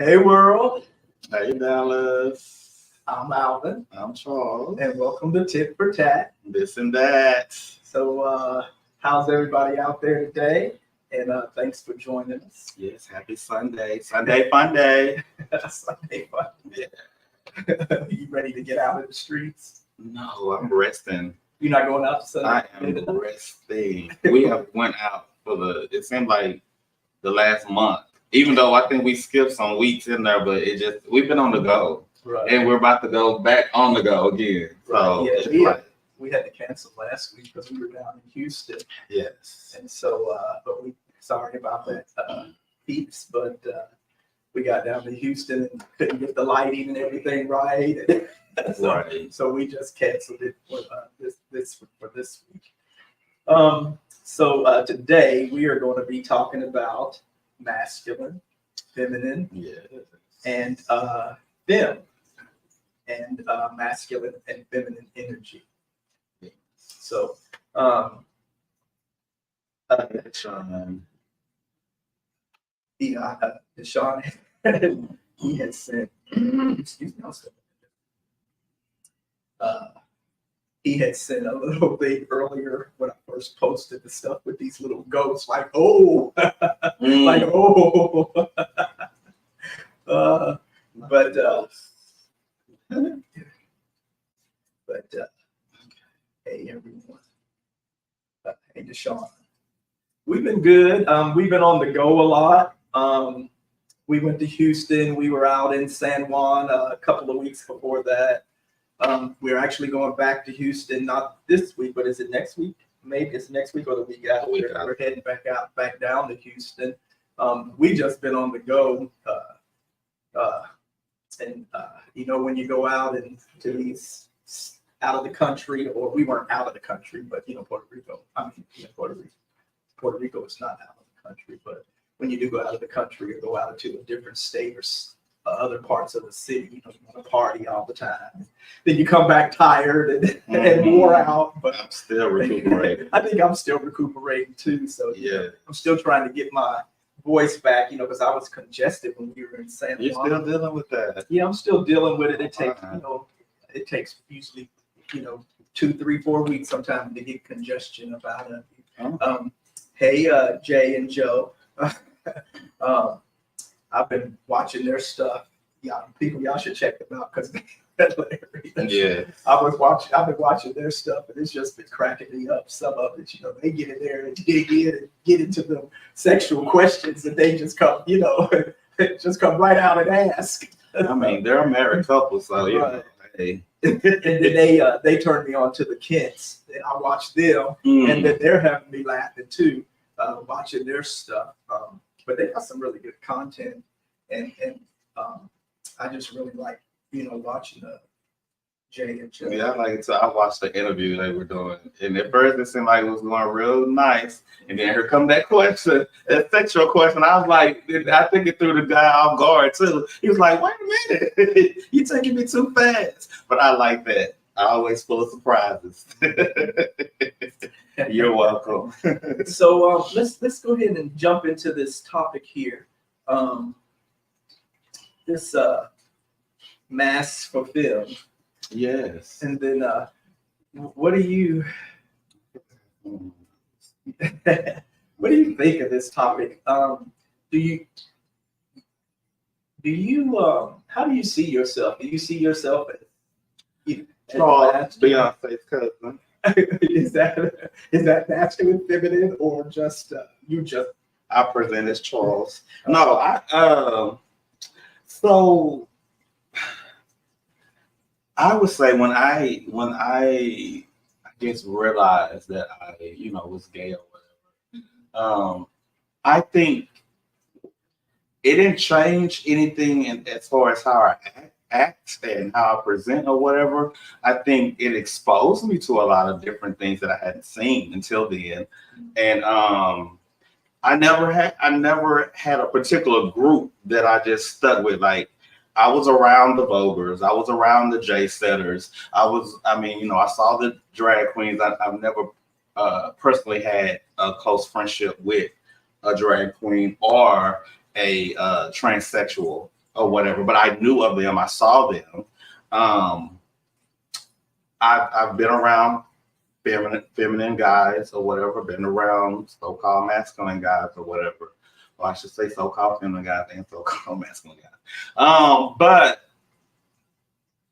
Hey world, Hey Dallas. I'm Alvin, I'm Charles. and welcome to Tit for Tat. This and that. So, how's everybody out there today? And thanks for joining us. Yes, happy Sunday. Sunday fun day. Sunday fun. Yeah. You ready to get out in the streets? No, I'm resting. You're not going out to Sunday? I am resting. We have went out it seemed like the last month. Even though I think we skipped some weeks in there, but we've been on the go. Right. And we're about to go back on the go again. So we had to cancel last week because we were down in Houston. Yes. And so, but sorry about that, peeps, but we got down to Houston and couldn't get the lighting and everything right. Right. So we just canceled it for this week. So today we are going to be talking about masculine, feminine, and FEMME, and masculine and feminine energy. So, Sean. Deshaun, he had said, excuse me, he had said a little thing earlier when I first posted the stuff with these little goats, like, oh, like, oh. Hey, everyone. Hey, Deshaun. We've been good. We've been on the go a lot. We went to Houston. We were out in San Juan a couple of weeks before that. We're actually going back to Houston, not this week, but is it next week? Maybe it's next week or the week after. We're heading back down to Houston. We just been on the go. When you go out into these out of the country, or we weren't out of the country, but Puerto Rico. Puerto Rico is not out of the country, but when you do go out of the country or go out to a different state or other parts of the city, you want to party all the time. Then you come back tired and wore out. But I'm still recuperating. I think I'm still recuperating too. So yeah, I'm still trying to get my voice back, because I was congested when we were in San Juan. You're still dealing with that? Yeah, I'm still dealing with it. It takes, it takes usually, 2, 3, 4 weeks sometimes to get congestion about it. Oh. Hey, Jay and Joe. I've been watching their stuff. Y'all should check them out because they're hilarious. Yeah. I've been watching their stuff, and it's just been cracking me up. Some of it, they get in there and dig in and get into the sexual questions, and they just come, just come right out and ask. I mean, they're a married couple, so hey. And then they turned me on to the Kents, and I watched them, and then they're having me laughing too, watching their stuff. But they got some really good content, and I just really like watching Jay and Joe. Yeah, I like it too. I watched the interview they were doing, and at first it seemed like it was going real nice, and then here come that question, that sexual question. I was like, I think it threw the guy off guard too. He was like, "Wait a minute, you taking me too fast." But I like that. I always full of surprises. You're welcome. So let's go ahead and jump into this topic here. This mass for FEMME. Yes. And then what do you think of this topic? How do you see yourself? Do you see yourself as Beyonce's cousin? Is that masculine, feminine, or just you just? I present as Charles. No, so I would say when I guess realized that I was gay or whatever, I think it didn't change anything as far as how I act and how I present or whatever. I think it exposed me to a lot of different things that I hadn't seen until then, and I never had a particular group that I just stuck with. Like, I was around the Vogers, I was around the Jay Setters. I saw the drag queens. I've never personally had a close friendship with a drag queen or a transsexual or whatever, but I knew of them. I saw them. I've been around feminine guys or whatever, been around so-called masculine guys or whatever. Or I should say so-called feminine guys and so-called masculine guys. But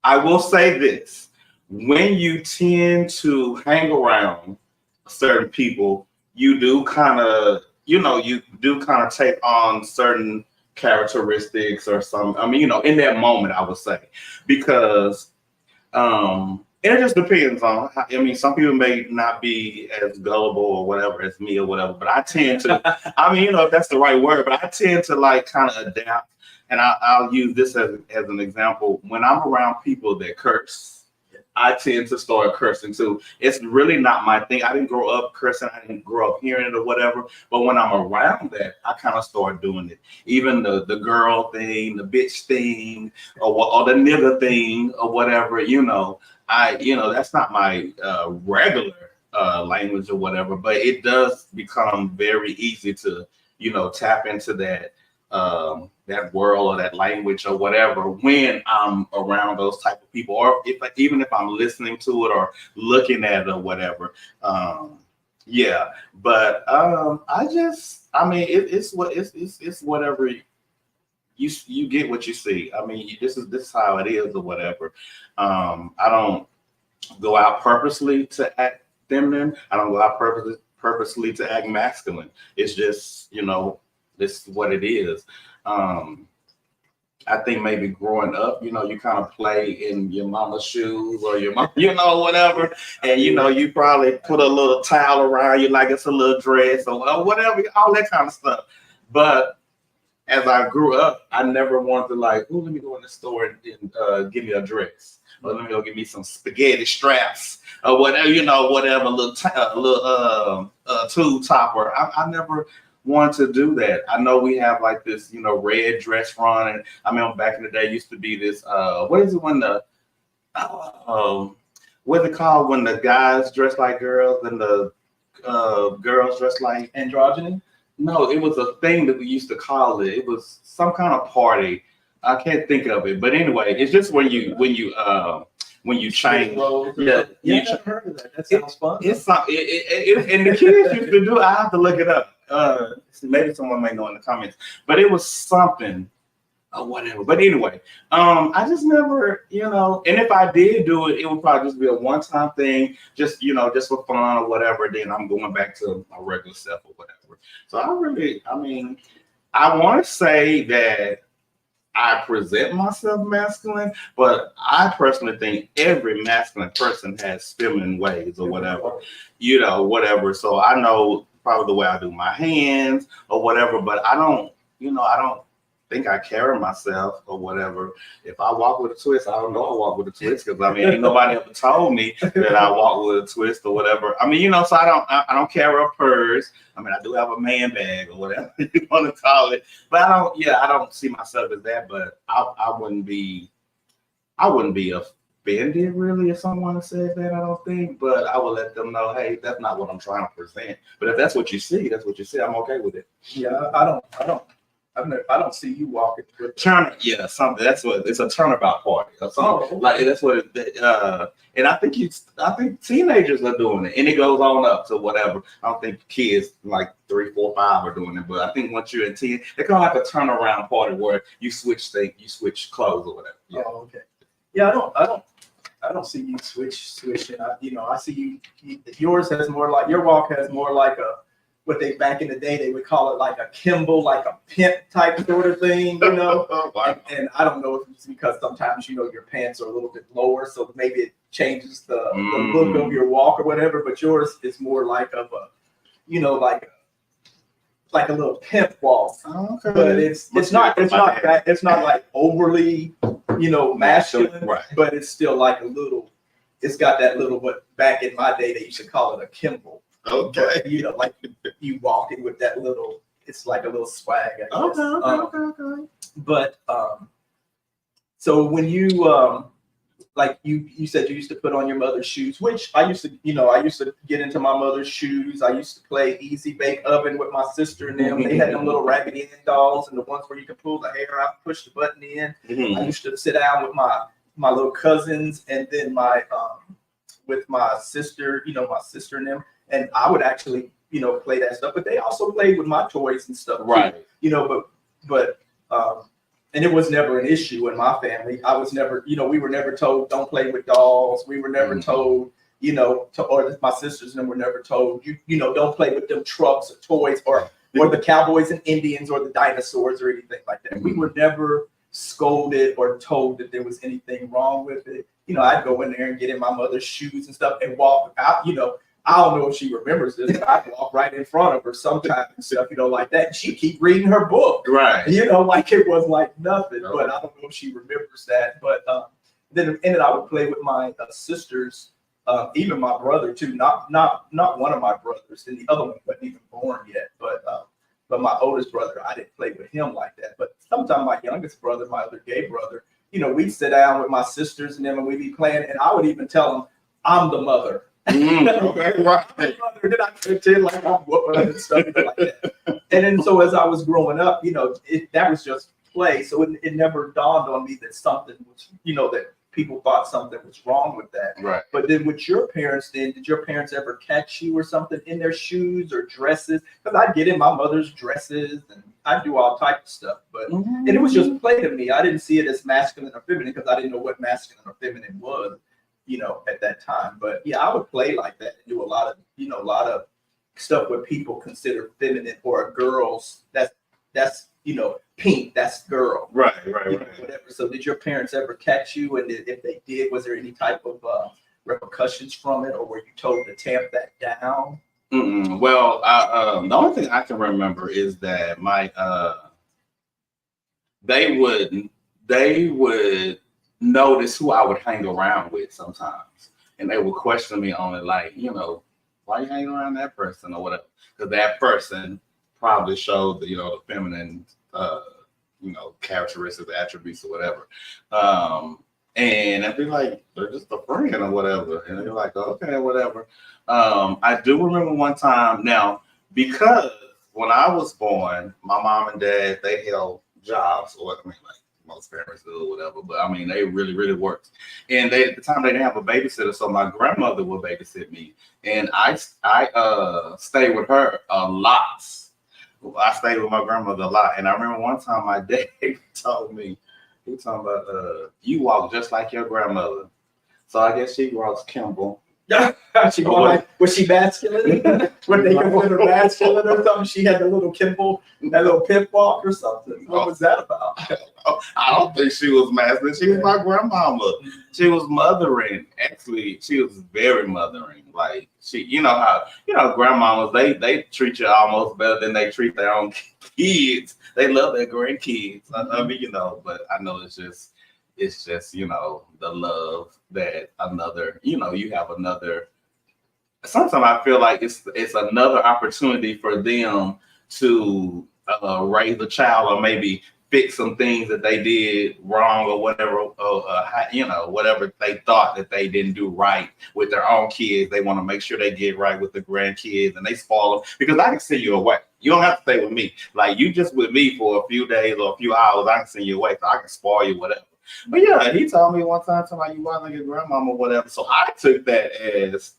I will say this. When you tend to hang around certain people, you do kind of, take on certain characteristics or some, in that moment, I would say, because it just depends on how, some people may not be as gullible or whatever as me or whatever, but I tend to, if that's the right word, but I tend to like kind of adapt. And I'll use this as an example. When I'm around people that curse, I tend to start cursing too. It's really not my thing. I didn't grow up cursing. I didn't grow up hearing it or whatever. But when I'm around that, I kind of start doing it. Even the girl thing, the bitch thing, or the nigga thing, or whatever. That's not my regular language or whatever. But it does become very easy to tap into that world or that language or whatever when I'm around those type of people, or even if I'm listening to it or looking at it or whatever. But it's whatever you get what you see. This is how it is or whatever. I don't go out purposely to act feminine. I don't go out purposely to act masculine. It's just this is what it is. I think maybe growing up, you kind of play in your mama's shoes or your mom, whatever. And, you probably put a little towel around you like it's a little dress or whatever, all that kind of stuff. But as I grew up, I never wanted to let me go in the store and give me a dress. Or let me go get me some spaghetti straps or whatever, whatever, little tube topper. I never want to do that. I know we have like this, red dress run, and I remember back in the day used to be this. What is it when what's it called when the guys dress like girls and the girls dress like androgyny? No, it was a thing that we used to call it. It was some kind of party. I can't think of it, but anyway, it's just when you change. Yeah, I've never heard of that. That sounds fun. It's something, and the kids used to do. I have to look it up. Maybe someone may know in the comments, but it was something or whatever. But anyway, I just never, and if I did do it, it would probably just be a one-time thing, just for fun or whatever. Then I'm going back to my regular self or whatever. So I want to say that I present myself masculine, but I personally think every masculine person has feminine ways or whatever, whatever. So I know probably the way I do my hands or whatever, but I don't think I carry myself or whatever. If I walk with a twist, I don't know I walk with a twist because ain't nobody ever told me that I walk with a twist or whatever. So I don't carry a purse. I do have a man bag or whatever you want to call it, but I don't see myself as that. But I wouldn't be offended really if someone said that. I don't think, but I will let them know, hey, that's not what I'm trying to present. But if that's what you see, that's what you see. I'm okay with it. Yeah, I don't see you walking with turn. Yeah, something. That's what it's a turnabout party. Or something. Like that's what. And I think teenagers are doing it, and it goes on up to whatever. I don't think kids like 3, 4, 5 are doing it, but I think once you're in teen, it's kind of like a turnaround party where you switch clothes or whatever. Yeah. Oh, okay. Yeah, I don't see you switching. I see you. Yours has more like your walk has more like a. What they back in the day they would call it like a Kimball, like a pimp type sort of thing, Wow. And I don't know if it's because sometimes your pants are a little bit lower, so maybe it changes the look of your walk or whatever. But yours is more like of a, like a little pimp walk. Okay. But it's not like overly masculine, right. But it's still like a little. It's got that little. But back in my day they used to call it a Kimball. Okay. But, like you walking with that little, it's like a little swag. I guess. Okay. But so when you like you said you used to put on your mother's shoes, which I used to get into my mother's shoes. I used to play Easy Bake Oven with my sister and them. They had them little Raggedy Ann dolls and the ones where you could pull the hair out, push the button in. Mhm. I used to sit down with my little cousins and then with my sister, my sister and them, and I would actually, play that stuff. But they also played with my toys and stuff, too, Right. but and it was never an issue in my family. I was never, we were never told don't play with dolls. We were never told, or my sisters and them were never told, don't play with them trucks or toys or the cowboys and Indians or the dinosaurs or anything like that. We were never scolded or told that there was anything wrong with it. I'd go in there and get in my mother's shoes and stuff and walk out, I don't know if she remembers this, but I'd walk right in front of her sometimes and stuff, like that. And she'd keep reading her book. Right. Like it was like nothing. But I don't know if she remembers that. But then I would play with my sisters, even my brother too. Not one of my brothers, and the other one wasn't even born yet. But my oldest brother, I didn't play with him like that. But sometimes my youngest brother, my other gay brother, we'd sit down with my sisters and them and we'd be playing, and I would even tell them, I'm the mother. Okay, right. Then I pretend like I'm whooping and stuff like that. And then so as I was growing up, that was just play. So it never dawned on me that something was, that people thought something was wrong with that. Right. But then with your parents, did your parents ever catch you or something in their shoes or dresses? Because I'd get in my mother's dresses and I'd do all types of stuff. But and it was just play to me. I didn't see it as masculine or feminine because I didn't know what masculine or feminine was, at that time. But yeah, I would play like that and do a lot of stuff what people consider feminine or girls. That's pink, that's girl. Right. Whatever. So did your parents ever catch you? And if they did, was there any type of repercussions from it, or were you told to tamp that down? Well, the only thing I can remember is that they would notice who I would hang around with sometimes, and they would question me on it, like, why you hanging around that person or whatever, because that person probably showed the feminine characteristics, attributes or whatever. And I'd be like, they're just a friend or whatever. And they're like, okay, whatever. I do remember one time now, because when I was born, my mom and dad, they held jobs, or like most parents do or whatever, but I mean, they really, really worked. And at the time they didn't have a babysitter, so my grandmother would babysit me. And I stayed with her a lot. I stayed with my grandmother a lot. And I remember one time my dad told me, he was talking about, you walk just like your grandmother. So I guess she walks Kimball. Was she masculine? Would they consider masculine or something? She had the little Kimball, that little pimp walk or something. What was that about? I don't think she was masculine. She was my grandmama. She was mothering. Actually, she was very mothering. Like she, how grandmamas, they treat you almost better than they treat their own kids. They love their grandkids. I mean, but I know it's just the love that another, you have another. Sometimes I feel like it's another opportunity for them to raise a child, or maybe fix some things that they did wrong or whatever, whatever they thought that they didn't do right with their own kids. They want to make sure they get right with the grandkids, and they spoil them, because I can send you away. You don't have to stay with me. Like, you just with me for a few days or a few hours, I can send you away, so I can spoil you, whatever. But yeah, he told me one time, you want like your grandmama or whatever. So I took that as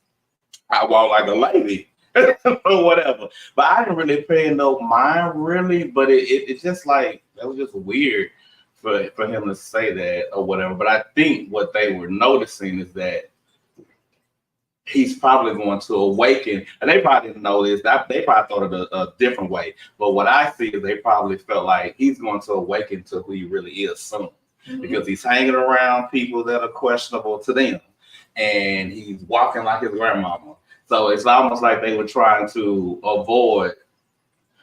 I walk like a lady or whatever. But I didn't really pay no mind really. But it just like, that was just weird for him to say that or whatever. But I think what they were noticing is that he's probably going to awaken, and they probably didn't know this. They probably thought of a different way. But what I see is they probably felt like he's going to awaken to who he really is soon. Because he's hanging around people that are questionable to them, and he's walking like his grandmama. So it's almost like they were trying to avoid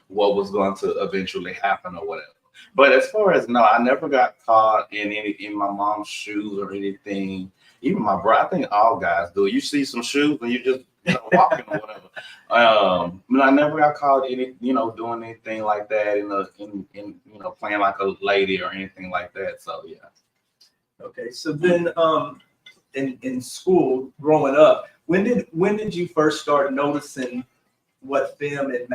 what was going to eventually happen or whatever. But as far as, no, I never got caught in my mom's shoes or anything. Even my brother, I think all guys do. You see some shoes and you just walking or whatever. I never got caught doing anything like that in playing like a lady or anything like that. So yeah. Okay, so then in school growing up, when did you first start noticing what feminine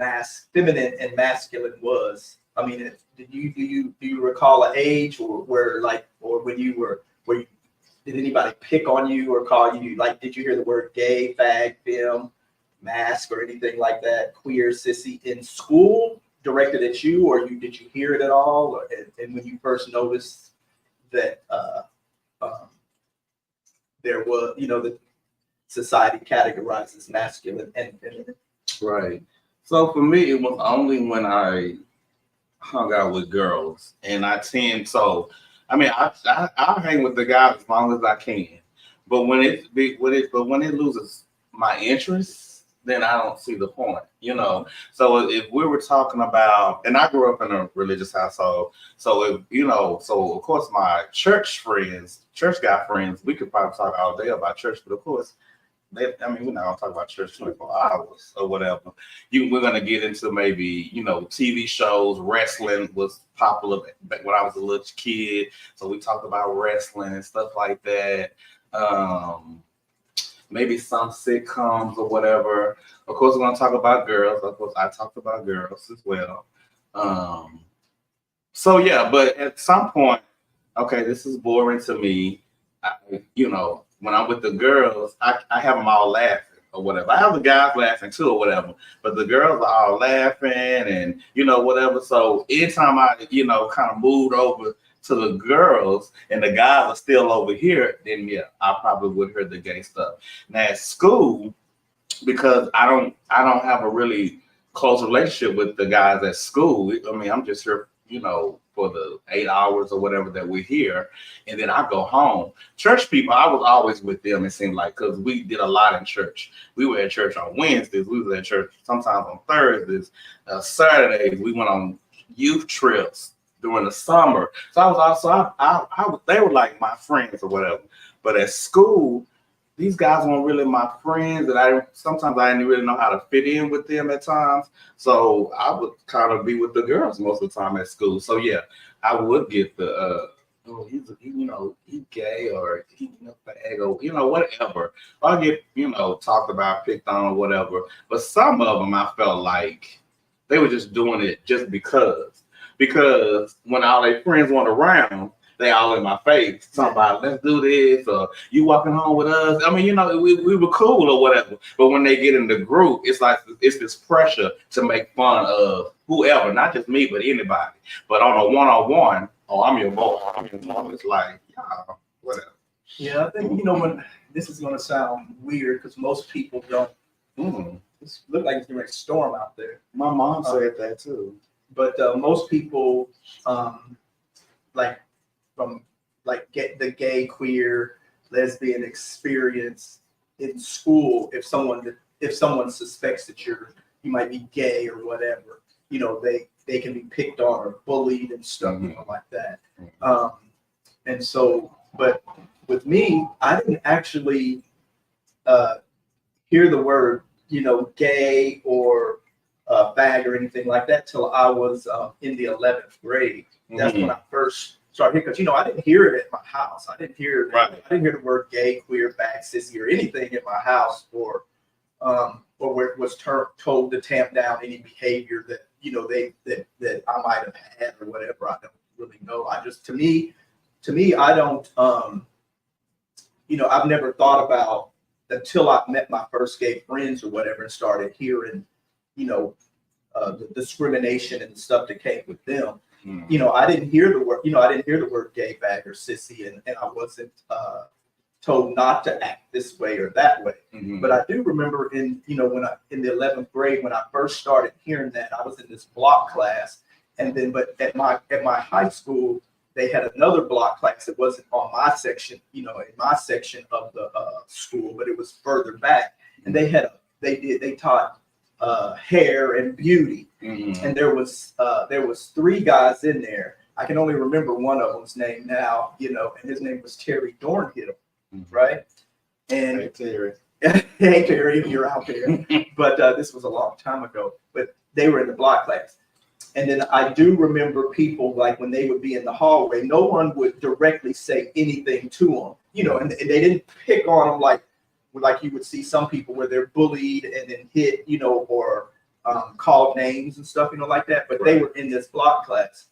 and masculine was? I mean, do you recall an age or where like, or when you were, did anybody pick on you or call you, like, did you hear the word gay, fag, femme, mask, or anything like that, queer, sissy in school directed at you, or did you hear it at all? Or, and when you first noticed that um, there was, that society categorizes masculine and feminine? Right. So for me, it was only when I hung out with girls, and I tend so. I mean, I hang with the guys as long as I can, but when it loses my interest, then I don't see the point, you know. So if we were talking about, and I grew up in a religious household, so if so of course my church guy friends, we could probably talk all day about church, but of course we're not gonna talk about church 24 hours or whatever. We're gonna get into maybe, TV shows. Wrestling was popular back when I was a little kid, so we talked about wrestling and stuff like that. Maybe some sitcoms or whatever. Of course, we're gonna talk about girls. Of course, I talked about girls as well. So yeah, but at some point, okay, this is boring to me. When I'm with the girls, I have them all laughing or whatever. I have the guys laughing too or whatever, but the girls are all laughing and, whatever. So anytime I, kind of moved over to the girls and the guys are still over here, then yeah, I probably would hear the gay stuff. Now at school, because I don't have a really close relationship with the guys at school. I mean, I'm just here, for the 8 hours or whatever that we're here, and then I go home. Church people, I was always with them, it seemed like, because we did a lot in church. We were at church on Wednesdays, we were at church sometimes on Thursdays, Saturdays, we went on youth trips during the summer. So I was also, they were like my friends or whatever. But at school, these guys weren't really my friends, and sometimes I didn't really know how to fit in with them at times. So I would kind of be with the girls most of the time at school. So yeah, I would get the he's gay or he fag or whatever. I'll get talked about, picked on, or whatever. But some of them I felt like they were just doing it just because when all their friends weren't around, they all in my face talking about, let's do this, or you walking home with us. I mean, we were cool or whatever. But when they get in the group, it's like it's this pressure to make fun of whoever, not just me, but anybody. But on a one-on-one, I'm your boy. It's like, yeah, whatever. Yeah, I think when this is going to sound weird because most people don't. It look like it's going to storm out there. My mom said that too. But most people get the gay, queer, lesbian experience in school. If someone suspects that you might be gay or whatever, they can be picked on or bullied and stuff, like that. And so, but with me, I didn't actually hear the word, gay or fag or anything like that till I was in the 11th grade. That's when I first started hearing, because I didn't hear it at my house. I didn't hear the word gay, queer, fag, sissy, or anything in my house, or where it was told to tamp down any behavior that that I might have had or whatever. I don't really know. To me, I don't. I've never thought about until I met my first gay friends or whatever and started hearing, the discrimination and the stuff that came with them. I didn't hear the word, gay, fag, or sissy, and I wasn't told not to act this way or that way. But I do remember in the 11th grade when I first started hearing that, I was in this block class, but at my high school they had another block class. It wasn't on my section, in my section of the school, but it was further back, and they taught hair and beauty, and there was 3 guys in there. I can only remember one of them's name now, and his name was Terry Dornhill, right? And hey Terry, hey Terry, you're out there. But this was a long time ago. But they were in the block class, and then I do remember people, like when they would be in the hallway, no one would directly say anything to them. you know, and they didn't pick on them like you would see some people where they're bullied and then hit, you know, or called names and stuff, you know, like that. But they were in this block class,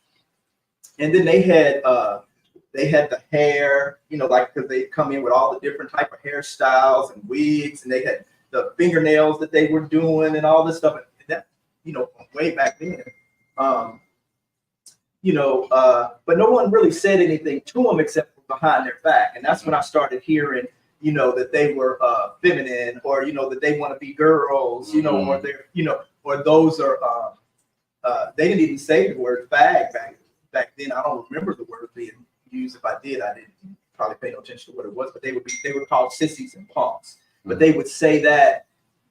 and then they had the hair, you know, like because they come in with all the different type of hairstyles and wigs, and they had the fingernails that they were doing and all this stuff. And that, you know, way back then. You know, but no one really said anything to them except for behind their back. And that's when I started hearing, you know, that they were feminine, or, you know, that they want to be girls, you know, or they're, you know, or those are, they didn't even say the word fag back then. I don't remember the word being used. If I did, I didn't probably pay no attention to what it was, but they were called sissies and punks. But they would say that,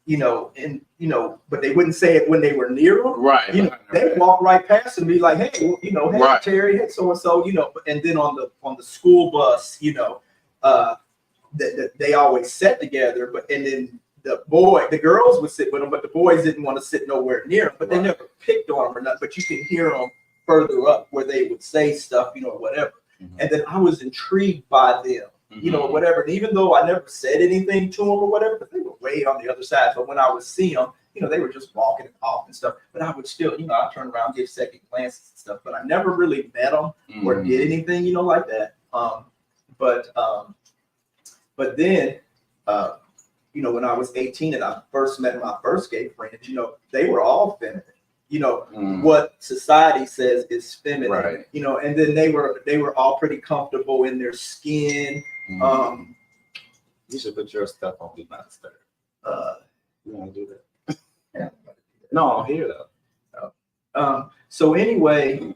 you know, and, you know, but they wouldn't say it when they were near them. Right. You know, they'd walk right past and be like, hey, well, you know, hey, Right. Terry, hey, so-and-so, you know, and then on the school bus, you know, they always sat together, and then the girls would sit with them, but the boys didn't want to sit nowhere near them, but they never picked on them or nothing, but you can hear them further up where they would say stuff, you know, or whatever. And then I was intrigued by them, you know, or whatever. And even though I never said anything to them or whatever, but they were way on the other side. But when I would see them, you know, they were just walking and off and stuff. But I would still, you know, I'd turn around, give second glances and stuff. But I never really met them or did anything, you know, like that. But then, you know, when I was 18 and I first met my first gay friends, you know, they were all feminine. You know, what society says is feminine, Right. you know, and then they were all pretty comfortable in their skin. You should put your stuff on Do Not Disturb. You want to do that? Yeah. No, I'm here though. So anyway,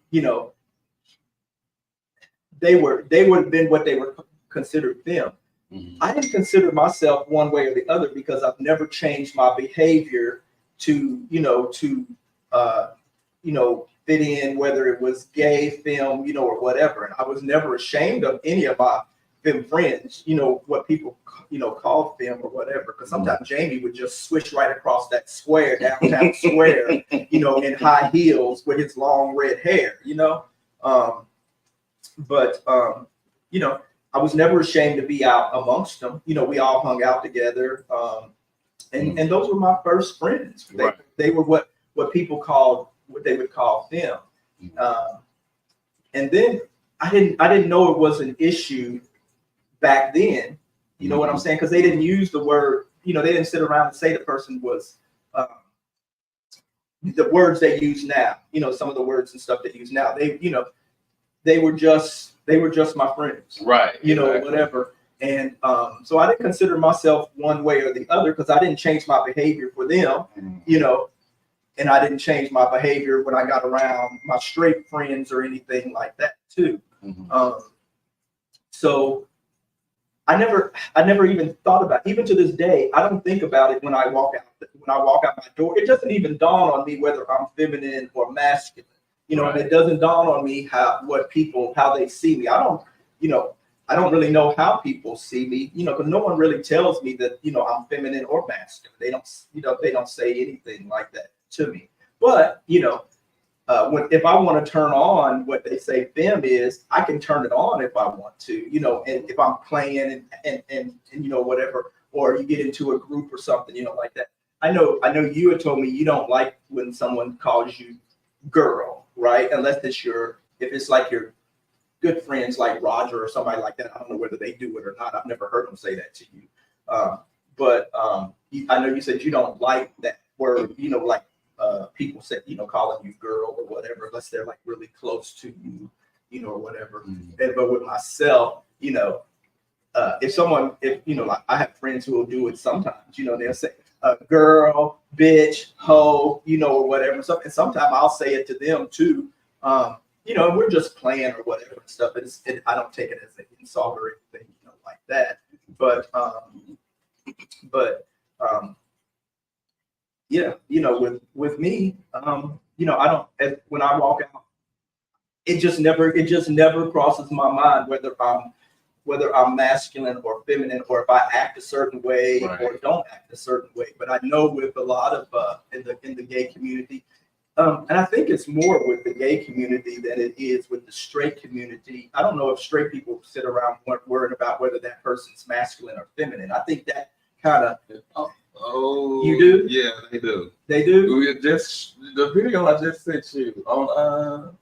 you know, they would have been what they were considered them. I didn't consider myself one way or the other because I've never changed my behavior to fit in, whether it was gay, femme, you know, or whatever. And I was never ashamed of any of my femme friends, you know, what people, you know, call femme or whatever. Because sometimes Jamie would just swish right across that square, downtown square, you know, in high heels with his long red hair, you know. You know, I was never ashamed to be out amongst them. You know, we all hung out together. And those were my first friends. They were what they would call them. And then I didn't know it was an issue back then. You know what I'm saying? Because they didn't use the word, you know, they didn't sit around and say the person was the words they use now, you know, some of the words and stuff they use now. They were just my friends. Right. You know, whatever. And so I didn't consider myself one way or the other because I didn't change my behavior for them, you know, and I didn't change my behavior when I got around my straight friends or anything like that too. So I never even thought about it. Even to this day, I don't think about it when I walk out my door. It doesn't even dawn on me whether I'm feminine or masculine, you know, and it doesn't dawn on me how they see me. I don't really know how people see me, you know, because no one really tells me that, you know, I'm feminine or masculine. They don't say anything like that to me. But, you know, if I want to turn on what they say femme is, I can turn it on if I want to, you know, and if I'm playing and you know, whatever, or you get into a group or something, you know, like that. I know you had told me you don't like when someone calls you girl, right? Unless if it's like your good friends like Roger or somebody like that. I don't know whether they do it or not. I've never heard them say that to you. But I know you said you don't like that word, you know, like people say, you know, calling you girl or whatever, unless they're like really close to you, you know, or whatever. But with myself, you know, if you know, like I have friends who will do it sometimes, you know, they'll say girl, bitch, hoe, you know, or whatever. So, and sometimes I'll say it to them too. You know, and we're just playing or whatever and stuff. I don't take it as an insult or anything, you know, like that. But yeah, you know, with me, you know, when I walk out, it just never crosses my mind whether I'm masculine or feminine, or if I act a certain way or don't act a certain way. But I know with a lot of in the gay community, And I think it's more with the gay community than it is with the straight community. I don't know if straight people sit around worried about whether that person's masculine or feminine. I think that kind of. Oh, you do? Yeah, they do. They do. We just the video I just sent you on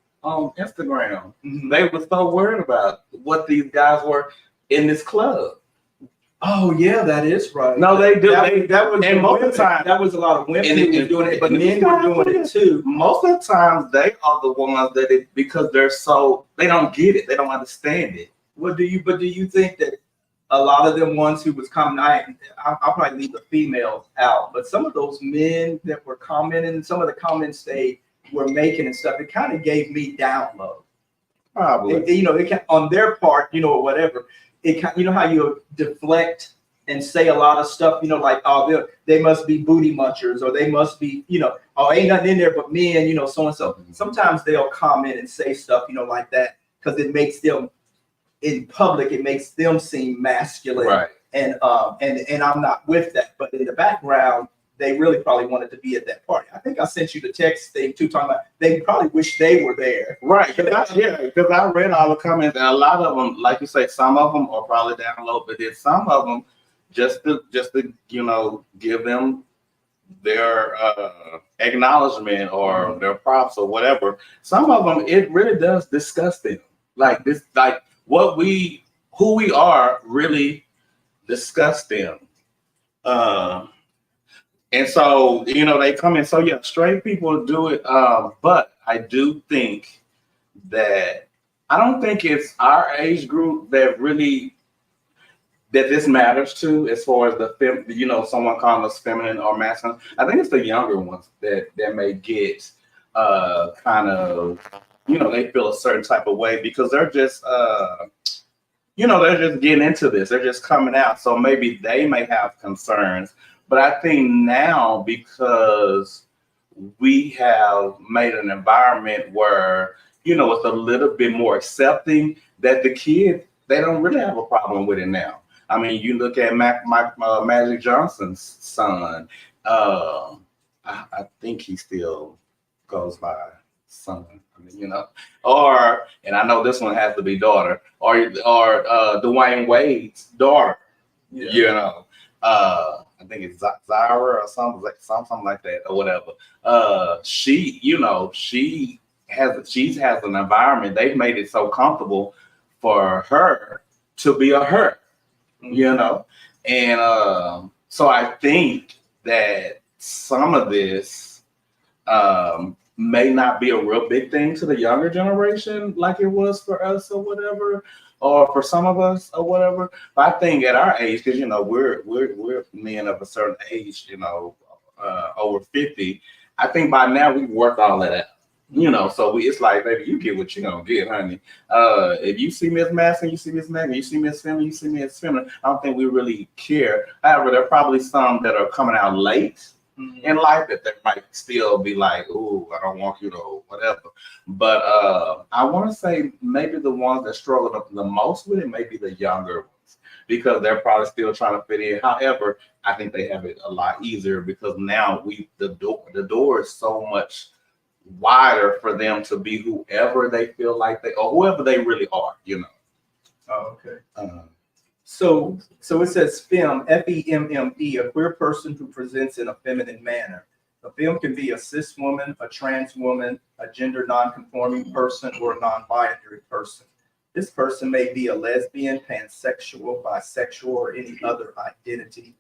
Instagram. Mhm. They were so worried about what these guys were in this club. Oh yeah, that is right. No, they do. That was and most of women. the time, That was a lot of women and who were doing it, but men were doing it too. most of the times they are the ones that because they don't get it, they don't understand it. But do you think that a lot of them ones who was commenting, I'll probably leave the females out, but some of those men that were commenting, some of the comments they were making and stuff, it kind of gave me down low. Probably. It can, on their part, or whatever. How you deflect and say a lot of stuff, like, oh, they must be booty munchers, or they must be, oh, ain't nothing in there but men, so and so. Sometimes they'll comment and say stuff, like that, because it makes them in public, it makes them seem masculine, right? And I'm not with that, but in the background, they really probably wanted to be at that party. I think I sent you the text thing too, talking about they probably wish they were there. Right, because I read all the comments, and a lot of them, like you say, some of them are probably down low, but then some of them just to give them their acknowledgement or their props or whatever. Some of them, it really does disgust them. Like who we are really disgust them. And so, they come in. So yeah, straight people do it. But I do think that I don't think it's our age group that this matters to, as far as someone calling us feminine or masculine. I think it's the younger ones that may get kind of, they feel a certain type of way because they're just they're just getting into this. They're just coming out. So maybe they may have concerns. But I think now, because we have made an environment where, it's a little bit more accepting, that the kids, they don't really have a problem with it now. I mean, you look at Magic Johnson's son. I think he still goes by son. And I know this one has to be daughter, or Dwayne Wade's daughter. Yeah. I think it's Zara or something like that or whatever. She has an environment. They've made it so comfortable for her to be a her, and so I think that some of this may not be a real big thing to the younger generation like it was for us or whatever, or for some of us or whatever. But I think at our age, because we're men of a certain age, over 50. I think by now we've worked all that out. So it's like, baby, you get what you're gonna get, honey. If you see me as masculine, you see me as masculine. You see me as feminine, you see me as feminine. I don't think we really care. However, there are probably some that are coming out late in life that they might still be like, ooh, I don't want you to whatever. But I want to say maybe the ones that struggle the most with it may be the younger ones, because they're probably still trying to fit in. However, I think they have it a lot easier because now the door is so much wider for them to be whoever they feel like or whoever they really are. Oh, okay. So it says FEMME, FEMME, a queer person who presents in a feminine manner. A femme can be a cis woman, a trans woman, a gender non-conforming person, or a non-binary person. This person may be a lesbian, pansexual, bisexual, or any other identity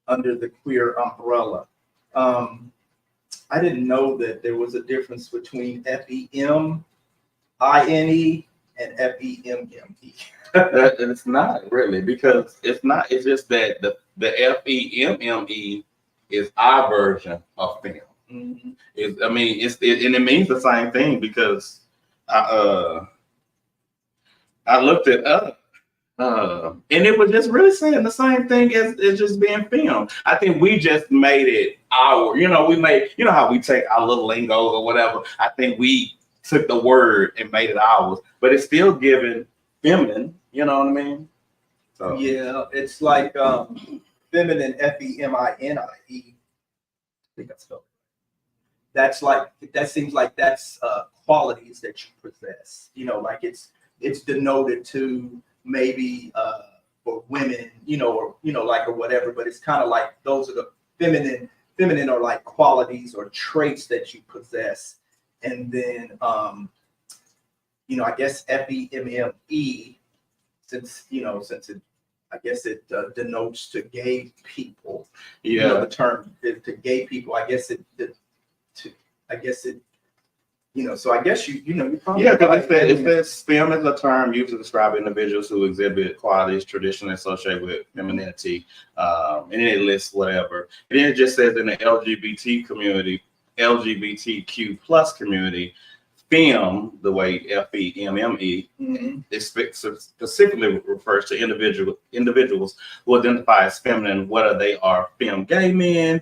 under the queer umbrella. I didn't know that there was a difference between FEMME and FEMME. It's not really, because it's just that the FEMME is our version of femme. Mm-hmm. And it means the same thing, because I looked it up, and it was just really saying the same thing as just being femme. I think we just made it our, we made, how we take our little lingos or whatever. I think we took the word and made it ours, but it's still given feminine, you know what I mean? So yeah, it's like feminine, FEMINIE. I think that's spelled. that's like, that seems like that's qualities that you possess. You know, like it's denoted to maybe for women, you know, or like or whatever. But it's kind of like those are the feminine or like qualities or traits that you possess. And then I guess FEMME, since it, I guess it denotes to gay people. Yeah. The term to gay people. I guess it so I guess you probably Yeah, because it says FEMME is a term used to describe individuals who exhibit qualities traditionally associated with femininity, and then it lists whatever. And then it just says in the LGBT community, LGBTQ plus community, FEMME, the way FEMME, it specifically refers to individuals who identify as feminine, whether they are femme gay men,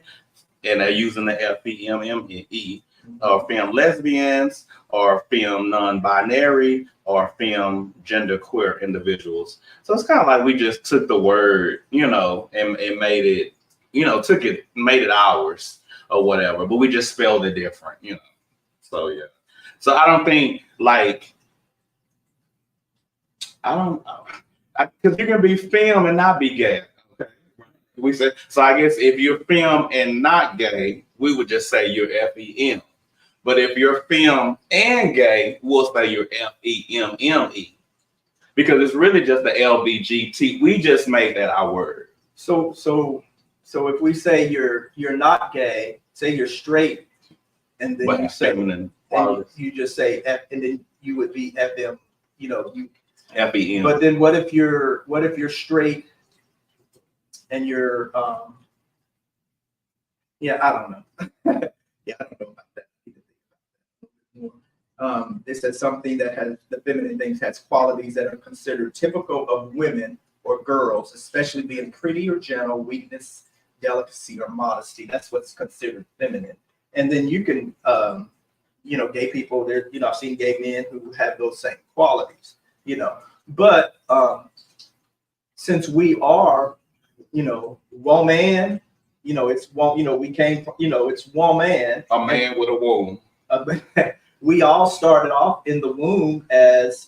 and they're using the FEMME, or femme lesbians, or femme non-binary, or femme genderqueer individuals. So it's kind of like we just took the word, and made it, made it ours or whatever, but we just spelled it different, So yeah. So I don't think because you can be femme and not be gay. Okay. We said, so I guess if you're femme and not gay, we would just say you're FEM. But if you're femme and gay, we'll say you're FEMME. Because it's really just the LBGT. We just made that our word. So if we say you're not gay, say you're straight, and then you say feminine, you just say F, and then you would be FM, you FEM. But then what if you're straight and you're I don't know. I don't know about that. It says something that has the feminine things has qualities that are considered typical of women or girls, especially being pretty or gentle, weakness, delicacy, or modesty. That's what's considered feminine. And then you can, gay people, I've seen gay men who have those same qualities, but since we are, woman, it's one, we came from, it's woman. A man with a womb. We all started off in the womb as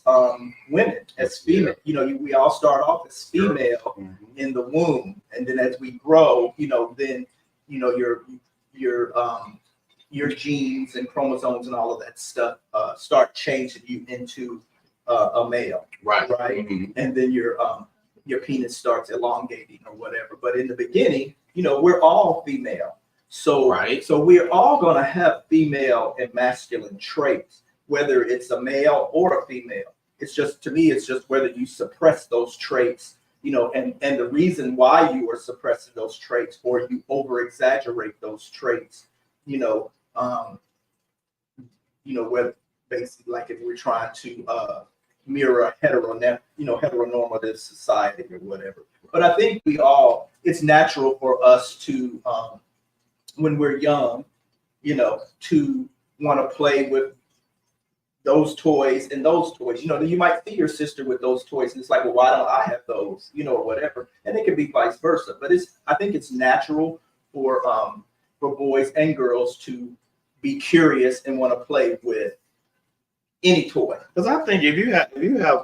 women, as female. We all start off as female in the womb, and then as we grow, then your genes and chromosomes and all of that stuff start changing you into a male, right? Mm-hmm. And then your penis starts elongating or whatever. But in the beginning, we're all female. So we're all going to have female and masculine traits, whether it's a male or a female. It's just, to me, it's just whether you suppress those traits, and the reason why you are suppressing those traits or you over exaggerate those traits, where basically like if we're trying to mirror a heteronormative society or whatever. But I think it's natural for us to, when we're young, to want to play with those toys and those toys. You might see your sister with those toys and it's like, well, why don't I have those, or whatever. And it could be vice versa. But I think it's natural for boys and girls to be curious and want to play with any toy. Because I think if you have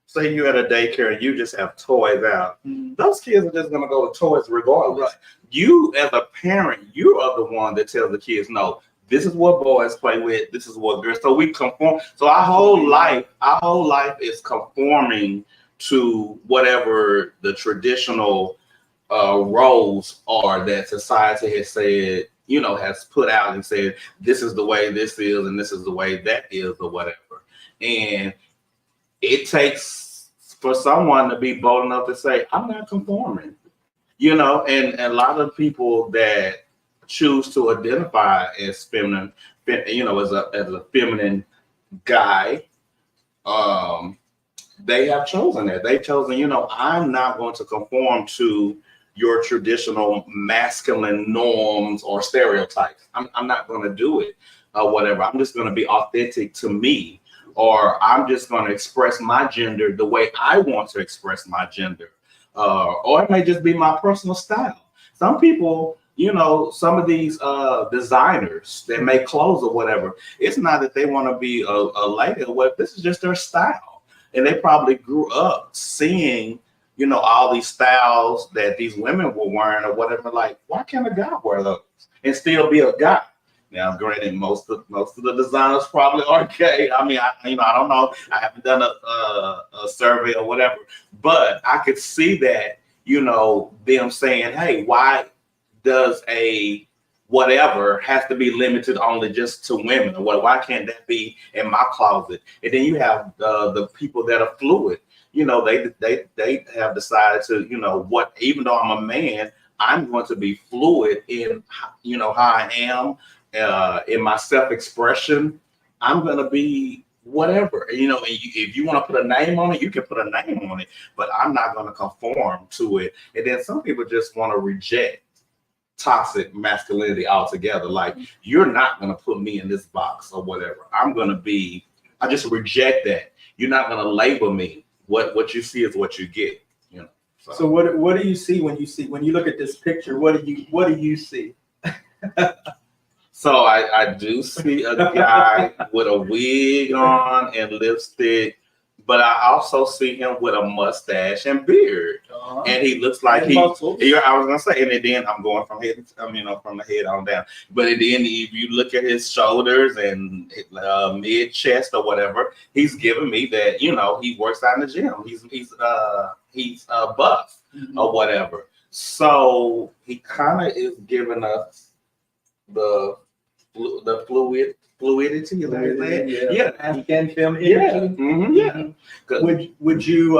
say you at a daycare and you just have toys out, those kids are just gonna go with toys regardless. Right. You as a parent, you are the one that tells the kids, no, this is what boys play with, this is what girls. So we conform. So our whole life is conforming to whatever the traditional roles are that society has said, has put out and said, this is the way this is and this is the way that is or whatever. And it takes for someone to be bold enough to say, I'm not conforming, and a lot of people that choose to identify as feminine, as a feminine guy, they have chosen that. They've chosen, I'm not going to conform to your traditional masculine norms or stereotypes. I'm not going to do it or whatever. I'm just going to be authentic to me, or I'm just going to express my gender the way I want to express my gender, or it may just be my personal style. Some people you know, some of these designers that make clothes or whatever. It's not that they want to be a lady or what. This is just their style, and they probably grew up seeing, you know, all these styles that these women were wearing or whatever. Like, why can't a guy wear those and still be a guy? Now, granted, most of the designers probably are gay. I mean, I don't know. I haven't done a survey or whatever, but I could see that, you know, them saying, "Hey, why does a whatever has to be limited only just to women? Or what? Why can't that be in my closet?" And then you have the people that are fluid. You know, they have decided to, you know, what? Even though I'm a man, I'm going to be fluid in, you know, how I am. In my self-expression, I'm gonna be whatever, you know. And if you want to put a name on it, you can put a name on it, but I'm not gonna conform to it. And then some people just want to reject toxic masculinity altogether. Like, you're not gonna put me in this box or whatever. I just reject that. You're not gonna label me. What you see is what you get, you know. So what do you see when you look at this picture? What do you see? So I do see a guy with a wig on and lipstick, but I also see him with a mustache and beard, and he looks like I was gonna say, and then I'm going from from the head on down. But then if you look at his shoulders and mid chest or whatever, he's giving me that, you know, he works out in the gym. He's buff or whatever. So he kind of is giving us the fluidity, like that. Yeah. African film energy. Yeah. Mm-hmm. Yeah. Would you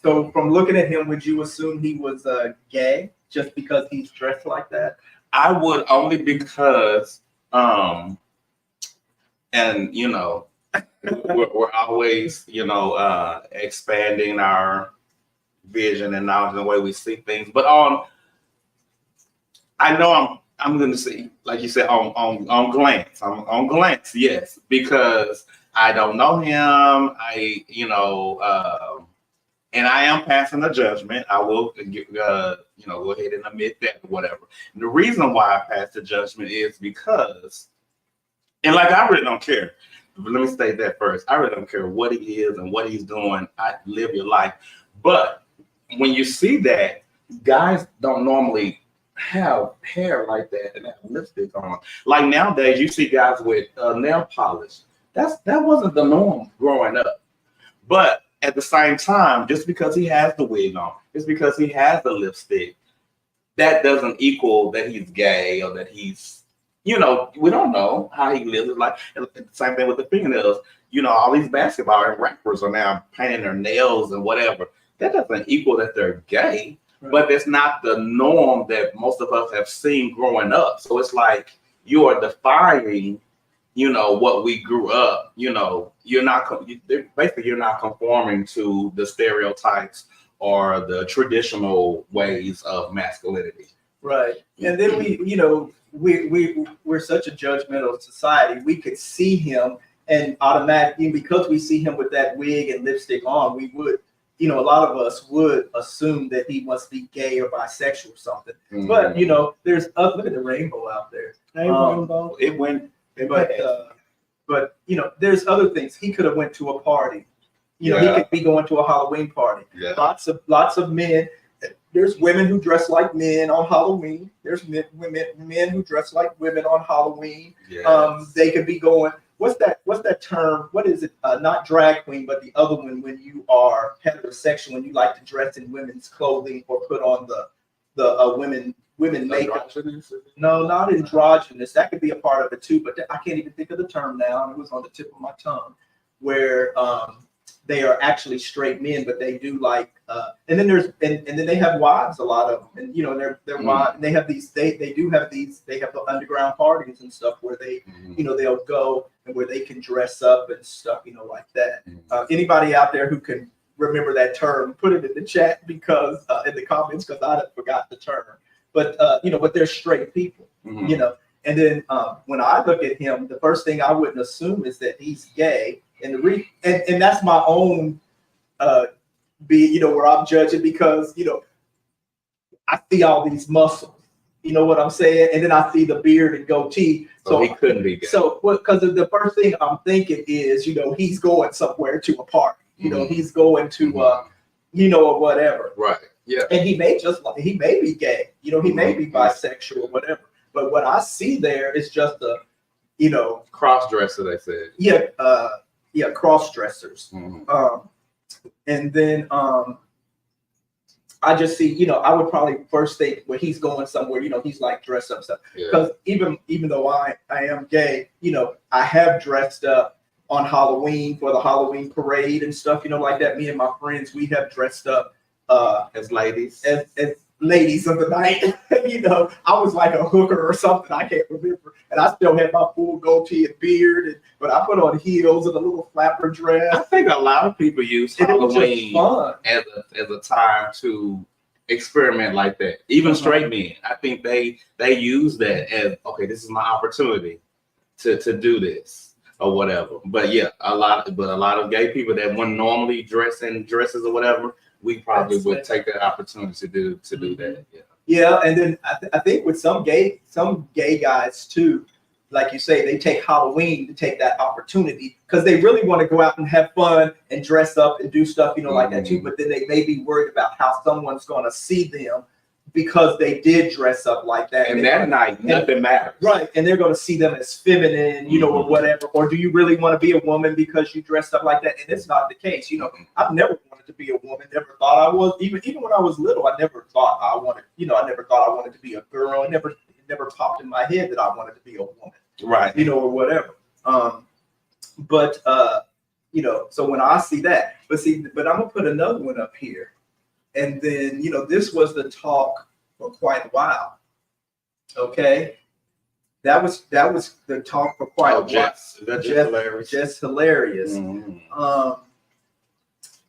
so from looking at him, would you assume he was gay just because he's dressed like that? I would, only because and you know, we're always, you know, expanding our vision and knowledge and the way we see things. But I know I'm going to see, like you said, on glance. I'm on glance, yes, because I don't know him. And I am passing a judgment. I will, you know, go ahead and admit that, whatever. And the reason why I pass the judgment is because, and like, I really don't care. But let me state that first. I really don't care what he is and what he's doing. I live your life. But when you see that, guys don't normally have hair like that and have lipstick on. Like, nowadays, you see guys with nail polish. That wasn't the norm growing up. But at the same time, just because he has the wig on, just because he has the lipstick, that doesn't equal that he's gay or that he's, you know, we don't know how he lives his life. And the same thing with the fingernails. You know, all these basketball and rappers are now painting their nails and whatever. That doesn't equal that they're gay. Right. But it's not the norm that most of us have seen growing up. So it's like you are defying, you know, what we grew up. You know, you're not conforming to the stereotypes or the traditional ways of masculinity. Right. And then we're such a judgmental society. We could see him and automatically, because we see him with that wig and lipstick on, we would, you know, a lot of us would assume that he must be gay or bisexual or something. Mm-hmm. But, you know, there's look at the rainbow out there. But you know, there's other things. He could have went to a party. You know, he could be going to a Halloween party. Yeah. Lots of men. There's women who dress like men on Halloween. There's men who dress like women on Halloween. Yes. They could be going. What's that term? What is it? Not drag queen, but the other one, when you are heterosexual, when you like to dress in women's clothing or put on the women makeup. No, not androgynous. That could be a part of it too, but I can't even think of the term now. It was on the tip of my tongue. Where they are actually straight men, but they do like. And then then they have wives. A lot of them, and you know, they're wives. And they have these. They do have these. They have the underground parties and stuff where they, you know, they'll go and where they can dress up and stuff, you know, like that. Anybody out there who can remember that term, put it in the chat because in the comments, because I forgot the term. But you know, but they're straight people, you know. And then when I look at him, the first thing I wouldn't assume is that he's gay, and and that's my own you know, where I'm judging, because you know, I see all these muscles, You know what I'm saying? And then I see the beard and goatee. So he couldn't be gay. So, because the first thing I'm thinking is, he's going somewhere to a party. He's going to, or whatever. Right. Yeah. And he may be gay. He may be bisexual or whatever. But what I see there is just cross dresser. They said. Yeah, cross dressers. And then I just see, I would probably first think when he's going somewhere, he's like dressed up stuff. Because even though I am gay, I have dressed up on Halloween for the Halloween parade and stuff, like that. Me and my friends, we have dressed up as ladies. As ladies of the night. I was like a hooker or something. I can't remember. And I still had my full goatee and beard, but I put on heels and a little flapper dress. I think a lot of people use Halloween as a time to experiment like that. Even straight men, I think they use that as, okay, this is my opportunity to do this or whatever. But yeah, a lot of gay people that wouldn't normally dress in dresses or whatever, we probably would take that opportunity to do that. Yeah, and then I think with some gay guys too, like you say, they take Halloween to take that opportunity because they really want to go out and have fun and dress up and do stuff, like that too. But then they may be worried about how someone's going to see them because they did dress up like that. And that night, nothing matters. Right, and they're going to see them as feminine, or whatever. Or do you really want to be a woman because you dressed up like that? And it's not the case. I've never wanted to be a woman. Never thought I was. Even when I was little, I never thought I wanted. I never thought I wanted to be a girl. It never popped in my head that I wanted to be a woman. Right. Or whatever. But so when I see that, but I'm gonna put another one up here. And then, this was the talk for quite a while. Okay. That was the talk for quite a while. Just hilarious. Just hilarious.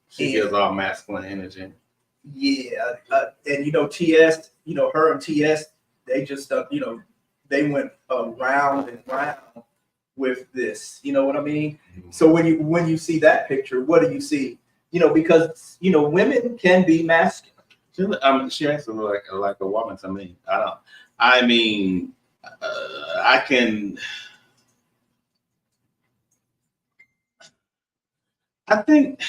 She gives all masculine energy. Yeah. And, TS, her and TS, they just, they went round and round with this. You know what I mean? So when you see that picture, what do you see? Because women can be masculine. She actually look like a woman to me. I think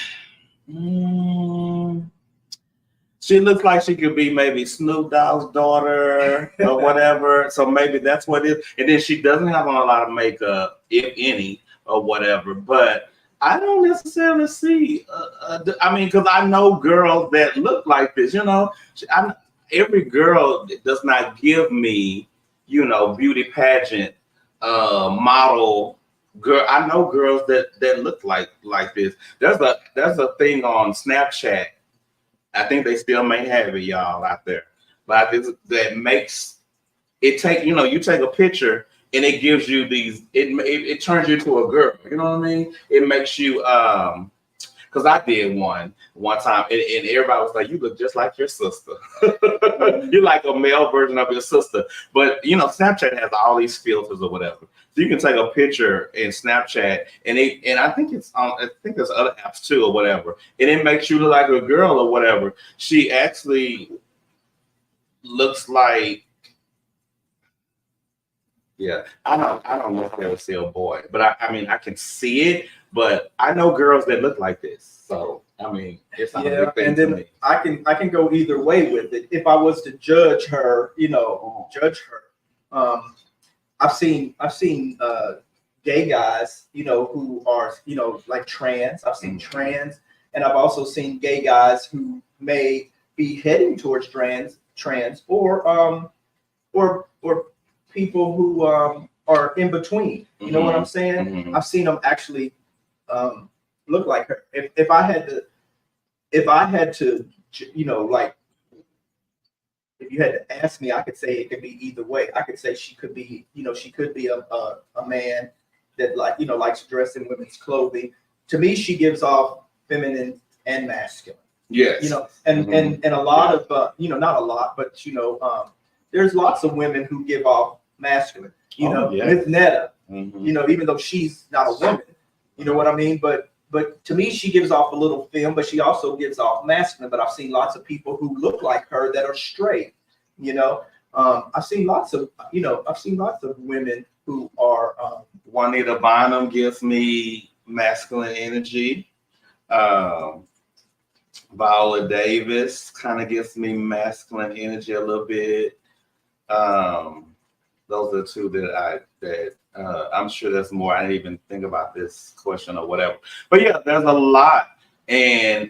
she looks like she could be maybe Snoop Dogg's daughter or whatever. So maybe that's what it is. And then she doesn't have on a lot of makeup, if any, or whatever. But I don't necessarily see. Because I know girls that look like this. Every girl does not give me, beauty pageant model girl. I know girls that look like this. There's a thing on Snapchat. I think they still may have it, y'all out there. But that makes it take. You take a picture. And it gives you these, it turns you to a girl. You know what I mean? It makes you, because I did one time, and everybody was like, you look just like your sister. You're like a male version of your sister. But, Snapchat has all these filters or whatever. So you can take a picture in Snapchat, and I think there's other apps too or whatever. And it makes you look like a girl or whatever. She actually looks like, yeah, I don't know if they would see a boy, but I can see it. But I know girls that look like this, so it's not a big thing and then to me. I can go either way with it. If I was to judge her, I've seen gay guys, who are like trans. I've seen trans, and I've also seen gay guys who may be heading towards trans, or people who are in between. You know what I'm saying? I've seen them actually look like her. If I had to, like, if you had to ask me, I could say it could be either way. I could say she could be, she could be a man that likes to dress in women's clothing. To me, she gives off feminine and masculine. Yes. And a lot of not a lot, but there's lots of women who give off masculine. Miss Netta, even though she's not a woman, you know what I mean? But to me, she gives off a little femme, but she also gives off masculine. But I've seen lots of people who look like her that are straight, I've seen lots of women who are Juanita Bynum gives me masculine energy. Viola Davis kind of gives me masculine energy a little bit. Those are the two that I'm sure there's more. I didn't even think about this question or whatever. But yeah, there's a lot. And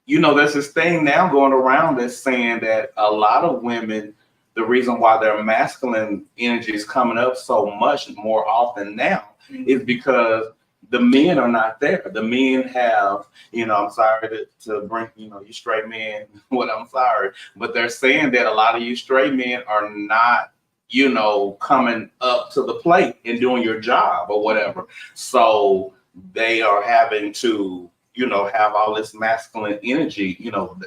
there's this thing now going around that's saying that a lot of women, the reason why their masculine energy is coming up so much more often now is because the men are not there. The men have, I'm sorry to bring, you straight men, I'm sorry, but they're saying that a lot of you straight men are not, coming up to the plate and doing your job or whatever. So they are having to, have all this masculine energy,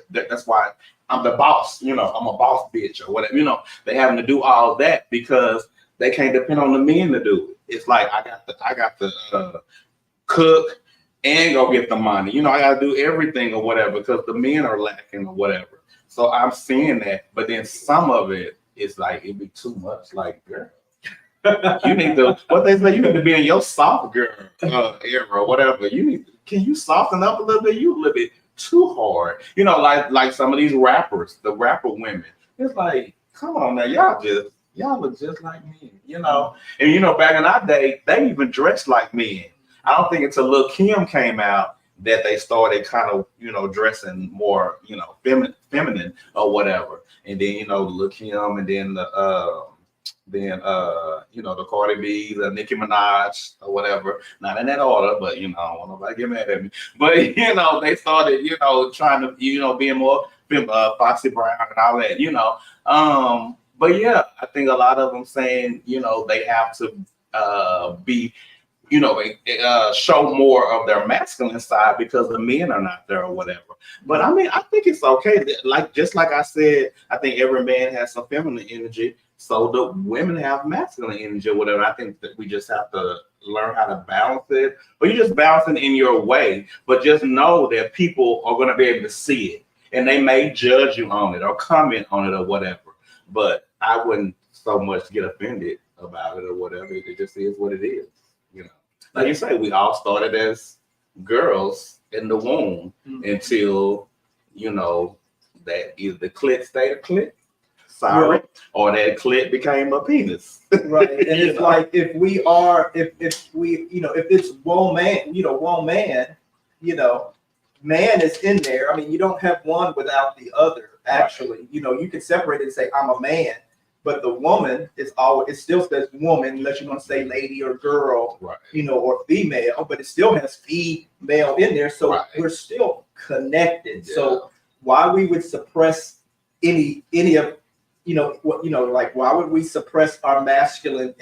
that's why I'm the boss, I'm a boss bitch or whatever, they having to do all that because they can't depend on the men to do it. It's like, I got to cook and go get the money. I got to do everything or whatever because the men are lacking or whatever. So I'm seeing that, but then some of it is like, it'd be too much. Like, girl, you need to, what they say, you need to be in your soft girl era or whatever. Can you soften up a little bit? You a little bit too hard. Like some of these rappers, the rapper women. It's like, come on now, y'all look just like men, And back in our day, they even dressed like men. I don't think until Lil' Kim came out that they started kind of, dressing more, feminine or whatever. And then, Lil' Kim and then the Cardi B, the Nicki Minaj or whatever. Not in that order, but I don't want nobody to get mad at me. But they started, trying to, being more Foxy Brown and all that, But yeah, I think a lot of them saying, they have to be, show more of their masculine side because the men are not there or whatever. But I mean, I think it's okay. Just like I said, I think every man has some feminine energy. So the women have masculine energy or whatever. I think that we just have to learn how to balance it. Or you just balance it in your way. But just know that people are going to be able to see it. And they may judge you on it or comment on it or whatever. But I wouldn't so much get offended about it or whatever. It just is what it is. Like you say, we all started as girls in the womb until, that either the clit stayed a clit, or that clit became a penis. Right. And it's like if it's man is in there. I mean, you don't have one without the other, actually. Right. You can separate it and say, I'm a man. But the woman is always, it still says woman, unless you want to say lady or girl, right, or female, but it still has female in there. So right, we're still connected. Yeah. So why we would suppress any of, like why would we suppress our masculine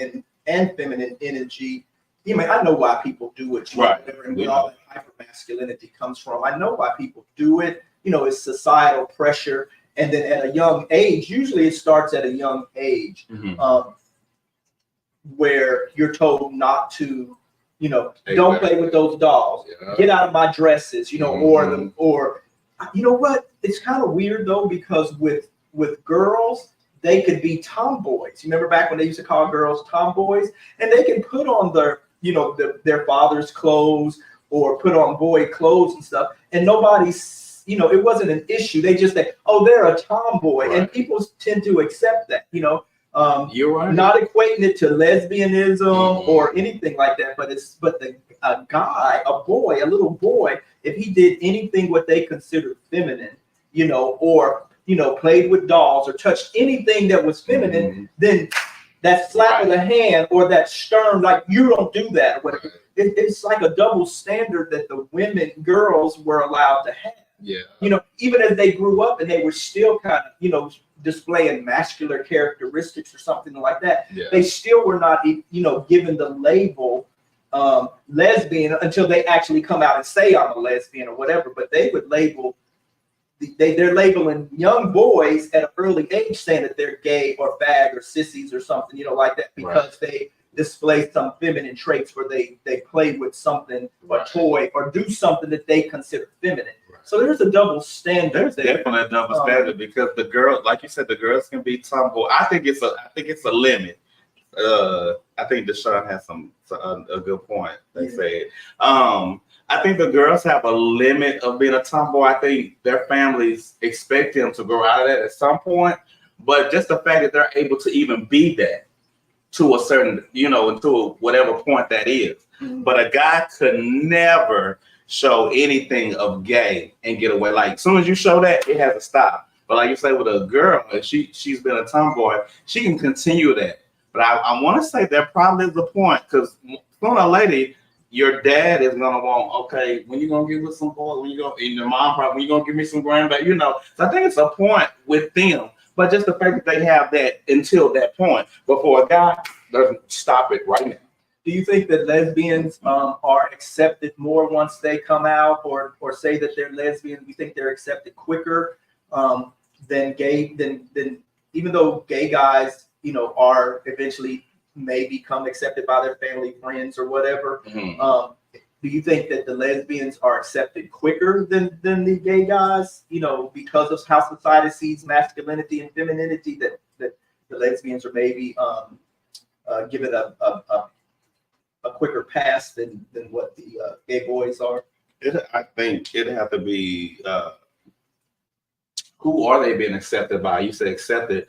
and feminine energy? I know why people do it, right, and where all that hyper masculinity comes from. I know why people do it. It's societal pressure. And then at a young age, usually it starts at a young age, where you're told not to, don't play with those dolls, get out of my dresses, or what? It's kind of weird though, because with girls, they could be tomboys. You remember back when they used to call girls tomboys, and they can put on their father's clothes or put on boy clothes and stuff, and nobody's, it wasn't an issue. They just say, oh, they're a tomboy. Right. And people tend to accept that, you're right. Not equating it to lesbianism or anything like that. But a little boy, if he did anything what they considered feminine, or, played with dolls or touched anything that was feminine, then that slap of the hand or that stern, like, you don't do that. Right. It's like a double standard that the girls were allowed to have. Yeah. Even as they grew up and they were still kind of, displaying masculine characteristics or something like that, they still were not, given the label lesbian until they actually come out and say I'm a lesbian or whatever. But they would label, they're labeling young boys at an early age saying that they're gay or fag or sissies or something, like that, because they display some feminine traits where they play with something, a toy, or do something that they consider feminine. Right. So there's a double standard. There's there. definitely a double standard because the girl, like you said, the girls can be tomboy. I think it's a limit. I think Deshaun has a good point. They said. I think the girls have a limit of being a tomboy. I think their families expect them to grow out of that at some point. But just the fact that they're able to even be that to a certain, until whatever point that is. Mm-hmm. But a guy could never show anything of gay and get away. Like, as soon as you show that, it has to stop. But like you say with a girl, if she's been a tomboy, she can continue that. But I want to say there probably is a point because sooner or later, your dad is gonna want, okay, when you gonna give us some boys, and your mom probably, when you gonna give me some grandbaby, So I think it's a point with them, but just the fact that they have that until that point. But for a guy, doesn't stop it right now. Do you think that lesbians are accepted more once they come out, or say that they're lesbian? Do you think they're accepted quicker than gay? Than even though gay guys, are eventually may become accepted by their family, friends, or whatever. Mm-hmm. Do you think that the lesbians are accepted quicker than the gay guys? Because of how society sees masculinity and femininity, that the lesbians are maybe given a quicker pass than what the gay boys are. I think it'd have to be who are they being accepted by? You say accepted.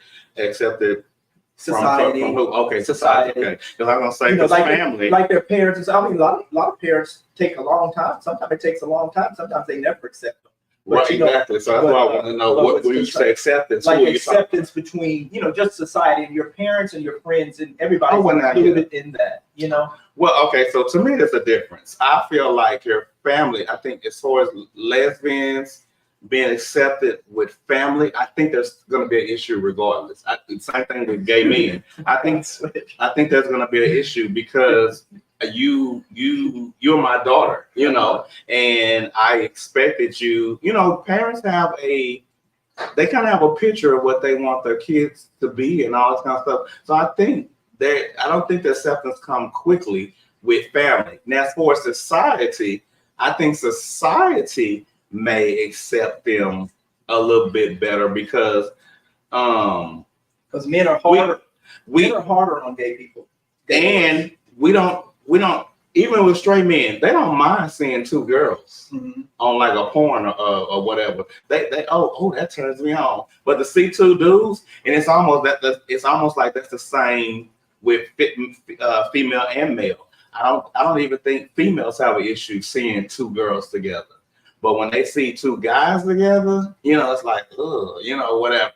Society. From who? Okay, society. Okay, because I'm gonna say like family, like their parents. I mean, a lot of parents take a long time. Sometimes it takes a long time. Sometimes they never accept them. But, right, exactly. So that's why I want to know what when you say acceptance. Like acceptance between just society and your parents and your friends and everybody included in that. Well, okay. So to me, there's a difference. I feel like your family. I think as far as lesbians being accepted with family, I think there's going to be an issue regardless. Same thing with gay men. I think there's going to be an issue because you're my daughter, and I expected you. Parents they kind of have a picture of what they want their kids to be and all this kind of stuff. So I don't think the acceptance come quickly with family. Now, as for society, I think society may accept them a little bit better because men are harder. Men are harder on gay people, and we don't even with straight men, they don't mind seeing two girls on like a porn or whatever. They that turns me on. But to see two dudes, and it's almost like that's the same with female and male. I don't even think females have an issue seeing two girls together. But when they see two guys together, it's like, whatever.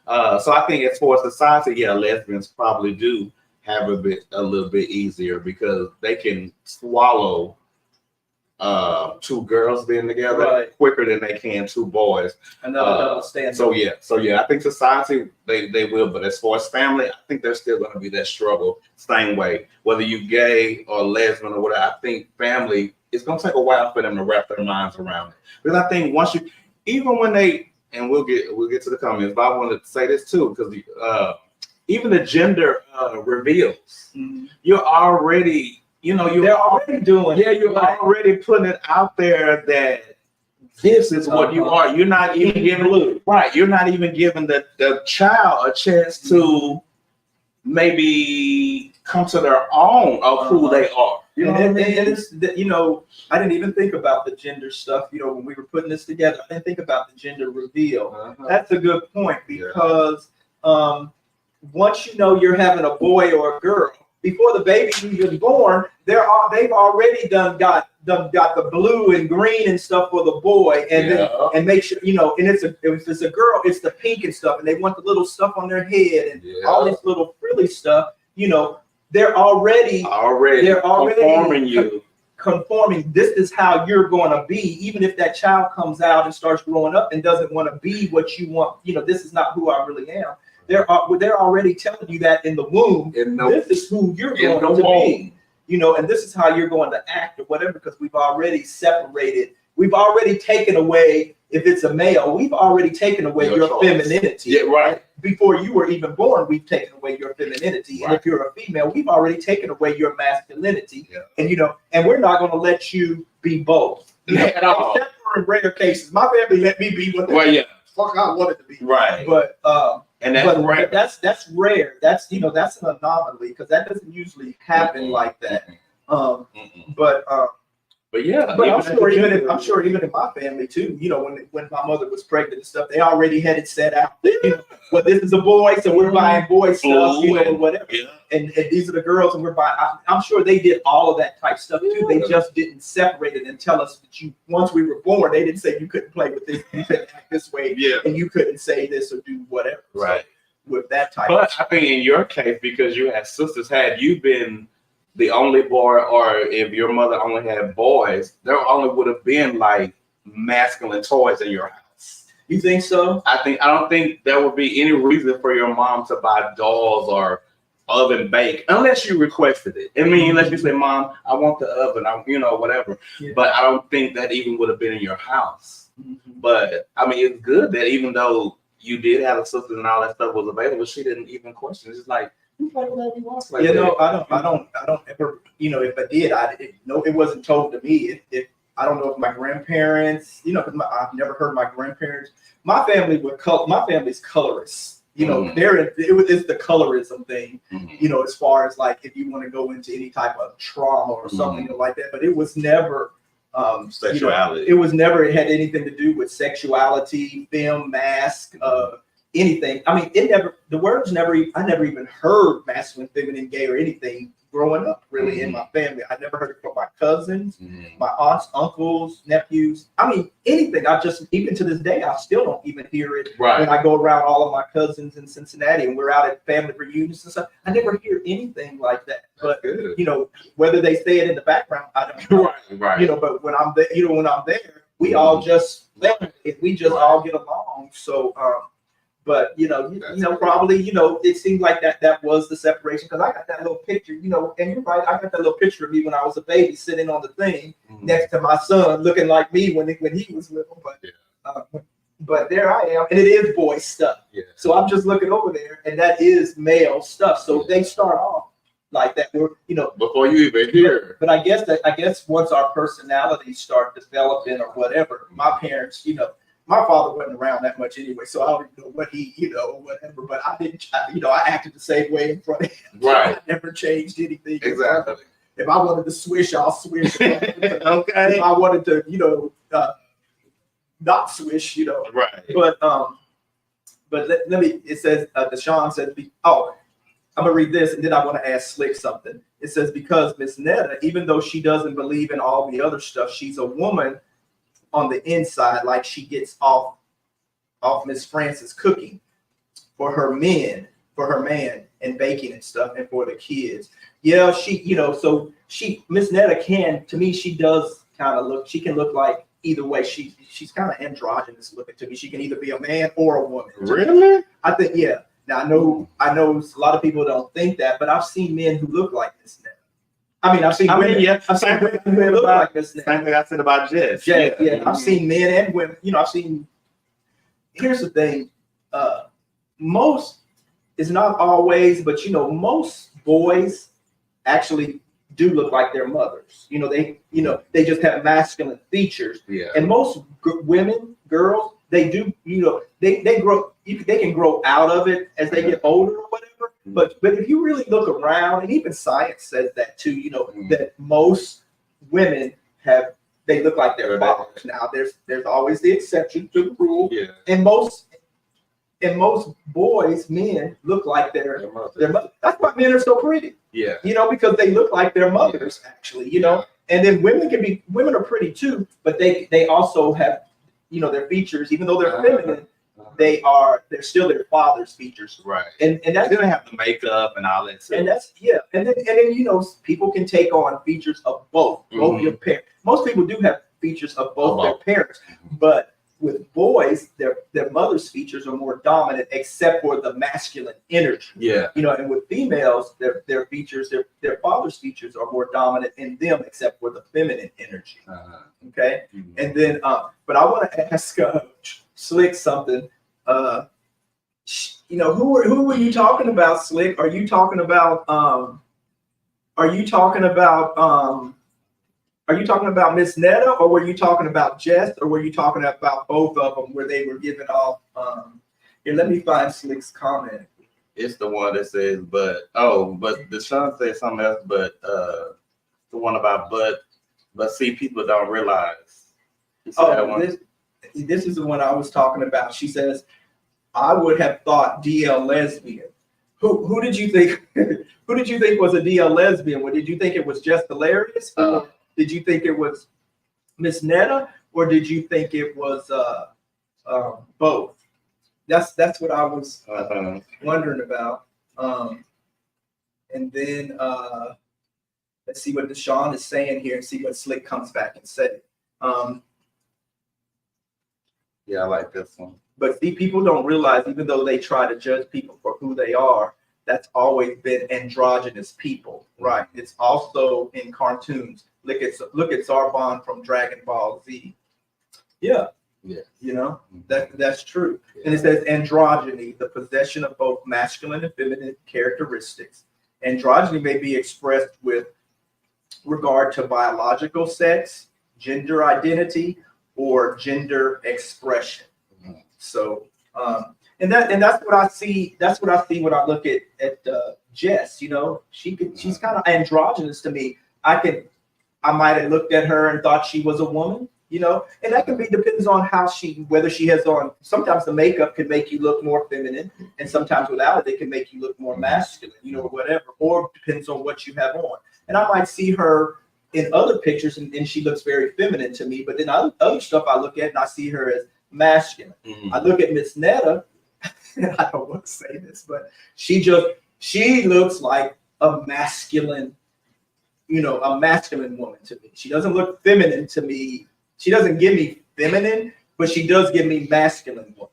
So I think as far as society, lesbians probably do have a little bit easier because they can swallow two girls being together quicker than they can two boys. Another standard. So I think society they will, but as far as family, I think there's still going to be that struggle same way. Whether you gay or lesbian or whatever, I think family. It's gonna take a while for them to wrap their minds around it. Because I think once even when and we'll get to the comments, but I wanted to say this too, because even the gender reveals, you're already, they're already doing. Yeah, you're already putting it out there that this is what you are. You're not even giving You're not even giving the child a chance to maybe come to their own of who they are. And it's I didn't even think about the gender stuff. When we were putting this together, I didn't think about the gender reveal. That's a good point because once you're having a boy or a girl, before the baby even born, they've already got the blue and green and stuff for the boy, and make sure and if it's a girl, it's the pink and stuff, and they want the little stuff on their head and all this little frilly stuff. They're already conforming. This is how you're going to be, even if that child comes out and starts growing up and doesn't want to be what you want. This is not who I really am. They're already telling you that in the womb. This is who you're going to be. And this is how you're going to act or whatever, because we've already separated. We've already taken away. If it's a male, we've already taken away your femininity. Yeah, right. Before you were even born, we've taken away your femininity. Right. And if you're a female, we've already taken away your masculinity. Yeah. And and we're not going to let you be both. At all. in rare cases. My family let me be what the fuck I wanted to be. Right. But and that's rare. That's rare. That's that's an anomaly because that doesn't usually happen like that. But yeah, but I'm sure even in my family too, when my mother was pregnant and stuff, they already had it set out. Well, this is a boy, so we're buying boy stuff, or whatever. Yeah. And these are the girls, and we're buying. I'm sure they did all of that type stuff too. They just didn't separate it and tell us that once we were born, they didn't say you couldn't play with this, you couldn't act this way, and you couldn't say this or do whatever. Right. So, with that type. But I think in your case, because you had sisters, had you been the only boy, or if your mother only had boys, there only would have been like masculine toys in your house. You think so? I don't think there would be any reason for your mom to buy dolls or oven bake unless you requested it. I mean, unless you say, "Mom, I want the oven," whatever. Yeah. But I don't think that even would have been in your house. But I mean, it's good that even though you did have a sister and all that stuff was available, she didn't even question. It's just like, you play whatever you want. I don't ever, if I did, it wasn't told to me. If I don't know if my grandparents, because I've never heard my grandparents. My family's colorists. It's the colorism thing. As far as like if you want to go into any type of trauma or something like that, but it was never sexuality. It had anything to do with sexuality, film, mask, anything. I mean, I never even heard masculine, feminine, gay, or anything growing up really in my family. I never heard it from my cousins, my aunts, uncles, nephews. I mean, anything. Even to this day, I still don't even hear it when I go around all of my cousins in Cincinnati and we're out at family reunions and stuff. I never hear anything like that. But whether they say it in the background, I don't know. Right. But when I'm there, we all just all get along. So but probably it seemed like that was the separation because I got that little picture, and you're right, I got that little picture of me when I was a baby sitting on the thing next to my son, looking like me when he was little. But there I am, and it is boy stuff. Yeah. So I'm just looking over there, and that is male stuff. So they start off like that. We're before you even hear. But I guess once our personalities start developing or whatever, my parents, my father wasn't around that much anyway, so I don't even know what he, whatever. But I didn't, I acted the same way in front of him. Right. I never changed anything. Exactly. If I wanted to swish, I'll swish. Okay. If I wanted to, not swish, Right. But let me. It says Deshaun said, "Oh, I'm gonna read this, and then I want to ask Slick something." It says because Miss Netta, even though she doesn't believe in all the other stuff, she's a woman on the inside, like she gets off Miss Francis cooking for her man, and baking and stuff, and for the kids. Yeah, so Miss Netta she does kind of look. She can look like either way. She's kind of androgynous looking to me. She can either be a man or a woman. Really? I think yeah. Now I know a lot of people don't think that, but I've seen men who look like Miss Netta. I mean, I've seen women. I've seen women who look like Miss Netta. Same thing I said about Jess. Yeah. I've seen men and women. Here's the thing. Most is not always, but most boys actually do look like their mothers. They just have masculine features. Yeah. And most girls, they do. They grow. They can grow out of it as they get older or whatever. But if you really look around, and even science says that too, that most women they look like their fathers. Now there's always the exception to the rule. Yeah. And most boys, men look like their mother. That's why men are so pretty. Yeah. Because they look like their mothers actually, And then women are pretty too, but they also have, their features, even though they're feminine, they're still their father's features. Right. And that's they don't have the makeup and all that stuff. And that's And then people can take on features of both your parents. Most people do have features of both their parents, but with boys, their mother's features are more dominant, except for the masculine energy. Yeah. And with females, their features, their father's features are more dominant in them, except for the feminine energy. Okay. Mm-hmm. And then, but I want to ask Slick something. Who were you talking about, Slick? Are you talking about Are you talking about Miss Netta, or were you talking about Jess, or were you talking about both of them where they were giving off? Here, let me find Slick's comment. It's the one that says, but Deshaun said something else, but the one about but see, people don't realize. You see that one? This is the one I was talking about. She says, I would have thought DL lesbian. Who did you think who did you think was a DL lesbian? Or did you think it was just hilarious? Or did you think it was Miss Netta? Or did you think it was both? That's what I was wondering about. And then let's see what Deshaun is saying here and see what Slick comes back and say. Yeah, I like this one. But see, people don't realize, even though they try to judge people for who they are, that's always been androgynous people, right? It's also in cartoons. Look at Zarbon from Dragon Ball Z. Yeah. Yeah. You know, that's true. Yeah. And it says androgyny, the possession of both masculine and feminine characteristics. Androgyny may be expressed with regard to biological sex, gender identity, or gender expression. So, and that's what I see. That's what I see when I look at Jess. You know, she's kind of androgynous to me. I might have looked at her and thought she was a woman. You know, and that can be depends on whether she has on. Sometimes the makeup can make you look more feminine, and sometimes without it, it can make you look more masculine. You know, whatever. Or depends on what you have on. And I might see her in other pictures, and she looks very feminine to me. But then other stuff I look at, and I see her as masculine. Mm-hmm. I look at Miss Netta, and I don't want to say this, but she looks like a masculine, a masculine woman to me. She doesn't look feminine to me. She doesn't give me feminine, but she does give me masculine woman.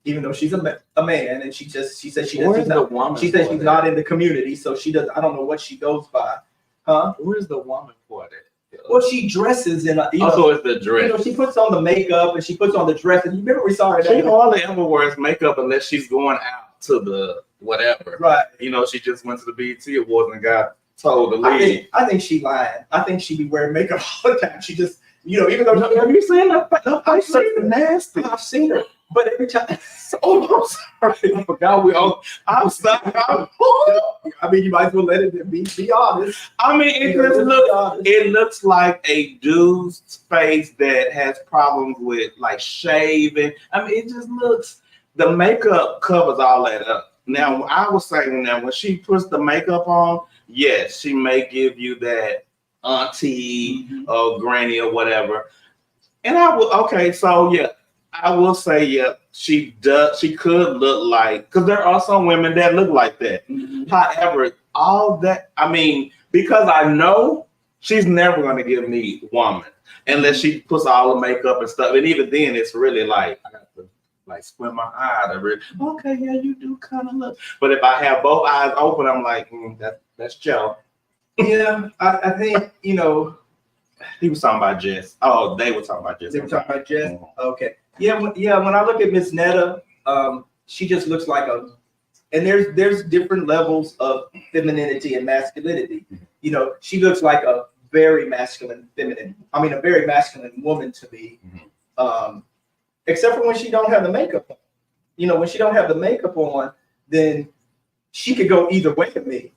Even though she's a man, and she says she's not in the community, so she does. I don't know what she goes by, huh? Where's the woman for that? Well, she dresses in a. Also, it's the dress. She puts on the makeup and she puts on the dress. And you remember we saw her. She hardly ever wears makeup unless she's going out to the whatever. Right. She just went to the BET Awards and got told to leave. I think she lying. I think she be wearing makeup all the time. She just, even though. Have you seen her? I've seen her nasty. I've seen her. But every time, I'm sorry, I forgot we all. I'm sorry. I mean, you might as well let it be honest. I mean, it looks like a dude's face that has problems with like shaving. I mean, it just looks. The makeup covers all that up. Now, I was saying that when she puts the makeup on, yes, she may give you that auntie or granny or whatever. And I will. Okay, so yeah. I will say, yeah, she does. She could look like, because there are some women that look like that. Mm-hmm. However, all that, I mean, because I know she's never going to give me woman unless she puts all the makeup and stuff. And even then, it's really like, I got to like squint my eye to really, okay, yeah, you do kind of look. But if I have both eyes open, I'm like, that's Joe. Yeah, I think, He was talking about Jess. Oh, they were talking about Jess. They were talking about Jess? Okay. Yeah, when I look at Miss Netta, she just looks like and there's different levels of femininity and masculinity. She looks like a very masculine a very masculine woman to me, except for when she don't have the makeup on. When she don't have the makeup on, then she could go either way to me.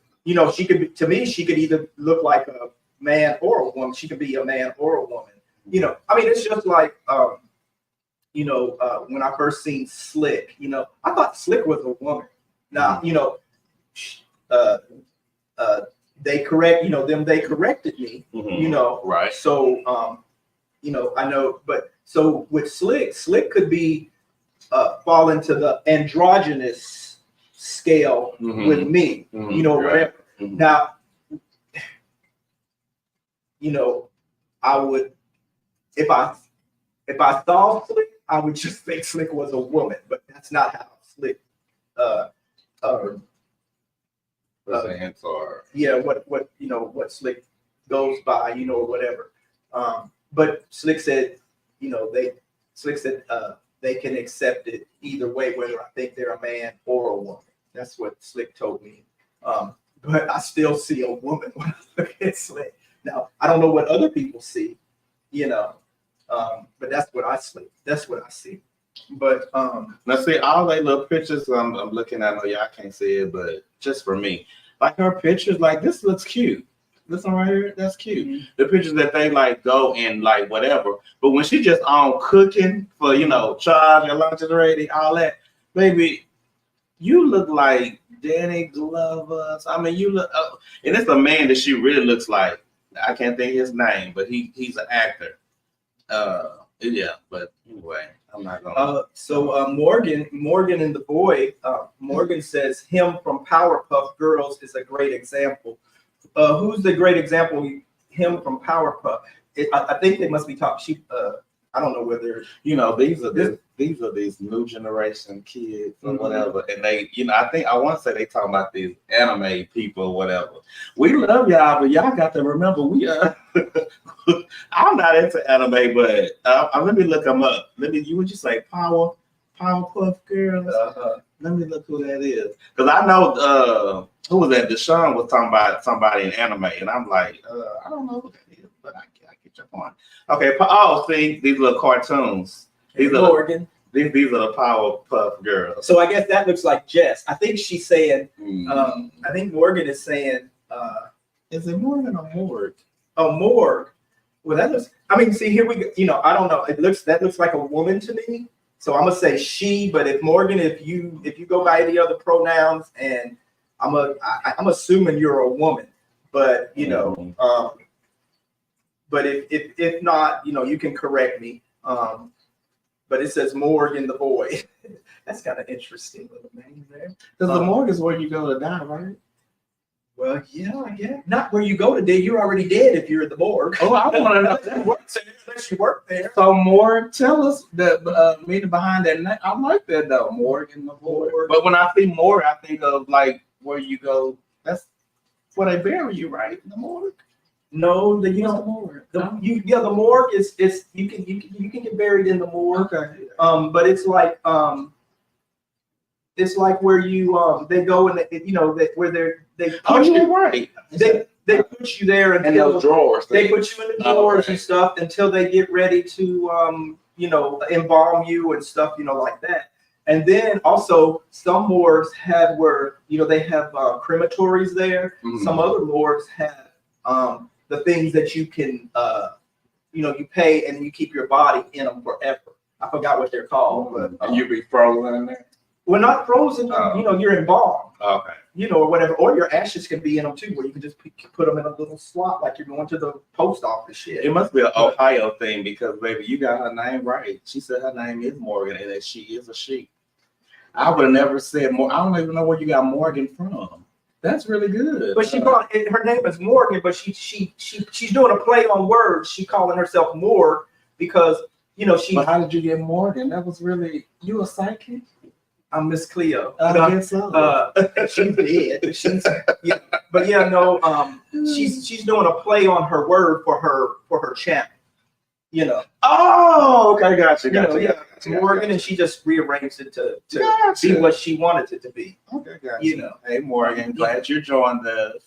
She could either look like a man or a woman. She could be a man or a woman. It's just like, when I first seen Slick, I thought Slick was a woman. Now, they corrected me, right. So, I know, but so with Slick could be, fall into the androgynous scale with me, whatever. Mm-hmm. Now, I would, if I saw Slick, I would just think Slick was a woman, but that's not how Slick what Slick goes by, or whatever. But Slick said, they can accept it either way, whether I think they're a man or a woman. That's what Slick told me. But I still see a woman when I look at Slick. Now, I don't know what other people see, you know, but that's what I see. That's what I see. But now see all they little pictures I'm looking at. I know y'all can't see it, but just for me, like her pictures, like this looks cute. This one right here, that's cute. mm-hmm. The pictures that they like go and like whatever, but when she just on cooking for charge your lunch is ready, all that, baby, you look like Danny Glover. I mean, you look, and it's a man that she really looks like. I can't think his name, but he's an actor. Yeah, but anyway, I'm not gonna. Morgan and the boy, Morgan says him from Powerpuff Girls is a great example. Who's the great example? Him from Powerpuff. I think they must be talking. I don't know whether these are these new generation kids or whatever, and they I want to say they talking about these anime people or whatever. We love y'all, but y'all got to remember we are. I'm not into anime, but let me look them up. Would you say Powerpuff Girls? Let me look who that is, because I know who was that? Deshaun was talking about somebody in anime, and I'm like, I don't know who that is, but I get your point. Okay, see these little cartoons. These are Morgan. These are the Powerpuff Girls. So I guess that looks like Jess. I think she's saying. I think Morgan is saying. Is it Morgan or Morg? Oh, Morg. Well, that looks. I mean, see here we go. I don't know. That looks like a woman to me. So I'm gonna say she. But if Morgan, if you go by any other pronouns, and I'm assuming you're a woman. But but if not, you can correct me. But it says Morgan the boy. That's kind of interesting little name there. Because the morgue is where you go to die, right? Well, yeah, I guess. Not where you go to die. You're already dead if you're at the morgue. Oh, I want to know that works there unless you work there. So morgue, tell us the meaning behind that name. I like that though, morgue and the morgue. But when I see morgue, I think of like where you go. That's where they bury you, right? The morgue. No, the morgue. The morgue is you can get buried in the morgue. Okay. But it's like where you they go and where they push you right. They put you there in those drawers. They put you in the drawers and stuff until they get ready to embalm you and stuff like that. And then also some morgues have where they have crematories there. Mm-hmm. Some other morgues have the things that you can you pay and you keep your body in them forever. I forgot what they're called, but you be frozen in there. Well, not frozen. You're embalmed. Okay. Or whatever, or your ashes can be in them too, where you can just put them in a little slot like you're going to the post office. Shit. It must be an Ohio thing because baby, you got her name right. She said her name is Morgan and that she is a she. I would have never said more. I don't even know where you got Morgan from. That's really good. But she brought her name is Morgan, but she's doing a play on words. She calling herself Morg because she. But how did you get Morgan? That was really you a psychic. I'm Miss Cleo. I guess so. She's dead. She's she's doing a play on her word for her channel. Oh, okay, gotcha. Morgan, and she just rearranged it to be what she wanted it to be. Okay, gotcha. Hey Morgan, glad you joined us.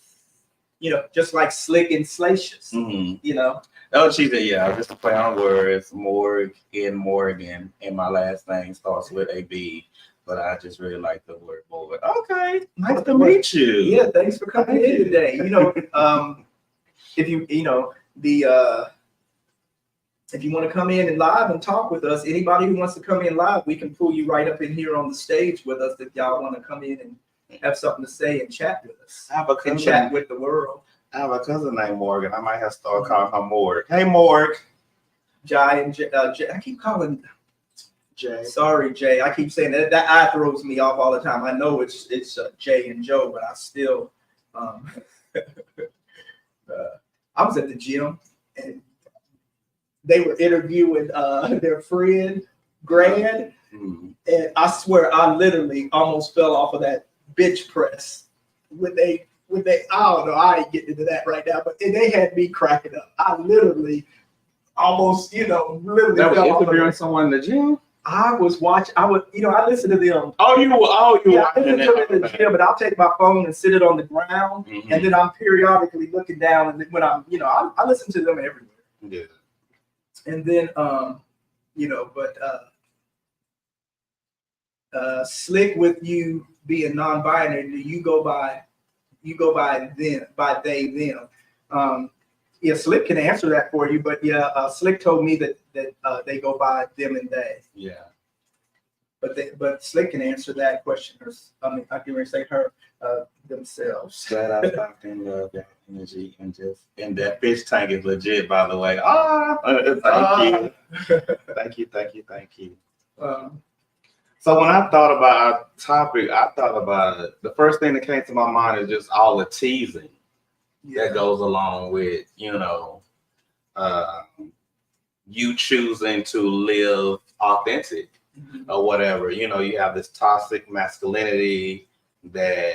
Just like Slick and Salacious. Mm-hmm. Oh, she said, just a play on words, Morg and Morgan, and my last name starts with a B. But I just really like the word Morgan. Okay, nice to meet you. Yeah, thanks for coming in today. If you if you want to come in and live and talk with us, anybody who wants to come in live, we can pull you right up in here on the stage with us if y'all want to come in and have something to say and chat with us. And chat with the world. I have a cousin named Morgan. I might have to start calling her Morg. Hey, Morg. Jai and Jay. I keep calling Jay. Sorry, Jay. I keep saying that. That I throws me off all the time. I know it's Jay and Joe, but I still. I was at the gym and they were interviewing their friend Grant, and I swear I literally almost fell off of that bench press when they. I don't know. I ain't getting into that right now, but they had me cracking up. I literally almost, literally. That was interviewing someone in the gym. I was watching. I would, I listen to them. Oh, you Yeah, I watching listen to them in the that? gym, but I'll take my phone and sit it on the ground, Mhm. and then I'm periodically looking down. And then when I'm, I listen to them everywhere. Yeah. And then, but Slick, with you being non-binary, do you go by them, by they, them? Yeah, Slick can answer that for you, but yeah, Slick told me that they go by them and they. Yeah. But Slick can answer that question. I can say her themselves. Glad I stopped in the energy and that fish tank is legit, by the way. Thank you. Thank you. So when I thought about our topic, I thought about it. The first thing that came to my mind is just all the teasing that goes along with, you choosing to live authentic or whatever. You have this toxic masculinity that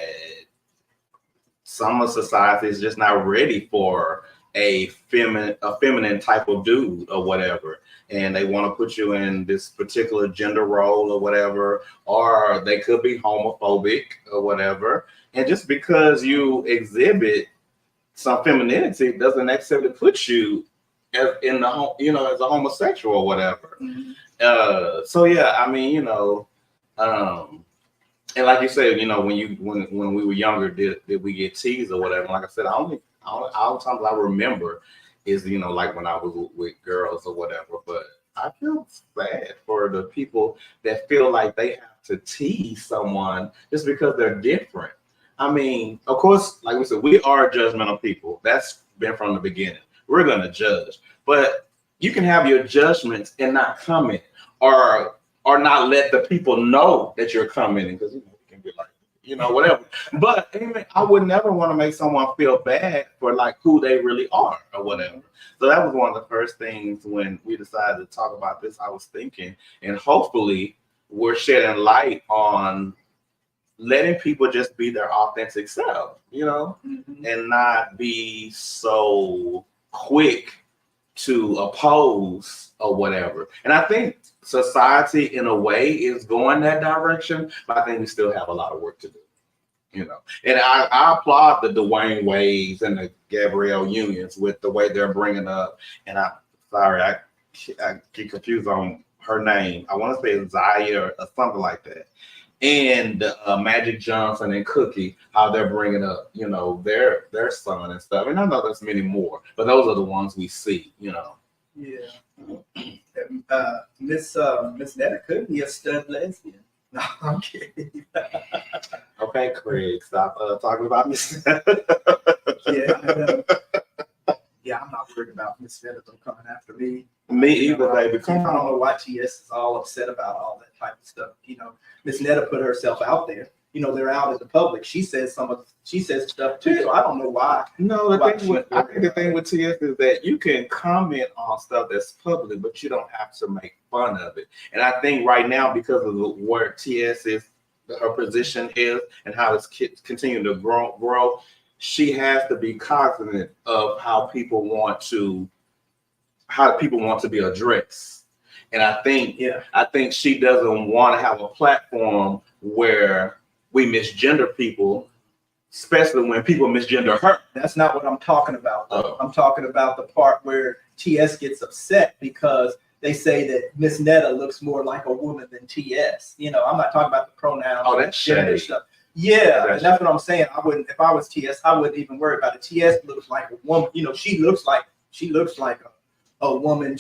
some of society is just not ready for a feminine type of dude or whatever. And they want to put you in this particular gender role or whatever, or they could be homophobic or whatever. And just because you exhibit some femininity doesn't necessarily put you as as a homosexual or whatever. So yeah, I mean, and like you said, when we were younger, did we get teased or whatever? Like I said, all the times I remember is like when I was with girls or whatever. But I feel bad for the people that feel like they have to tease someone just because they're different. I mean, of course, like we said, we are judgmental people. That's been from the beginning. We're gonna judge, but you can have your judgments and not comment or not let the people know that you're commenting, because you can be like, whatever. But I would never want to make someone feel bad for like who they really are or whatever. So that was one of the first things when we decided to talk about this. I was thinking, and hopefully we're shedding light on letting people just be their authentic self, and not be so quick to oppose or whatever. And I think society in a way is going that direction, but I think we still have a lot of work to do. And I applaud the Dwayne Wades and the Gabrielle Unions with the way they're bringing up. And I get confused on her name. I want to say Zaya or something like that. And Magic Johnson and Cookie, how they're bringing up, their son and stuff. And I know there's many more, but those are the ones we see, Yeah. Miss Netta could be a stud lesbian. No, I'm kidding. Okay, Craig, stop talking about Miss Yeah, I'm not worried about Miss Netta coming after me. Me either, baby. I don't know why TS is all upset about all that type of stuff. Miss Netta put herself out there. They're out in the public. She says stuff too. So I don't know why. No, I think the thing with TS is that you can comment on stuff that's public, but you don't have to make fun of it. And I think right now, because of where TS is, her position is, and how it's continuing to grow, she has to be cognizant of how people want to be addressed. And I think she doesn't want to have a platform where we misgender people, especially when people misgender her. That's not what I'm talking about, though. I'm talking about the part where TS gets upset because they say that Miss Netta looks more like a woman than TS. I'm not talking about the pronouns. Oh, that's gender stuff. Yeah, that's what I'm saying. I wouldn't, if I was TS, I wouldn't even worry about it. TS looks like a woman. She looks like a woman.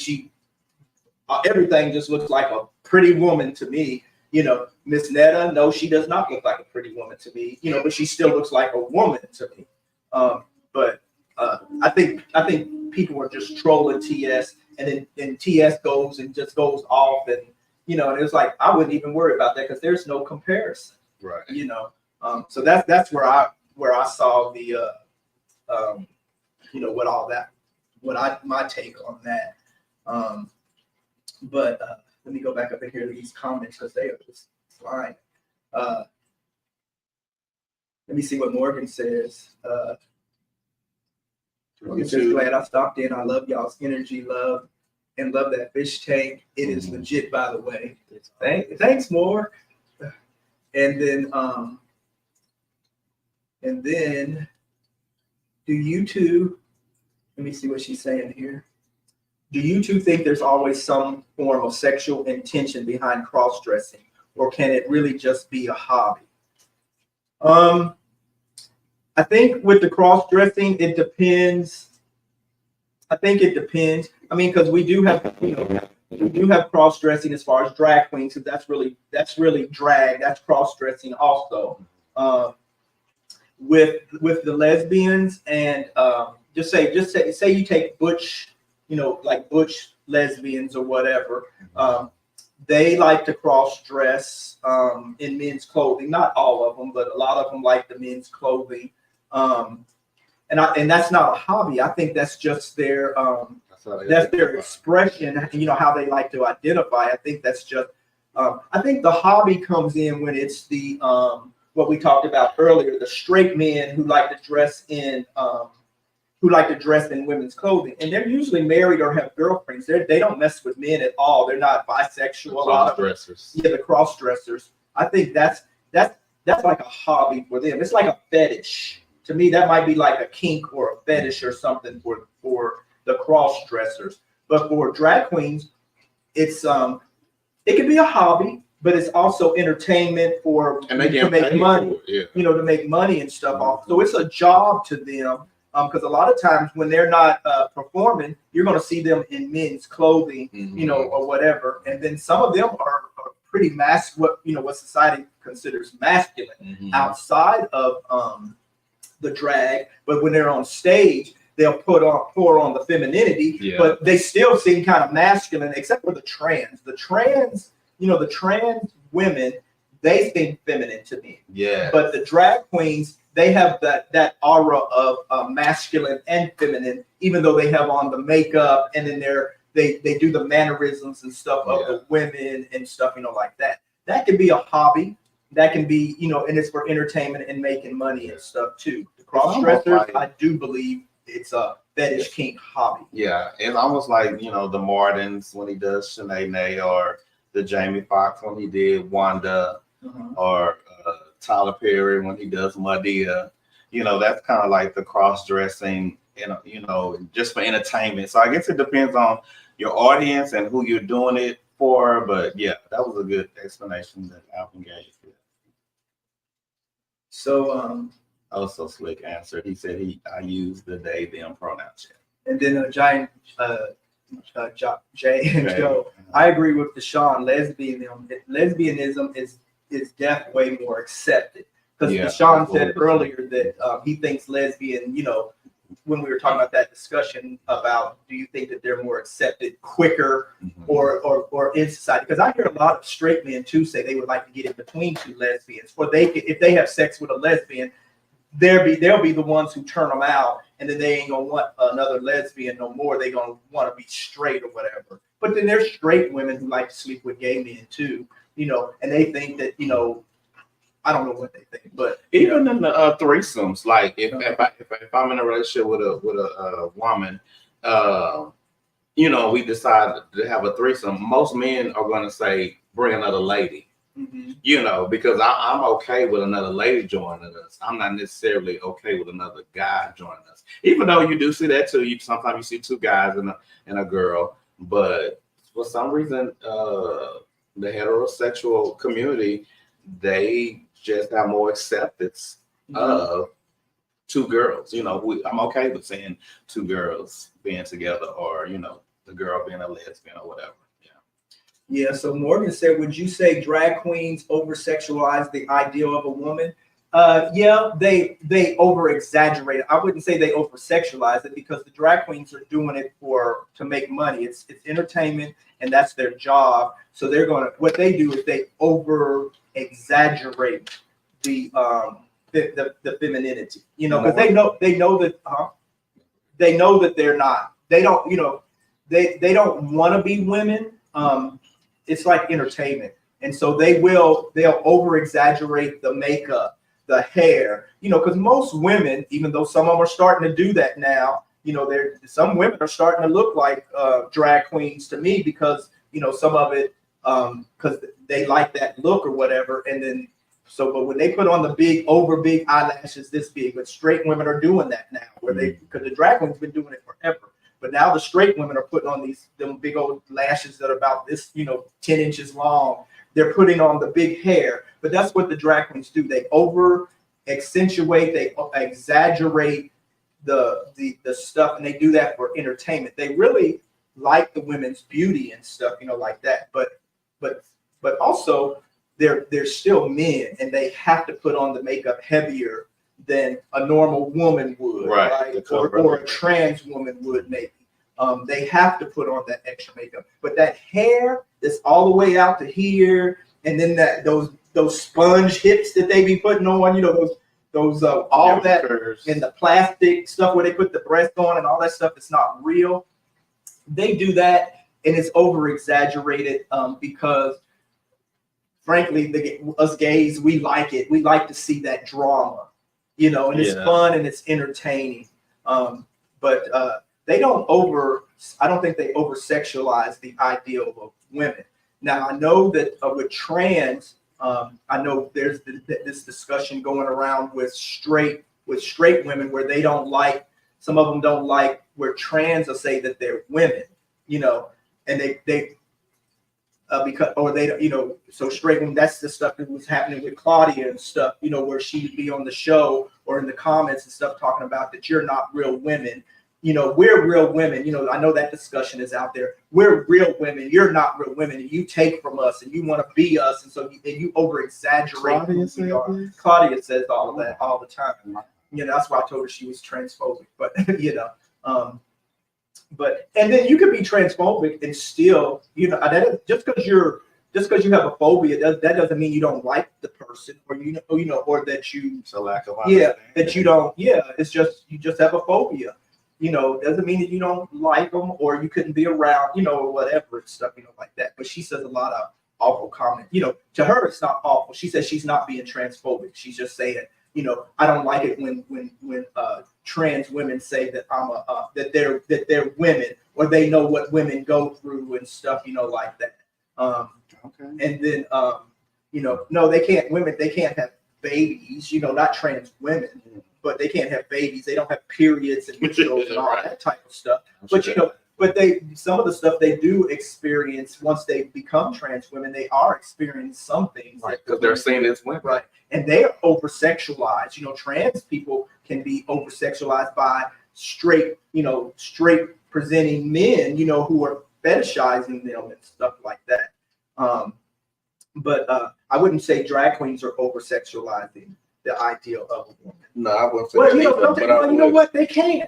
Everything just looks like a pretty woman to me. Miss Netta, no, she does not look like a pretty woman to me. But she still looks like a woman to me. But I think people are just trolling TS, and then TS goes off, and and it's like I wouldn't even worry about that because there's no comparison. Right. So that's where I saw the my take on that. But let me go back up in here to these comments because they are just flying. Let me see what Morgan says. Morgan says, glad I stopped in. I love y'all's energy, love. and love that fish tank. It is legit, by the way. Thanks more. And then do you two, let me see what she's saying here. Do you two think there's always some form of sexual intention behind cross-dressing, or can it really just be a hobby? I think with the cross-dressing, it depends. I think it depends. I mean, because we do have, we do have cross-dressing as far as drag queens, because that's really drag. That's cross-dressing also. With the lesbians and just say you take butch, like butch lesbians or whatever. They like to cross-dress in men's clothing. Not all of them, but a lot of them like the men's clothing. And that's not a hobby. I think that's just their that's their expression. How they like to identify. I think that's just. I think the hobby comes in when it's the what we talked about earlier, the straight men who like to dress in women's clothing, and they're usually married or have girlfriends. They don't mess with men at all. They're not bisexual. Cross-dressers. The cross-dressers. I think that's like a hobby for them. It's like a fetish. To me, that might be like a kink or a fetish or something for the cross-dressers. But for drag queens, it's it can be a hobby, but it's also entertainment to make money. To make money and stuff off. So it's a job to them. Because a lot of times when they're not performing, you're going to see them in men's clothing, or whatever. And then some of them are pretty what society considers masculine outside of the drag. But when they're on stage, they'll pour on the femininity, but they still seem kind of masculine, except for the trans. The trans women, they seem feminine to me. Yeah. But the drag queens, they have that aura of masculine and feminine, even though they have on the makeup and then they do the mannerisms and stuff of the women and stuff, like that. That can be a hobby. That can be, and it's for entertainment and making money and stuff too. The cross-dressers, I do believe it's a fetish kink hobby. Yeah, it's almost like, the Martins when he does Shanae, or the Jamie Foxx when he did Wanda, or Tyler Perry when he does Madea. That's kind of like the cross-dressing, just for entertainment. So I guess it depends on your audience and who you're doing it for. But yeah, that was a good explanation that Alvin gave. So also slick answer. He said I use the they them pronouns. And then a giant Jay and Joe. I agree with Deshaun. Lesbianism is definitely way more accepted, because Deshaun said earlier that he thinks lesbian. When we were talking about that discussion about, do you think that they're more accepted quicker or in society? Because I hear a lot of straight men too say they would like to get in between two lesbians, or if they have sex with a lesbian, they'll be the ones who turn them out, and then they ain't gonna want another lesbian no more. They gonna want to be straight or whatever. But then there's straight women who like to sleep with gay men too, and they think that I don't know what they think, but even in the threesomes, like if I'm in a relationship with a woman, we decide to have a threesome. Most men are going to say, bring another lady, because I'm okay with another lady joining us. I'm not necessarily okay with another guy joining us, even though you do see that too. Sometimes you see two guys and a girl, but for some reason, the heterosexual community, they just have more acceptance of two girls. I'm okay with seeing two girls being together, or the girl being a lesbian or whatever. Yeah. So Morgan said, would you say drag queens over sexualize the ideal of a woman? Yeah, they over exaggerate it. I wouldn't say they over sexualize it, because the drag queens are doing it to make money. It's entertainment, and that's their job. So what they do is they over exaggerate the femininity, because they know that they're not. They don't want to be women. It's like entertainment, and so they'll over exaggerate the makeup, the hair, because most women, even though some of them are starting to do that now, some women are starting to look like drag queens to me because some of it because they like that look or whatever, and then but when they put on the big eyelashes this big, but straight women are doing that now, where because the drag queens been doing it forever. But now the straight women are putting on them big old lashes that are about this, 10 inches long. They're putting on the big hair. But that's what the drag queens do. They over accentuate, they exaggerate the stuff, and they do that for entertainment. They really like the women's beauty and stuff, like that. But also they're still men, and they have to put on the makeup heavier than a normal woman would, right? Or a trans woman would, maybe. They have to put on that extra makeup. But that hair that's all the way out to here, and then those sponge hips that they be putting on, those all that curves. And the plastic stuff where they put the breast on and all that stuff, it's not real. They do that, and it's over exaggerated because frankly, us gays, we like it. We like to see that drama, and it's fun and it's entertaining. But they don't I don't think they over sexualize the ideal of women. Now, I know that with trans, I know there's this discussion going around with straight women where they don't like, some of them don't like where trans will say that they're women, and they because, or they, so straight women, that's the stuff that was happening with Claudia and stuff, where she'd be on the show or in the comments and stuff talking about that you're not real women. We're real women. I know that discussion is out there. We're real women. You're not real women, and you take from us, and you want to be us, and so you over exaggerate who we are. Claudia says all of that all the time. That's why I told her she was transphobic. But and then you could be transphobic and still, that just because you have a phobia, that doesn't mean you don't like the person, or or that you. It's a lack of that you don't. It's just you just have a phobia. Doesn't mean that you don't like them or you couldn't be around, or whatever and stuff, like that. But she says a lot of awful comments. To her, it's not awful. She says she's not being transphobic. She's just saying, I don't like it when trans women say that that they're women, or they know what women go through and stuff, like that. Okay. And then, no, they can't. Women, they can't have babies. Not trans women. But they can't have babies. They don't have periods and and all that type of stuff. But but some of the stuff they do experience once they become trans women, they are experiencing some things, right? Because they're seen as women, right? And they are over sexualized. Trans people can be over sexualized by straight presenting men, who are fetishizing them and stuff like that. But I wouldn't say drag queens are over sexualizing the ideal of a woman. No, I wouldn't say that. You know what? They can.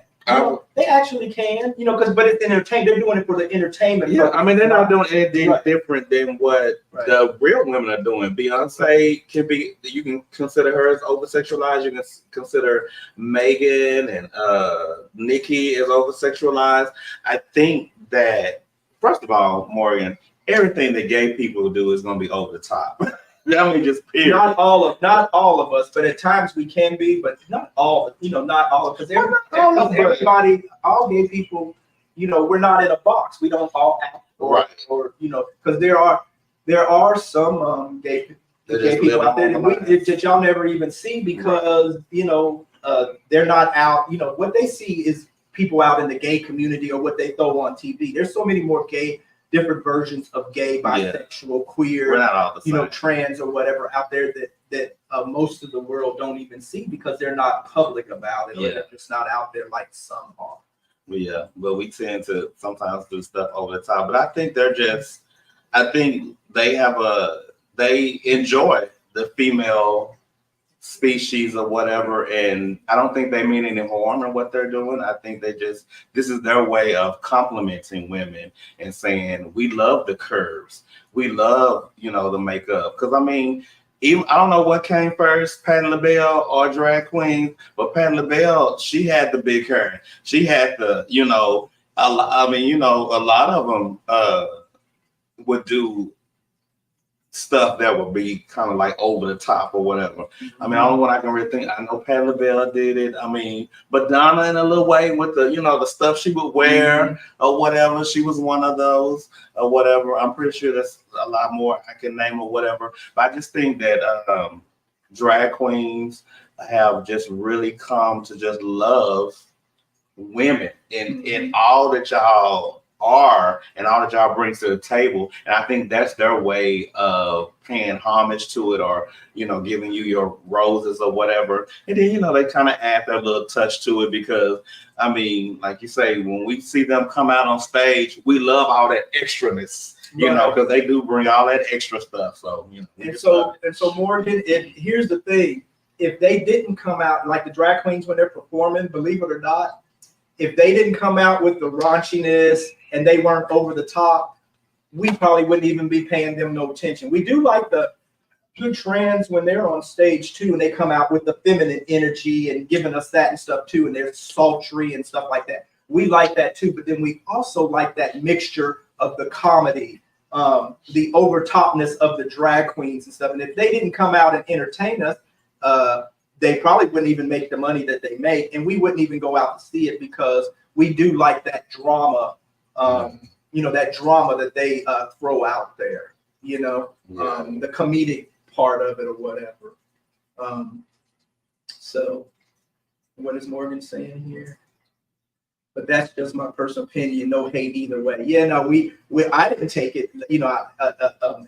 They actually can. But it's entertainment. They're doing it for the entertainment. Yeah, I mean, they're not doing anything different than what the real women are doing. Beyonce can be. You can consider her as over sexualized. You can consider Megan and Nikki as over sexualized. I think that first of all, Morgan, everything that gay people do is going to be over the top. I mean, just period. Not all of us, but at times we can be, but not all. Not all, because everybody, all gay people, we're not in a box. We don't all act, or because there are some gay people out there that y'all never even see because they're not out. What they see is people out in the gay community or what they throw on TV. There's so many more different versions of gay, bisexual, queer, we're not all the same. Trans or whatever out there that most of the world don't even see because they're not public about it, or they're just not out there like some are. But we tend to sometimes do stuff over the top. But I think they enjoy the female species or whatever, and I don't think they mean any harm in what they're doing. I think this is their way of complimenting women and saying we love the curves, we love the makeup. Because I mean, I don't know what came first, Patti LaBelle or drag queen, but Patti LaBelle, she had the big hair, she had the a lot of them would do stuff that would be kind of like over the top or whatever. I mean, the only one I can really think, I know Patti LaBelle did it. I mean, but Donna in a little way with the, the stuff she would wear or whatever. She was one of those or whatever. I'm pretty sure there's a lot more I can name or whatever. But I just think that drag queens have just really come to just love women in all that y'all are and all that y'all brings to the table. And I think that's their way of paying homage to it, or giving you your roses or whatever. And then they kind of add their little touch to it, because I mean, like you say, when we see them come out on stage, we love all that extraness, because they do bring all that extra stuff. So and so Morgan, here's the thing: if they didn't come out like the drag queens when they're performing, believe it or not, if they didn't come out with the raunchiness and they weren't over the top, we probably wouldn't even be paying them no attention. We do like the good trans when they're on stage too, and they come out with the feminine energy and giving us that and stuff too, and they're sultry and stuff like that. We like that too, but then we also like that mixture of the comedy, the overtopness of the drag queens and stuff. And if they didn't come out and entertain us, they probably wouldn't even make the money that they make, and we wouldn't even go out to see it, because we do like that drama, that drama that they throw out there, the comedic part of it or whatever. So what is Morgan saying here? But that's just my personal opinion. No hate either way. Yeah, no, I didn't take it,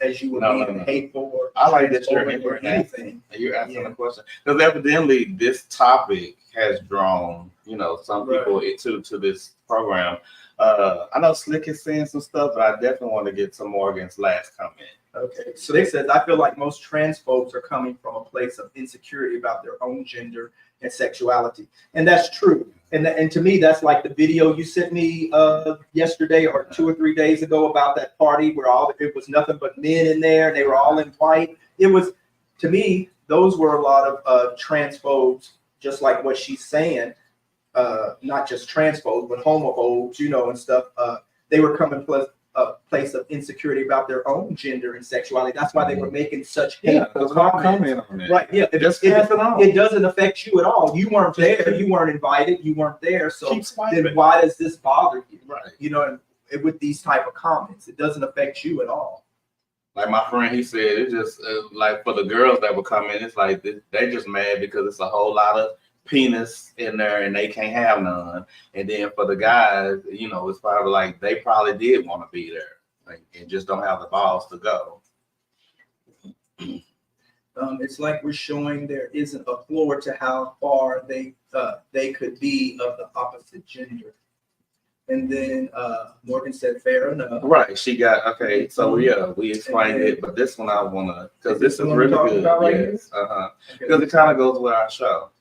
as you were being hateful or I like that or anything. You're asking a question, because evidently this topic has drawn, some people to this program. I know Slick is saying some stuff, but I definitely want to get some Morgan's last comment. Okay, so they said, I feel like most trans folks are coming from a place of insecurity about their own gender and sexuality, and that's true. And to me, that's like the video you sent me yesterday or 2 or 3 days ago about that party where it was nothing but men in there, and they were all in white. It was, to me, those were a lot of transphobes, just like what she's saying. Not just transphobes, but homophobes, and stuff. They were coming from a place of insecurity about their own gender and sexuality. That's why they were making such hateful comments. Right? Yeah. It doesn't affect you at all. You weren't there. You weren't invited. You weren't there. So then why does this bother you? Right. And with these type of comments, it doesn't affect you at all. Like my friend, he said, it's just like for the girls that would come in, it's like they just mad because it's a whole lot of penis in there and they can't have none. And then for the guys, it's probably like they probably did want to be there, and just don't have the balls to go. It's like we're showing there isn't a floor to how far they could be of the opposite gender. And then Morgan said, fair enough. Right. She got, okay. So we explained it, but this one I want to, because this is really good. Yes. Because it kind of goes with our show.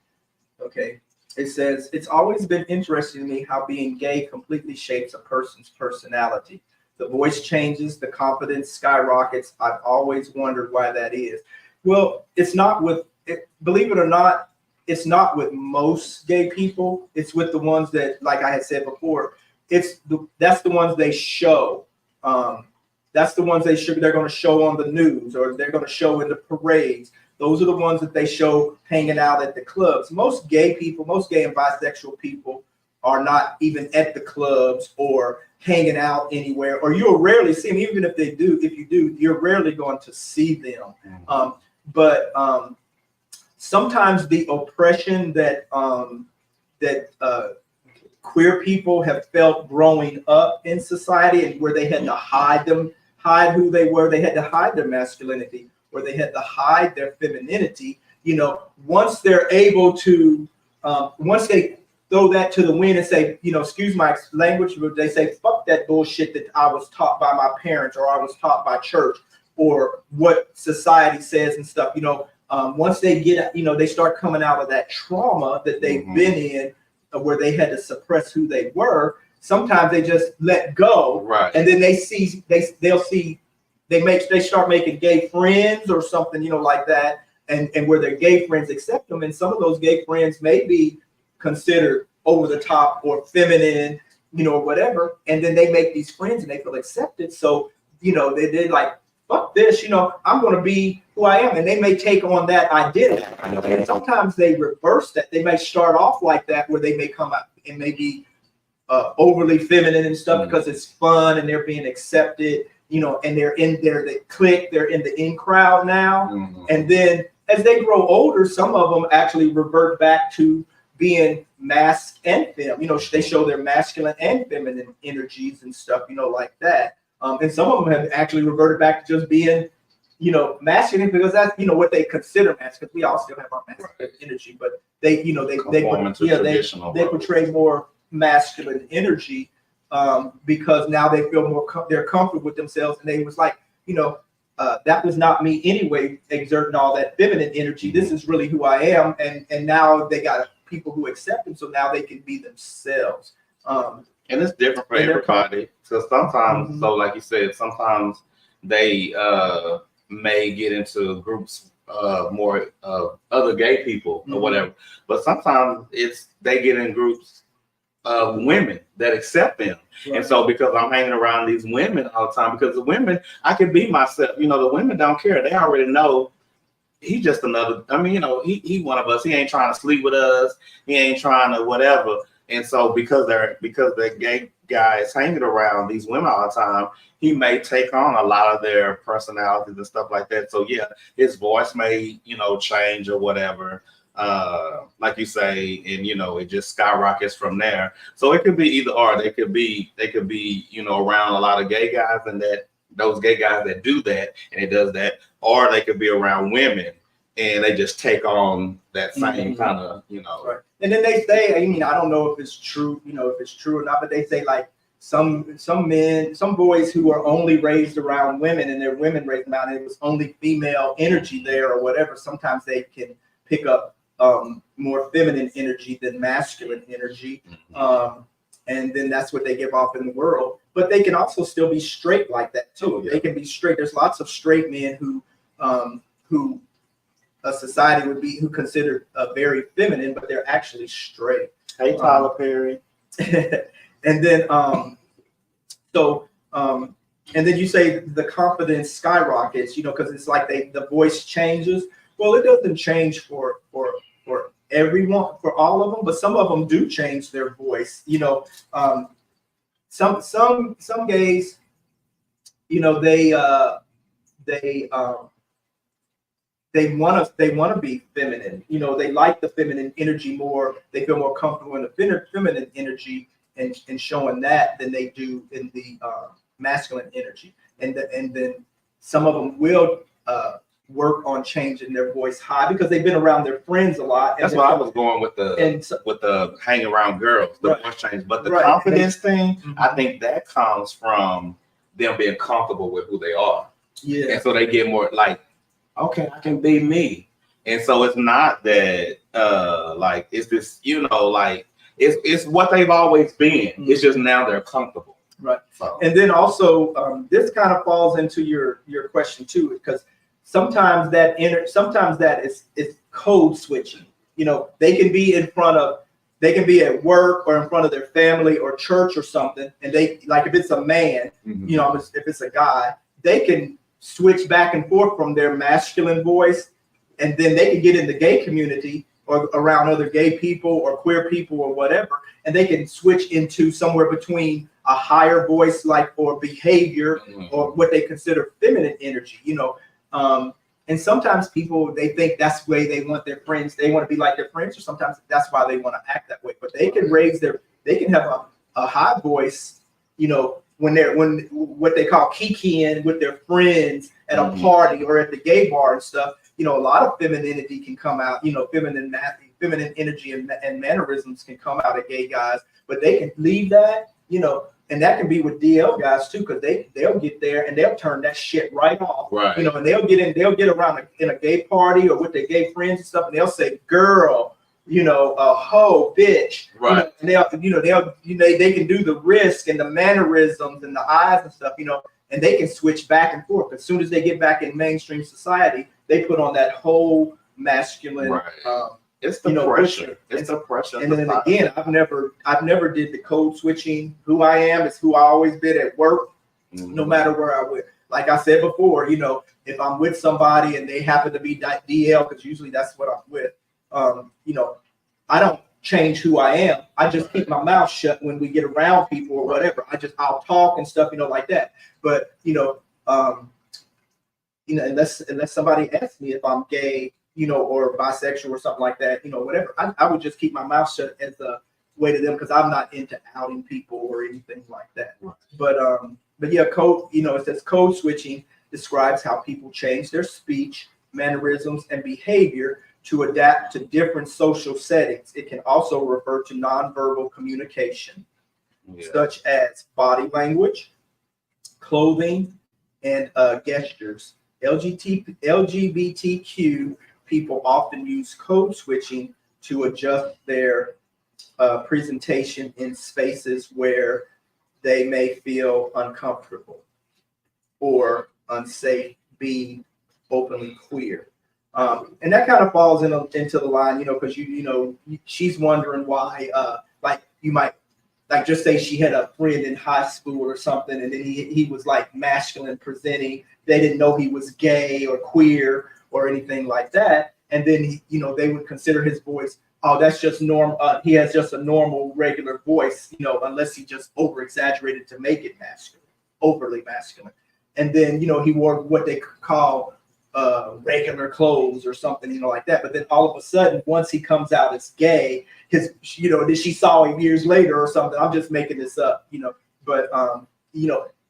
Okay. It says, it's always been interesting to me how being gay completely shapes a person's personality. The voice changes, the confidence skyrockets. I've always wondered why that is. Well, it's not believe it or not, it's not with most gay people. It's with the ones that, like I had said before, that's the ones they show. That's the ones they're going to show on the news, or they're going to show in the parades. Those are the ones that they show hanging out at the clubs. Most gay and bisexual people are not even at the clubs or hanging out anywhere, or you'll rarely see them. Even if you do, you're rarely going to see them. But sometimes the oppression that queer people have felt growing up in society, and where they had to hide who they were, they had to hide their masculinity, or they had to hide their femininity. Once they're able to, once they throw that to the wind and say, excuse my language, but they say, fuck that bullshit that I was taught by my parents, or I was taught by church, or what society says and stuff. Once they get, they start coming out of that trauma that they've been in, where they had to suppress who they were. Sometimes they just let go, right? And then they start making gay friends or something, like that, and where their gay friends accept them. And some of those gay friends may be considered over the top or feminine, or whatever. And then they make these friends and they feel accepted. So, they like fuck this, I'm going to be who I am. And they may take on that identity. And sometimes they reverse that. They may start off like that, where they may come out and maybe overly feminine and stuff because it's fun and they're being accepted, and they're in there, they click, they're in the in crowd now. And then as they grow older, some of them actually revert back to being mask and femme. They show their masculine and feminine energies and stuff, like that. And some of them have actually reverted back to just being, masculine, because that's, what they consider masculine. We all still have our masculine energy, but they portray more masculine energy because now they feel they're comfortable with themselves, and they was like, that was not me anyway, exerting all that feminine energy. This is really who I am, and now they got people who accept them, so now they can be themselves. And it's different for everybody. So sometimes, so like you said, sometimes they may get into groups more other gay people or whatever, but sometimes they get in groups of women that accept them. Right. And so because I'm hanging around these women all the time, because the women, I can be myself. The women don't care. They already know he's just another. He one of us. He ain't trying to sleep with us. He ain't trying to whatever. And so because the gay guy is hanging around these women all the time, he may take on a lot of their personalities and stuff like that. So yeah, his voice may change or whatever. Like you say, and it just skyrockets from there. So it could be either or. They could be around a lot of gay guys, and that those gay guys that do that and it does that, or they could be around women and they just take on that same kind of Right. And then they say, I don't know if it's true, or not, but they say like some boys who are only raised around women, and their women raised them out, and it was only female energy there or whatever. Sometimes they can pick up more feminine energy than masculine energy. And then that's what they give off in the world. But they can also still be straight like that too. Yeah. They can be straight. There's lots of straight men who a society would be who considered very feminine, but they're actually straight. Hey, Tyler Perry. And then and then you say the confidence skyrockets, because it's like the voice changes. Well, it doesn't change for everyone, for all of them, but some of them do change their voice. Some gays, they want to be feminine. They like the feminine energy more. They feel more comfortable in the feminine energy and showing that than they do in the masculine energy. And then some of them will work on changing their voice high because they've been around their friends a lot. That's why I was going with the hang around girls, the voice change. But the confidence thing, I think that comes from them being comfortable with who they are. Yeah. And so they get more like, okay, I can be me. And so it's not that like it's this, like it's what they've always been. It's just now they're comfortable. Right. So. And then also this kind of falls into your question too, because sometimes that is code switching. They can be at work or in front of their family or church or something, and they like if it's a man, if it's a guy, they can switch back and forth from their masculine voice, and then they can get in the gay community or around other gay people or queer people or whatever, and they can switch into somewhere between a higher voice or behavior or what they consider feminine energy. And sometimes people, they think that's the way they want their friends. They want to be like their friends, or sometimes that's why they want to act that way. But they can they can have a high voice, when what they call kikiing with their friends at a party or at the gay bar and stuff. A lot of femininity can come out. Feminine energy and mannerisms can come out of gay guys, but they can leave that. And that can be with DL guys too, because they'll get there and they'll turn that shit right off. Right. And they'll get around in a gay party or with their gay friends and stuff, and they'll say girl, a hoe, bitch. Right. And they can do the risk and the mannerisms and the eyes and stuff, and they can switch back and forth. As soon as they get back in mainstream society, they put on that whole masculine. Right. It's the pressure. It's the pressure. And then again, I've never did the code switching. Who I am is who I always been at work, no matter where I went. like I said before, you know, if I'm with somebody and they happen to be DL, because usually that's what I'm with, you know, I don't change who I am. I just keep my mouth shut when we get around people or whatever. I'll talk and stuff, you know, like that. But unless somebody asks me if I'm gay, you know, or bisexual or something like that, you know, whatever, I would just keep my mouth shut as a way to them, because I'm not into outing people or anything like that. But yeah, code, you know, it says code switching describes how people change their speech, mannerisms, and behavior to adapt to different social settings. It can also refer to nonverbal communication, such as body language, clothing, and gestures. LGBTQ people often use code switching to adjust their presentation in spaces where they may feel uncomfortable or unsafe being openly queer. And that kind of falls into the line, you know, because she's wondering why, like you might, like just say she had a friend in high school or something, and then he was like masculine presenting. They didn't know he was gay or queer or anything like that. And then, they would consider his voice, oh, that's just normal. He has just a normal, regular voice, unless he just over exaggerated to make it masculine, overly masculine. And then, he wore what they call regular clothes or something, like that. But then all of a sudden, once he comes out as gay, then she saw him years later or something. I'm just making this up, but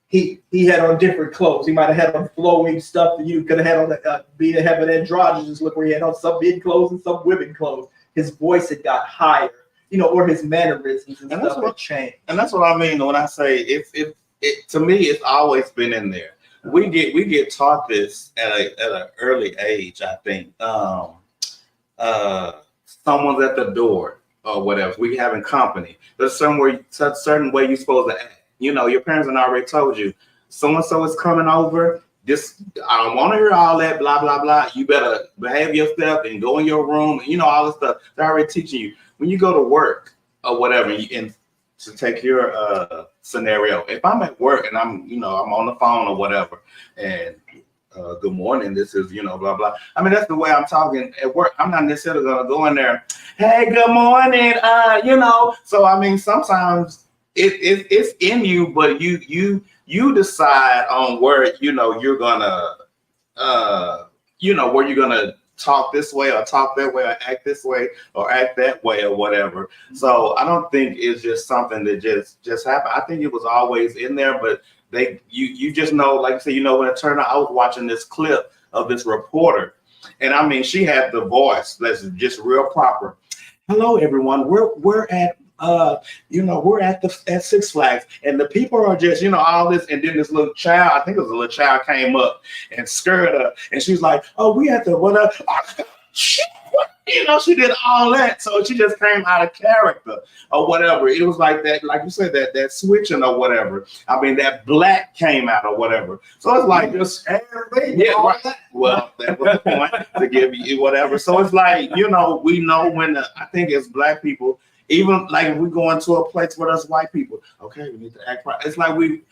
he had on different clothes. He might have had on flowing stuff that you could have had on have an androgynous look, where he had on some men clothes and some women clothes. His voice had got higher, or his mannerisms and stuff had changed. And that's what I mean when I say it to me, it's always been in there. We get taught this at an early age, I think. Someone's at the door or whatever. We having company. There's a certain way you're supposed to act. Your parents have already told you, so-and-so is coming over. I don't want to hear all that, blah, blah, blah. You better behave yourself and go in your room. And, all this stuff. They're already teaching you. When you go to work or whatever, and to take your scenario, if I'm at work and I'm on the phone or whatever, and good morning, this is, blah, blah. I mean, that's the way I'm talking at work. I'm not necessarily going to go in there, hey, good morning, So, I mean, sometimes it's in you, but you decide on where you're gonna where you're gonna talk this way or talk that way or act this way or act that way or whatever. So I don't think it's just something that just happened. I think it was always in there, but you just know, like you said, when it turned out, I was watching this clip of this reporter, and I mean, she had the voice that's just real proper. Hello, everyone. We're at we're at Six Flags, and the people are just, all this, and then this little child, I think it was a little child, came up and scared her, and she's like, oh, we at the what? She did all that, so she just came out of character or whatever. It was like that, like you said, that switching or whatever. I mean, that black came out or whatever. So it's like just everything. Yeah, right. Well, that was the point to give you whatever. So it's like, we know when I think as black people. Even like if we go into a place with us white people, okay, we need to act right. It's like we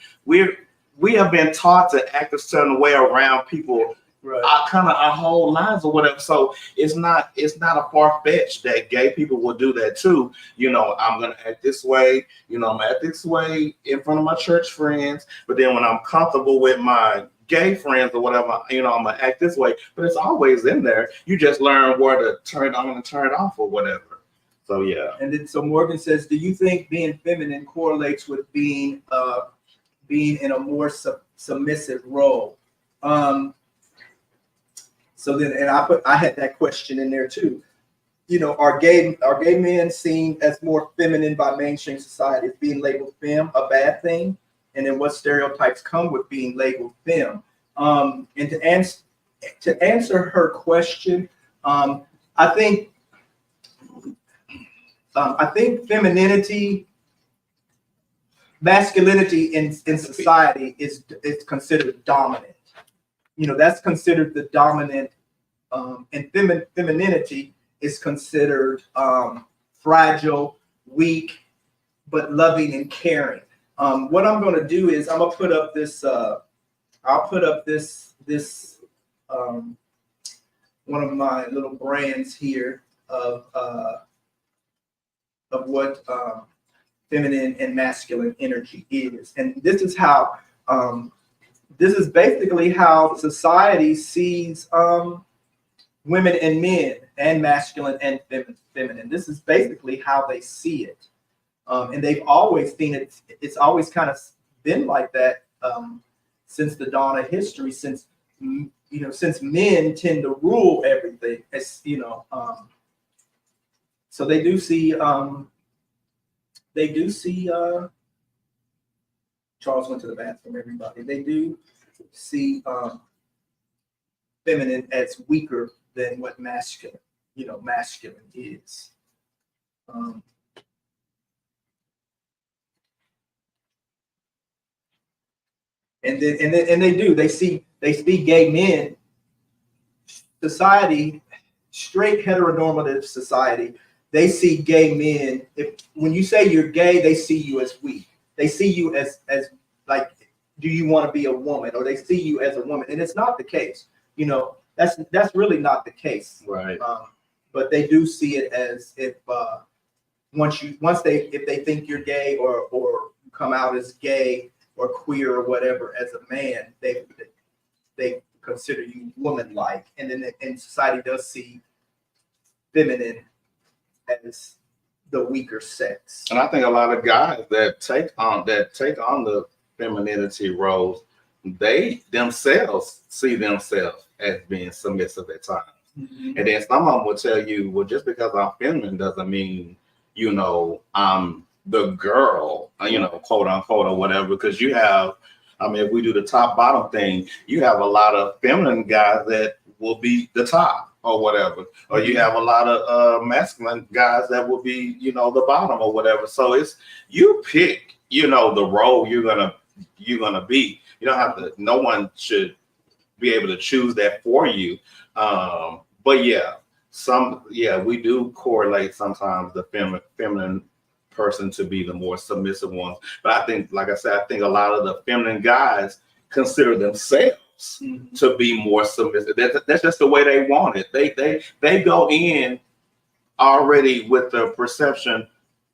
have been taught to act a certain way around people, right, our whole lives or whatever. So it's not a far fetch that gay people will do that too. I'm gonna act this way. I'm gonna act this way in front of my church friends, but then when I'm comfortable with my gay friends or whatever, I'm gonna act this way. But it's always in there. You just learn where to turn it on and turn it off or whatever. So yeah. And then Morgan says, do you think being feminine correlates with being in a more submissive role? So then, and I had that question in there too. Are gay men seen as more feminine by mainstream society? Is being labeled femme a bad thing? And then what stereotypes come with being labeled femme? And to answer her question, I think masculinity in society is considered dominant. That's considered the dominant, and femininity is considered fragile, weak, but loving and caring. What I'm going to do is I'm going to put up this I'll put up this one of my little brands here of what feminine and masculine energy is, and this is how this is basically how society sees women and men, and masculine and feminine. This is basically how they see it, and they've always seen it. It's always kind of been like that since the dawn of history. Since since men tend to rule everything, as so they do see. Charles went to the bathroom. Everybody, they do see feminine as weaker than what masculine is. And they see gay men. Society, straight heteronormative society, they see gay men. When you say you're gay, they see you as weak. They see you as like, do you want to be a woman? Or they see you as a woman, and it's not the case. That's really not the case. Right. But they do see it as if if they think you're gay or come out as gay or queer or whatever as a man, they consider you woman-like, and then society does see feminine as the weaker sex. And I think a lot of guys that take on the femininity roles, they themselves see themselves as being submissive at times. Mm-hmm. And then some of them will tell you, well, just because I'm feminine doesn't mean, I'm the girl, quote unquote, or whatever, because you have, if we do the top bottom thing, you have a lot of feminine guys that will be the top or whatever, or you have a lot of masculine guys that will be, the bottom or whatever. So it's, you pick, the role you're gonna be. You don't have to. No one should be able to choose that for you. But we do correlate sometimes the feminine person to be the more submissive ones. But I think, like I said, a lot of the feminine guys consider themselves to be more submissive. That's just the way they want it. They go in already with the perception,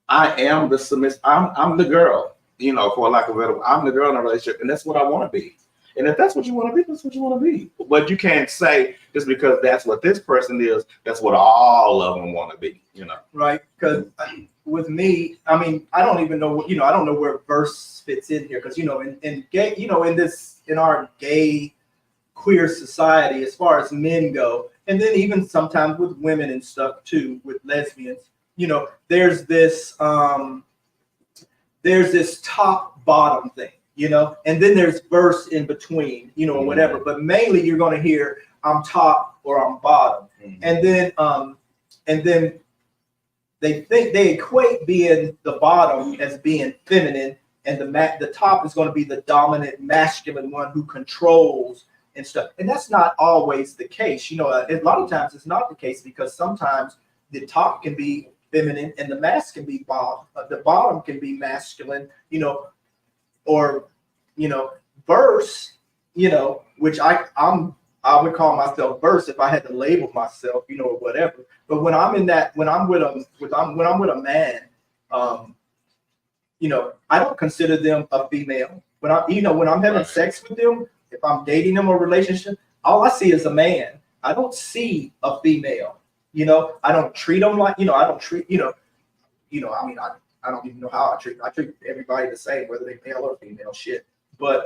I am the submissive. I'm the girl. For lack of a better, I'm the girl in a relationship, and that's what I want to be. And if that's what you want to be, that's what you want to be. But you can't say just because that's what this person is, that's what all of them want to be. Right? Because with me, I don't even know. I don't know where verse fits in here. Because in gay, in our gay queer society, as far as men go, and then even sometimes with women and stuff too, with lesbians, there's this top bottom thing, and then there's verse in between, or whatever. But mainly you're going to hear I'm top or I'm bottom, and then they equate being the bottom as being feminine, and the top is going to be the dominant masculine one who controls and stuff. And that's not always the case. A lot of times it's not the case, because sometimes the top can be feminine and the mask can be bottom. The bottom can be masculine, or verse, which I would call myself verse if I had to label myself, or whatever. But when I'm with a man, I don't consider them a female. When I'm having sex with them, if I'm dating them or relationship, all I see is a man. I don't see a female. I don't treat them like, I don't treat, I don't even know how I treat everybody the same, whether they male or female, shit. But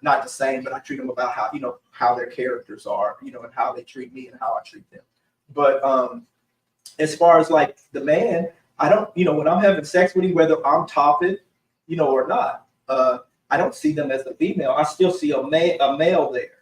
not the same, but I treat them about how, how their characters are, and how they treat me and how I treat them. But as far as like the man, I don't, when I'm having sex with him, whether I'm topping, or not, I don't see them as a female. I still see a male there,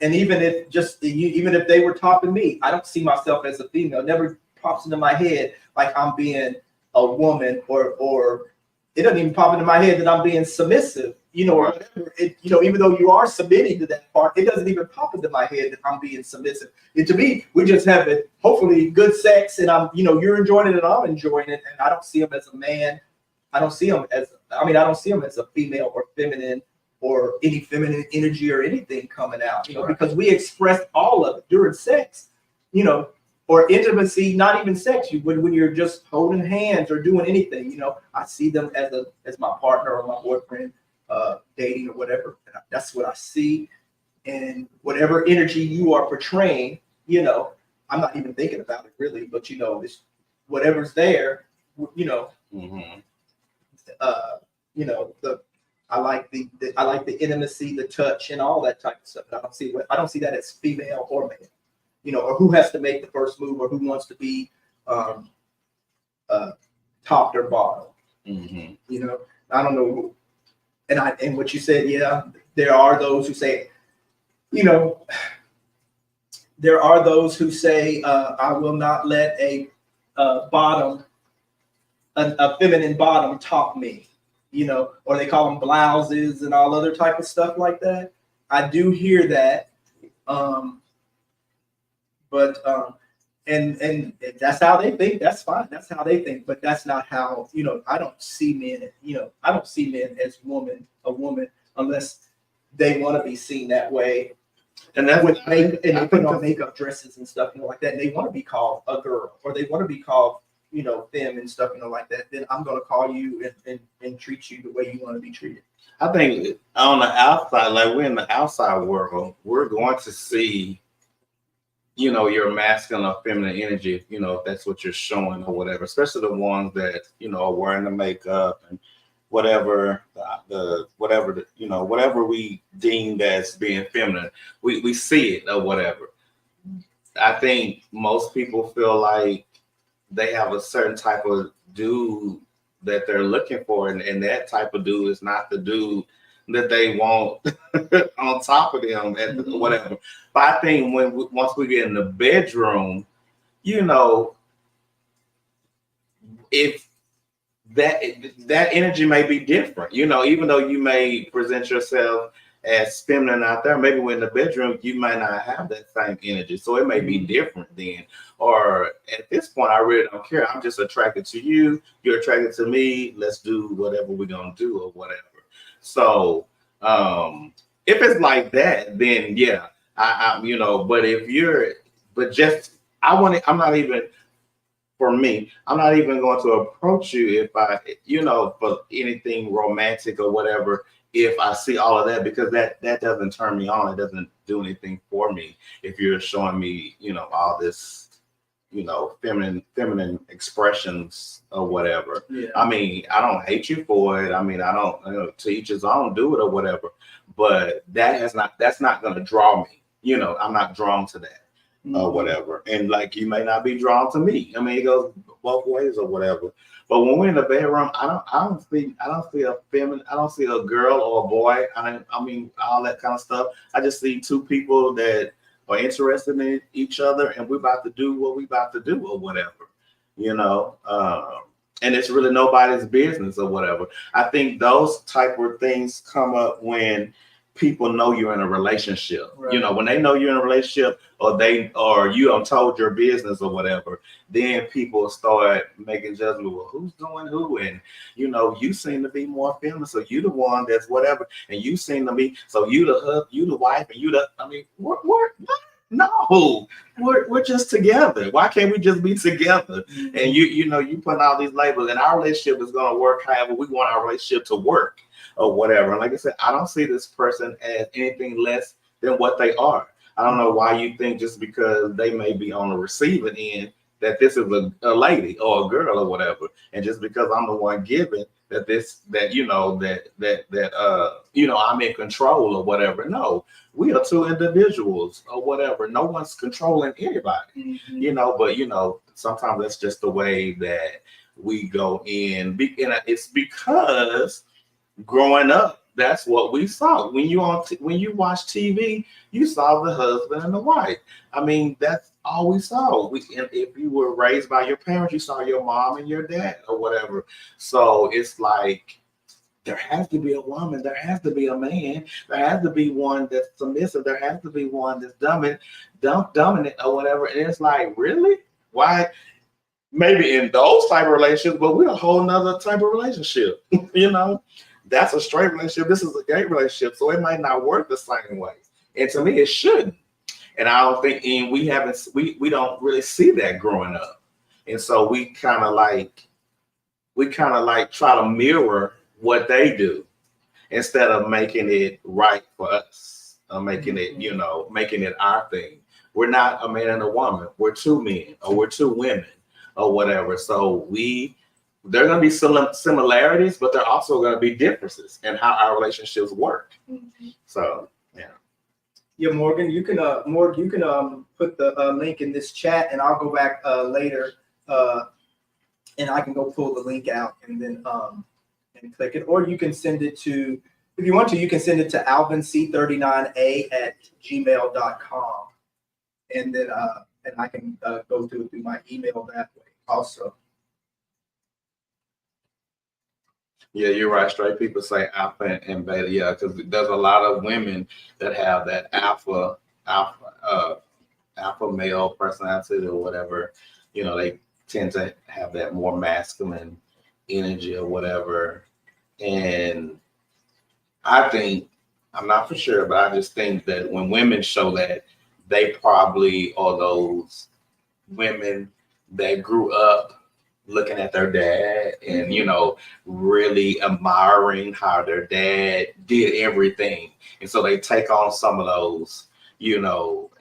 and even if they were topping me, I don't see myself as a female. It never pops into my head like I'm being a woman, or it doesn't even pop into my head that I'm being submissive, or whatever. Even though you are submitting to that part, it doesn't even pop into my head that I'm being submissive. And to me, we just have it, hopefully good sex, and you're enjoying it and I'm enjoying it, and I don't see him as a man. I don't see him as a female or feminine or any feminine energy or anything coming out, because we express all of it during sex, or intimacy, not even sex. When you're just holding hands or doing anything, I see them as my partner or my boyfriend, dating or whatever. And that's what I see. And whatever energy you are portraying, I'm not even thinking about it really, but it's whatever's there, Mm-hmm. I like the intimacy, the touch, and all that type of stuff. I don't see that as female or male, or who has to make the first move or who wants to be topped or bottom. Mm-hmm. I don't know. And what you said, yeah, there are those who say, there are those who say, I will not let a feminine bottom top me, or they call them blouses and all other type of stuff like that. I do hear that. And that's how they think. That's fine. That's how they think. But that's not how, I don't see men, I don't see men as a woman unless they want to be seen that way. And that's with makeup, and they put on makeup dresses and stuff, like that. And they want to be called a girl, or they want to be called, femme and stuff, like that. Then I'm going to call you and treat you the way you want to be treated. I think on the outside, like we're in the outside world, we're going to see, your masculine or feminine energy, if that's what you're showing or whatever, especially the ones that, are wearing the makeup and whatever, whatever we deemed as being feminine, we see it or whatever. I think most people feel like they have a certain type of dude that they're looking for, and that type of dude is not the dude that they want on top of them and whatever. But I think once we get in the bedroom, if that energy may be different, even though you may present yourself as feminine out there, maybe when in the bedroom you might not have that same energy, so it may be different then. Or at this point, I really don't care. I'm just attracted to you. You're attracted to me. Let's do whatever we're gonna do or whatever. So if it's like that, then yeah, I But I'm not even. For me, I'm not even going to approach you if I, for anything romantic or whatever, if I see all of that, because that doesn't turn me on. It doesn't do anything for me. If you're showing me, all this, feminine expressions or whatever. Yeah. I mean, I don't hate you for it. I mean, I don't, to each his own, do it or whatever, but that's not going to draw me. I'm not drawn to that. Or whatever, and like you may not be drawn to me. I mean, it goes both ways or whatever. But when we're in the bedroom, I don't see a feminine. I don't see a girl or a boy. I mean, all that kind of stuff. I just see two people that are interested in each other, and we're about to do what we about to do or whatever. And it's really nobody's business or whatever. I think those type of things come up when people know you're in a relationship. Right. When they know you're in a relationship, or you have told your business or whatever, then people start making judgment. Well, who's doing who? And you seem to be more feminine, so you the one that's whatever, and you seem to be, so you the husband, you the wife, and you the. I mean, what? No, we're just together. Why can't we just be together? Mm-hmm. And you put all these labels, and our relationship is going to work however we want our relationship to work or whatever. And like I said, I don't see this person as anything less than what they are. I don't know why you think just because they may be on the receiving end that this is a lady or a girl or whatever, and just because I'm the one giving I'm in control or whatever. No, we are two individuals or whatever. No one's controlling anybody. Mm-hmm. But sometimes that's just the way that we go in. And it's because growing up, that's what we saw. When you watch TV, you saw the husband and the wife. I mean, that's all we saw. And if you were raised by your parents, you saw your mom and your dad or whatever. So it's like there has to be a woman, there has to be a man, there has to be one that's submissive, there has to be one that's dominant or whatever. And it's like, really? Why? Maybe in those type of relationships, but we're a whole nother type of relationship, that's a straight relationship. This is a gay relationship, so it might not work the same way. And to me, it shouldn't. And I don't think, and we don't really see that growing up. And so we kind of like try to mirror what they do instead of making it right for us, making it, making it our thing. We're not a man and a woman. We're two men or we're two women or whatever. So there are going to be similarities, but there are also going to be differences in how our relationships work. So, yeah. Yeah, Morgan, you can put the link in this chat, and I'll go back later, and I can go pull the link out and then and click it, or you can send it to, if you want to, you can send it to alvinc39a@gmail.com, and then and I can go through my email that way also. Yeah, you're right. Straight people say alpha and beta. Yeah, because there's a lot of women that have that alpha male personality or whatever. They tend to have that more masculine energy or whatever. And I think, I'm not for sure, but I just think that when women show that, they probably are those women that grew up looking at their dad and really admiring how their dad did everything, and so they take on some of those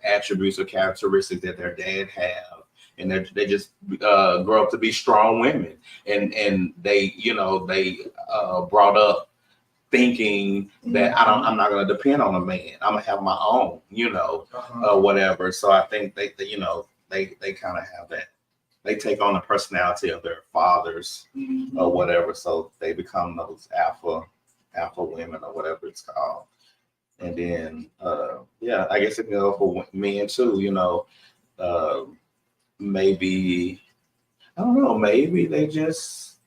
attributes or characteristics that their dad have, and they just grow up to be strong women, and they brought up thinking that I'm not going to depend on a man, I'm gonna have my own, whatever. So I think they kind of have that. They take on the personality of their fathers or whatever, so they become those alpha women or whatever it's called. And then, I guess it can go for men too. Maybe, I don't know. Maybe they just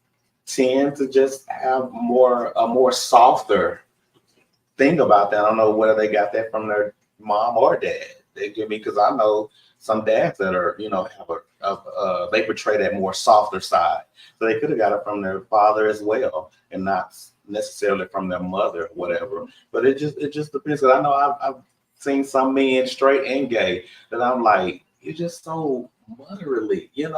tend to just have a more softer thing about that. I don't know whether they got that from their mom or dad. They give me, because I know some dads that are, have they portray that more softer side. So they could have got it from their father as well, and not necessarily from their mother or whatever. But it just depends. Because I know I've seen some men, straight and gay, that I'm like, you're just so motherly, you're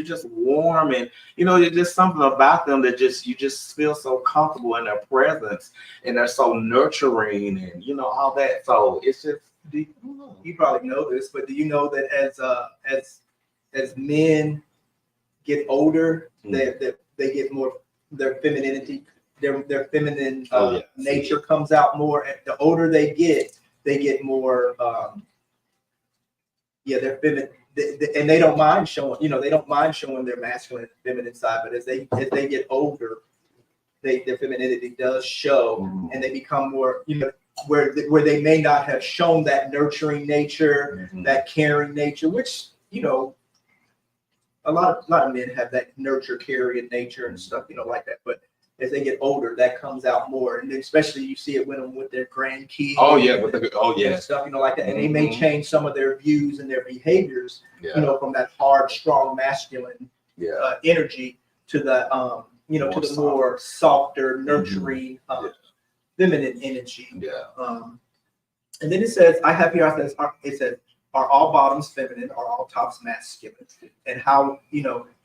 just warm, and there's just something about them that you just feel so comfortable in their presence, and they're so nurturing, and all that. So it's just, you probably know this, but do you know that as men get older, they get more, their femininity, their feminine nature comes out more. The older they get more. They're feminine, and they don't mind showing. They don't mind showing their masculine and feminine side. But as they get older, their femininity does show, and they become more. Where they may not have shown that nurturing nature, that caring nature, which a lot of men have that nurture, caring nature and stuff, like that. But as they get older, that comes out more, and especially you see it with their grandkids. And stuff, like that, and they may change some of their views and their behaviors, from that hard, strong, masculine energy to the to the more softer, nurturing, feminine energy. And then it says, it says, are all bottoms feminine? Are all tops masculine? And how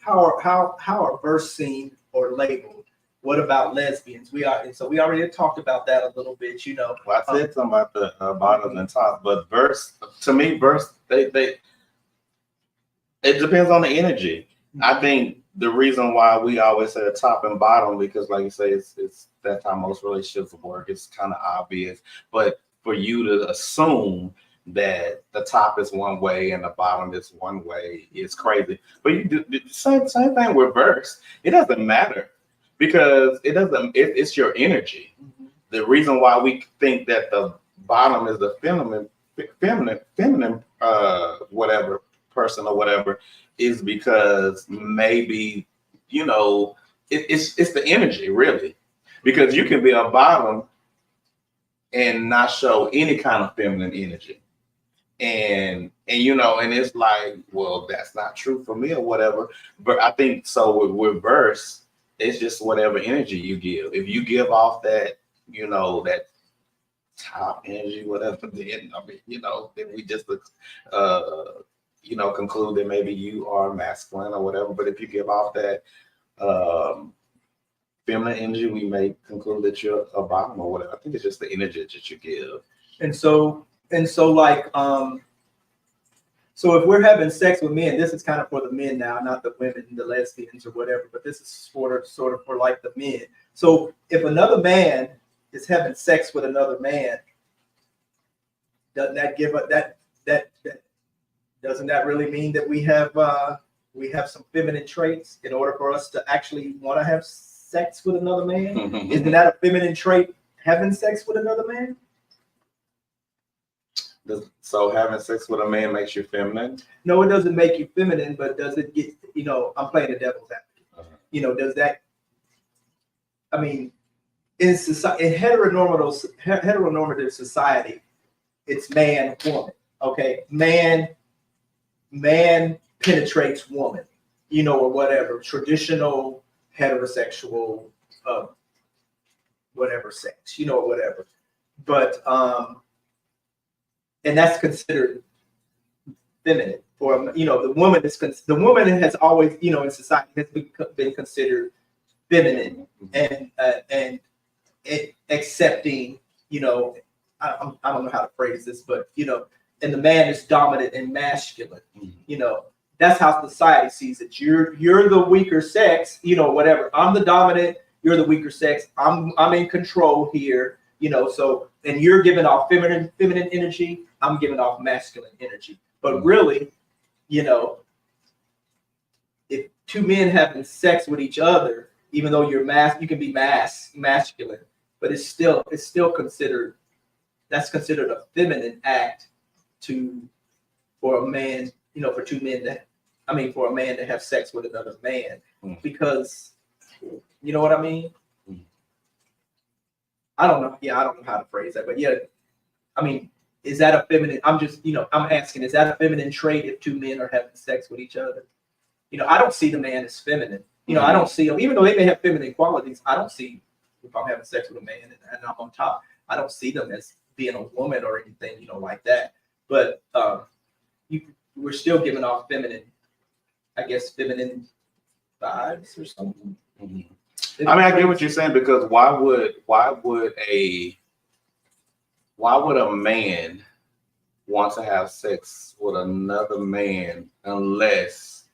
are births seen or labeled? What about lesbians? We already talked about that a little bit. Well, I said something about the bottoms and tops, but to me, it depends on the energy. I think the reason why we always say the top and bottom, because like you say, it's that's how most relationships work. It's kind of obvious, but for you to assume that the top is one way and the bottom is one way is crazy. But you do the same thing with verse. It doesn't matter, because it's your energy. The reason why we think that the bottom is the feminine whatever person or whatever is because maybe it's the energy, really, because you can be a bottom and not show any kind of feminine energy, and it's like, well, that's not true for me or whatever. But I think so with verse, it's just whatever energy you give. If you give off that, you know, that top energy, whatever, then I mean, you know, then we just you know, conclude that maybe you are masculine or whatever. But if you give off that feminine energy, we may conclude that you're a bottom or whatever. I think it's just the energy that you give. And so like so if we're having sex with men, this is kind of for the men now, not the women, the lesbians or whatever, but this is sort of for like the men. So if another man is having sex with another man, doesn't that give up that doesn't that really mean that we have some feminine traits in order for us to actually want to have sex with another man? Isn't that a feminine trait, having sex with another man? So having sex with a man makes you feminine? No, it doesn't make you feminine, but does it get, you know, I'm playing the devil's advocate. You know, does that, I mean, in society, in heteronormative society, it's man, woman. Okay, man penetrates woman, you know, or whatever, traditional heterosexual, whatever sex, you know, or whatever. But and that's considered feminine. Or, you know, the woman has always, you know, in society has been considered feminine and accepting, you know, I don't know how to phrase this, but, you know, and the man is dominant and masculine. You know, that's how society sees it. You're the weaker sex, you know, whatever. I'm the dominant, you're the weaker sex. I'm in control here, you know, so, and you're giving off feminine energy, I'm giving off masculine energy. But really, you know, if two men having sex with each other, even though you can be masculine, but it's still considered, that's considered a feminine act for a man, you know, for a man to have sex with another man, because, you know what I mean? I don't know. Yeah, I don't know how to phrase that, but yeah, I mean, is that a feminine? I'm just, you know, I'm asking, is that a feminine trait if two men are having sex with each other? You know, I don't see the man as feminine. You know, I don't see them, even though they may have feminine qualities, I don't see, if I'm having sex with a man and I'm on top, I don't see them as being a woman or anything, you know, like that. But we're still giving off feminine, I guess, feminine vibes or something. I mean, I get what you're saying, because why would a man want to have sex with another man unless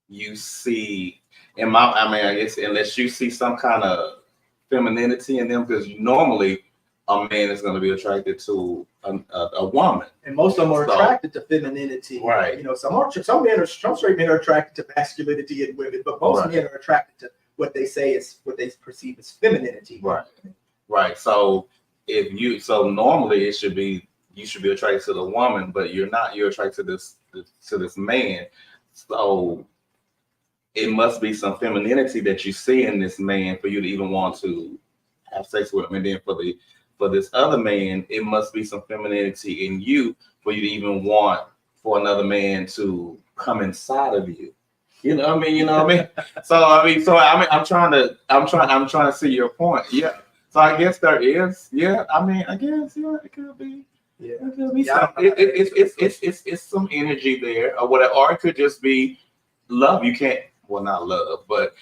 you see, I guess unless you see some kind of femininity in them, because normally a man is going to be attracted to a woman, and most of them are attracted to femininity. Right. You know, some straight men are attracted to masculinity in women, but most men are attracted to what they perceive as femininity. Right. Right. So normally you should be attracted to the woman, but you're not. You're attracted to this man. So it must be some femininity that you see in this man for you to even want to have sex with him. And then for this other man, it must be some femininity in you for you to even want for another man to come inside of you. You know what I mean? You know what I mean? I'm trying to see your point. Yeah. So I guess there is. Yeah. I mean, I guess, yeah, it could be. Yeah. It could be it's some energy there or whatever, or it could just be love. You can't, well, not love, but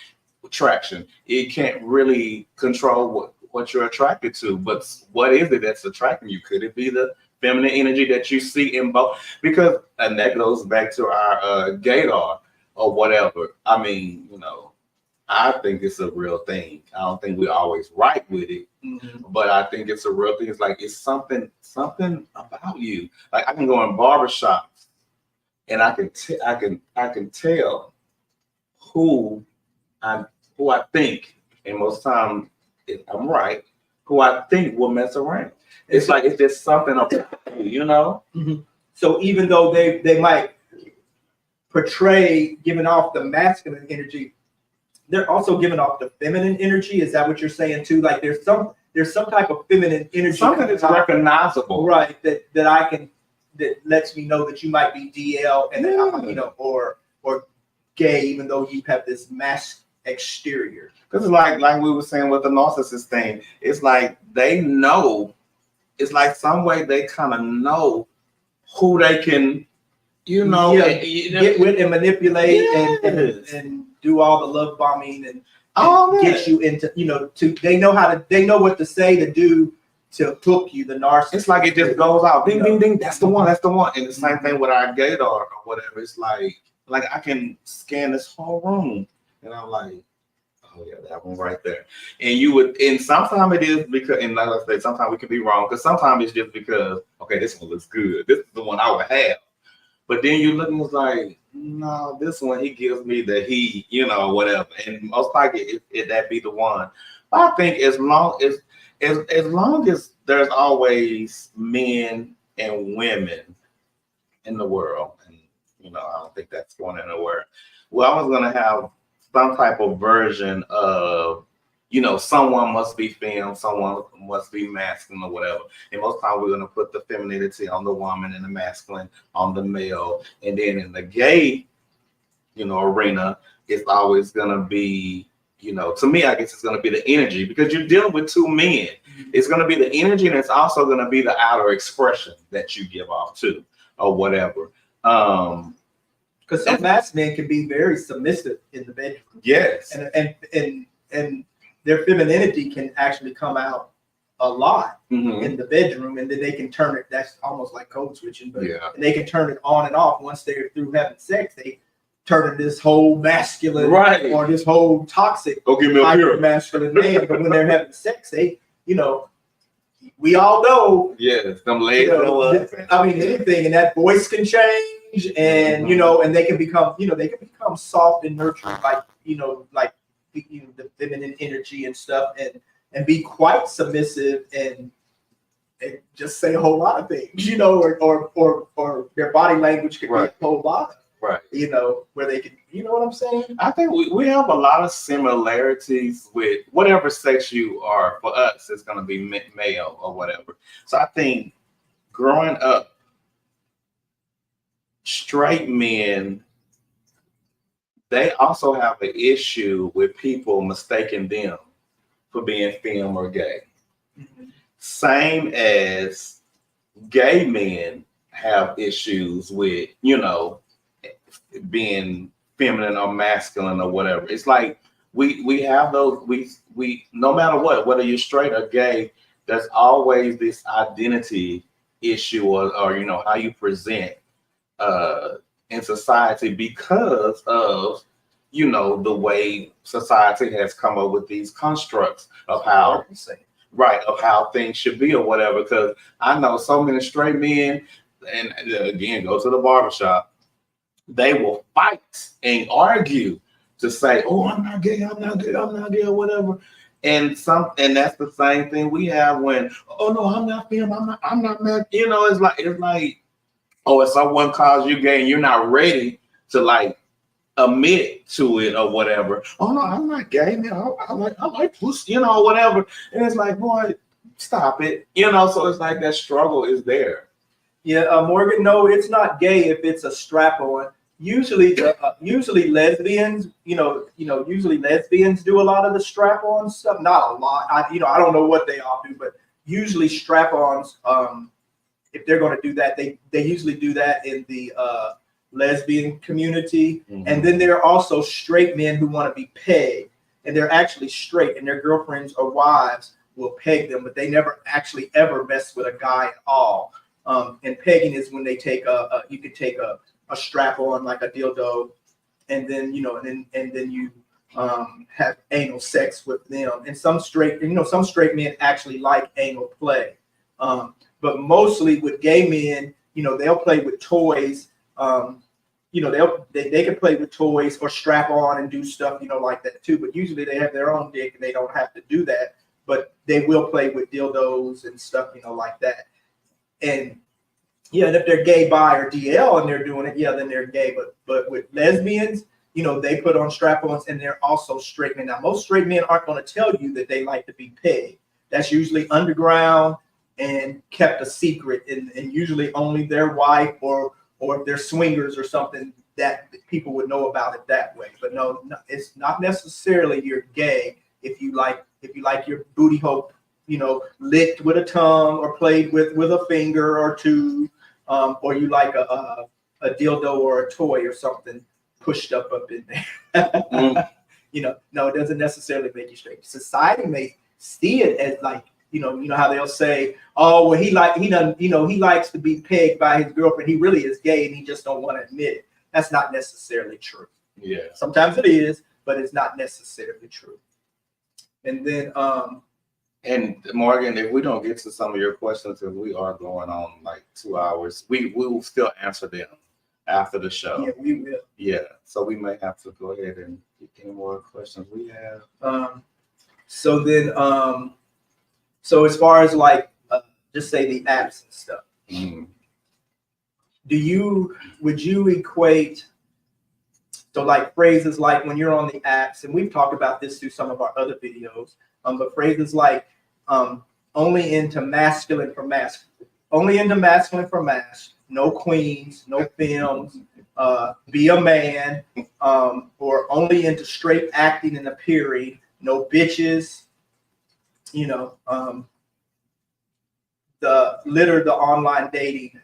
attraction. It can't really control what you're attracted to, but what is it that's attracting you? Could it be the feminine energy that you see in both? Because, and that goes back to our gaydar or whatever. I mean, you know, I think it's a real thing. I don't think we're always right with it, but I think it's a real thing. It's like, it's something about you. Like, I can go in barbershops and I can tell who I think, and most time, if I'm right, who I think will mess around. It's like, it's just something about you, you know? So even though they might portray giving off the masculine energy, they're also giving off the feminine energy. Is that what you're saying too? Like there's some type of feminine energy. Something that's recognizable. Right, that lets me know that you might be DL and then, you know, or gay, even though you have this exterior. Because it's like we were saying with the narcissist thing, it's like they know, it's like some way they kind of know who they can, get with and manipulate yes. and do all the love bombing and all get you into, they know what to say to do to hook you, the narcissist. It's like it just goes out, ding, ding, ding, that's the one. And the same thing with our gaydar or whatever. It's like I can scan this whole room and I'm like, oh yeah, that one right there. And sometimes it is because, and like I say, sometimes we can be wrong, because sometimes it's just because, okay, this one looks good. This is the one I would have. But then you look and it's like, no, this one, he gives me the heat, whatever. And most likely that be the one. But I think as long as there's always men and women in the world, and I don't think that's going anywhere. Well, I was gonna have some type of version of, someone must be femme, someone must be masculine or whatever. And most times we're gonna put the femininity on the woman and the masculine on the male. And then in the gay, arena, it's always gonna be, to me, I guess it's gonna be the energy, because you're dealing with two men. It's gonna be the energy, and it's also gonna be the outer expression that you give off too, or whatever. Because some masked men can be very submissive in the bedroom. Yes. And their femininity can actually come out a lot in the bedroom, and then they can turn it. That's almost like code switching, but and they can turn it on and off once they're through having sex. They turn this whole masculine or this whole toxic masculine man. But when they're having sex, they, we all know. Yes, them legs go up. I mean, anything, and that voice can change, and and they can become, soft and nurturing, like the feminine energy and stuff, and be quite submissive and just say a whole lot of things, or their body language could be a whole lot. Right. Where they can, what I'm saying? I think we have a lot of similarities with whatever sex you are. For us, it's going to be male or whatever. So I think growing up, straight men, they also have an issue with people mistaking them for being femme or gay. Same as gay men have issues with, being feminine or masculine or whatever. It's like we have those, we no matter what, whether you're straight or gay, there's always this identity issue or how you present in society, because of the way society has come up with these constructs of how things should be or whatever. Because I know so many straight men, and again, go to the barbershop, they will fight and argue to say, oh, I'm not gay, or whatever. And that's the same thing we have when, oh no, I'm not femme, I'm not mad. It's like, oh, if someone calls you gay and you're not ready to admit to it or whatever. Oh no, I'm not gay, man. I like pussy, whatever. And it's like, boy, stop it. So it's like that struggle is there. Yeah, Morgan, no, it's not gay if it's a strap-on. Usually lesbians, usually lesbians do a lot of the strap-on stuff. Not a lot. I don't know what they all do, but usually strap-ons, if they're going to do that, they usually do that in the lesbian community. And then there are also straight men who want to be pegged, and they're actually straight, and their girlfriends or wives will peg them, but they never actually ever mess with a guy at all. And pegging is when they take you could take a strap on, like a dildo, and then and then you have anal sex with them. And some straight men actually like anal play, but mostly with gay men, they'll play with toys. They can play with toys or strap on and do stuff like that too. But usually they have their own dick and they don't have to do that. But they will play with dildos and stuff like that. And and if they're gay, bi, or DL and they're doing it, then they're gay. But with lesbians, they put on strap-ons, and they're also straight men. Now, most straight men aren't going to tell you that they like to be pegged. That's usually underground and kept a secret, and usually only their wife or or if they're swingers or something, that people would know about it that way. But no, it's not necessarily you're gay if you like your booty hole, licked with a tongue or played with a finger or two, or you like a dildo or a toy or something pushed up in there. No, it doesn't necessarily make you straight. Society may see it as like, you know how they'll say, oh, well, he likes to be pegged by his girlfriend. He really is gay and he just don't want to admit it. That's not necessarily true. Yeah. Sometimes it is, but it's not necessarily true. And then, and Morgan, if we don't get to some of your questions, because we are going on like 2 hours, we will still answer them after the show. Yeah, we will. Yeah, so we may have to go ahead and get any more questions we have. So as far as like, just say the apps and stuff, would you equate, so like phrases like when you're on the apps, and we've talked about this through some of our other videos, but phrases like only into masculine for masculine, no queens, no films, be a man, or only into straight acting and appearing, no bitches, the online dating,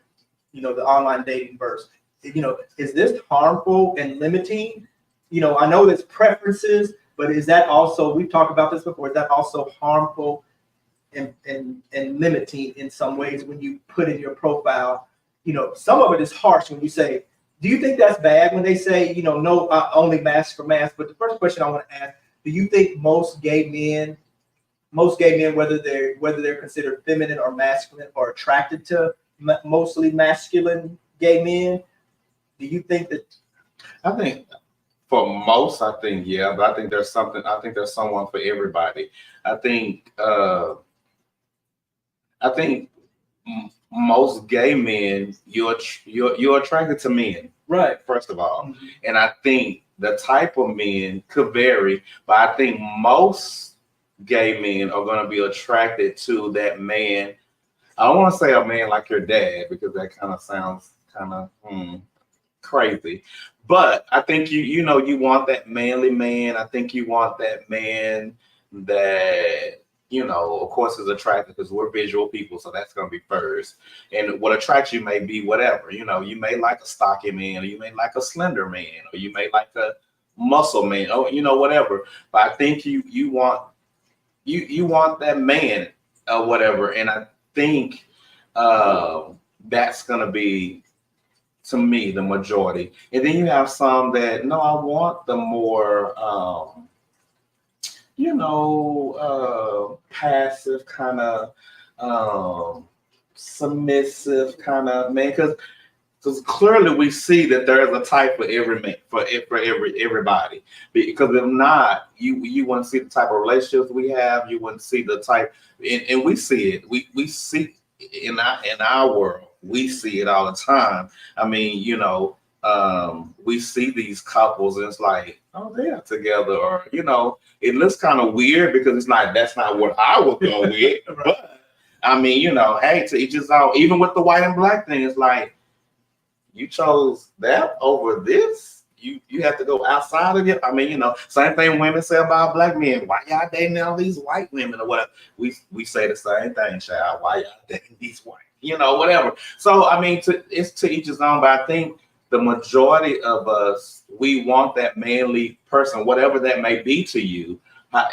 the online dating verse. Is this harmful and limiting? I know there's preferences, but is that also, we've talked about this before, is that also harmful and limiting in some ways when you put in your profile? Some of it is harsh when you say, do you think that's bad when they say, no, only mask for mask? But the first question I want to ask, do you think most gay men, whether they're considered feminine or masculine, are attracted to mostly masculine gay men? Do you think that? I think for most, yeah, but I think there's someone for everybody. I think most gay men, you're attracted to men, right? First of all, and I think the type of men could vary, but I think most gay men are going to be attracted to that man. I don't want to say a man like your dad because that kind of sounds kind of crazy, but I think you want that manly man. I think you want that man that of course is attractive, because we're visual people, so that's going to be first. And what attracts you may be whatever. You may like a stocky man, or you may like a slender man, or you may like a muscle man, or whatever. But I think you want that man or whatever, and I think that's going to be, to me, the majority. And then you have some that, no, I want the more passive kind of submissive kind of man, because clearly we see that there is a type for every man, for everybody. Because if not, you wouldn't see the type of relationships we have. You wouldn't see the type, and we see it. We see in our world. We see it all the time. I mean, we see these couples, and it's like, oh, they're together, or it looks kind of weird because it's not. That's not what I would go with. Right. But I mean, hey, to each his own. Even with the white and black thing, it's like, you chose that over this. You have to go outside of it. I mean, same thing women say about black men. Why y'all dating all these white women or whatever? We say the same thing, child. Why y'all dating these white? Whatever. So I mean, it's to each his own. But I think the majority of us, we want that manly person, whatever that may be to you.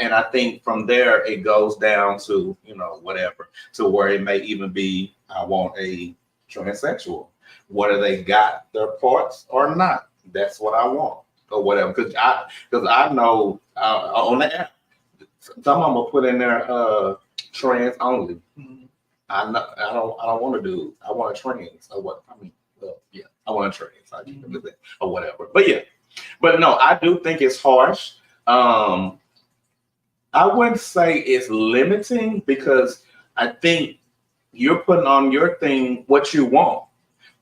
And I think from there it goes down to whatever, to where it may even be, I want a transsexual. Whether they got their parts or not, that's what I want, or whatever. Because I know on the app, some of them will put in there trans only. I don't want to do. I want a trans. Or what? I mean, well, yeah, I want a trans. I can do that or whatever. But yeah, but no, I do think it's harsh. I wouldn't say it's limiting, because I think you're putting on your thing what you want.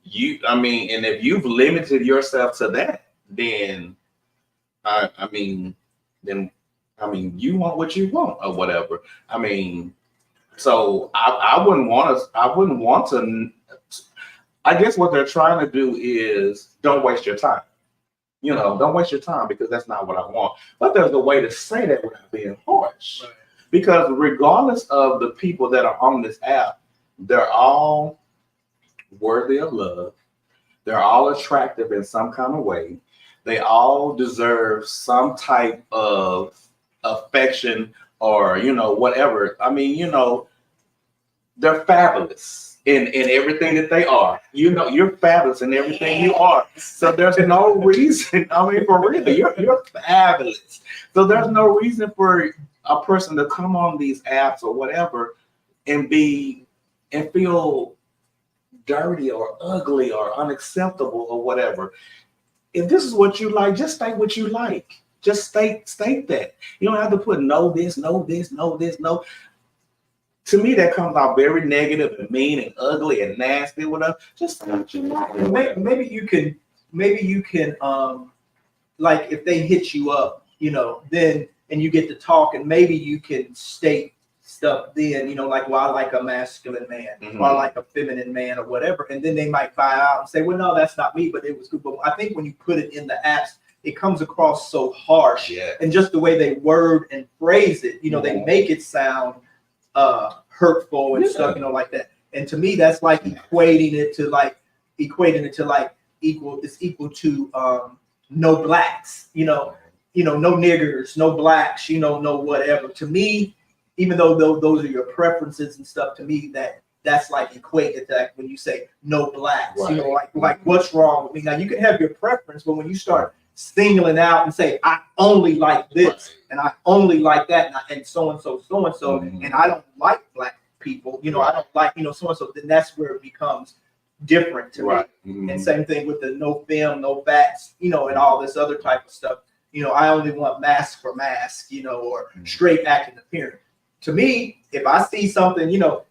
And if you've limited yourself to that, then you want what you want or whatever. I mean, so I wouldn't want to. I guess what they're trying to do is don't waste your time. Don't waste your time because that's not what I want. But there's a way to say that without being harsh. Right. Because regardless of the people that are on this app, they're all worthy of love. They're all attractive in some kind of way. They all deserve some type of affection or, whatever. I mean, they're fabulous in everything that they are. You're fabulous in everything you are. So there's no reason. I mean, for real, you're fabulous. So there's no reason for a person to come on these apps or whatever and feel dirty or ugly or unacceptable or whatever. If this is what you like, just state what you like. Just state that. You don't have to put no this, no this, no this, no. To me, that comes out very negative and mean and ugly and nasty. Whatever. Just say what you like. Maybe you can, like if they hit you up, then and you get to talk, and maybe you can state stuff then, like, well, I like a masculine man, or I like a feminine man, or whatever, and then they might buy out and say, well, no, that's not me, but it was good. But I think when you put it in the apps, it comes across so harsh, and just the way they word and phrase it, they make it sound hurtful and stuff, like that. And to me, that's like equating it to like equal. It's equal to no blacks, no niggers, no blacks, no whatever. To me, even though those are your preferences and stuff, to me that's like equated to when you say no blacks, right. like what's wrong with me? Now you can have your preference, but when you start singling out and say I only like this and I only like that and so and so and I don't like black people, I don't like so and so, then that's where it becomes different to me. And same thing with the no FEMME, no facts, and all this other type of stuff. I only want mask for mask, or straight acting appearance. To me, if I see something,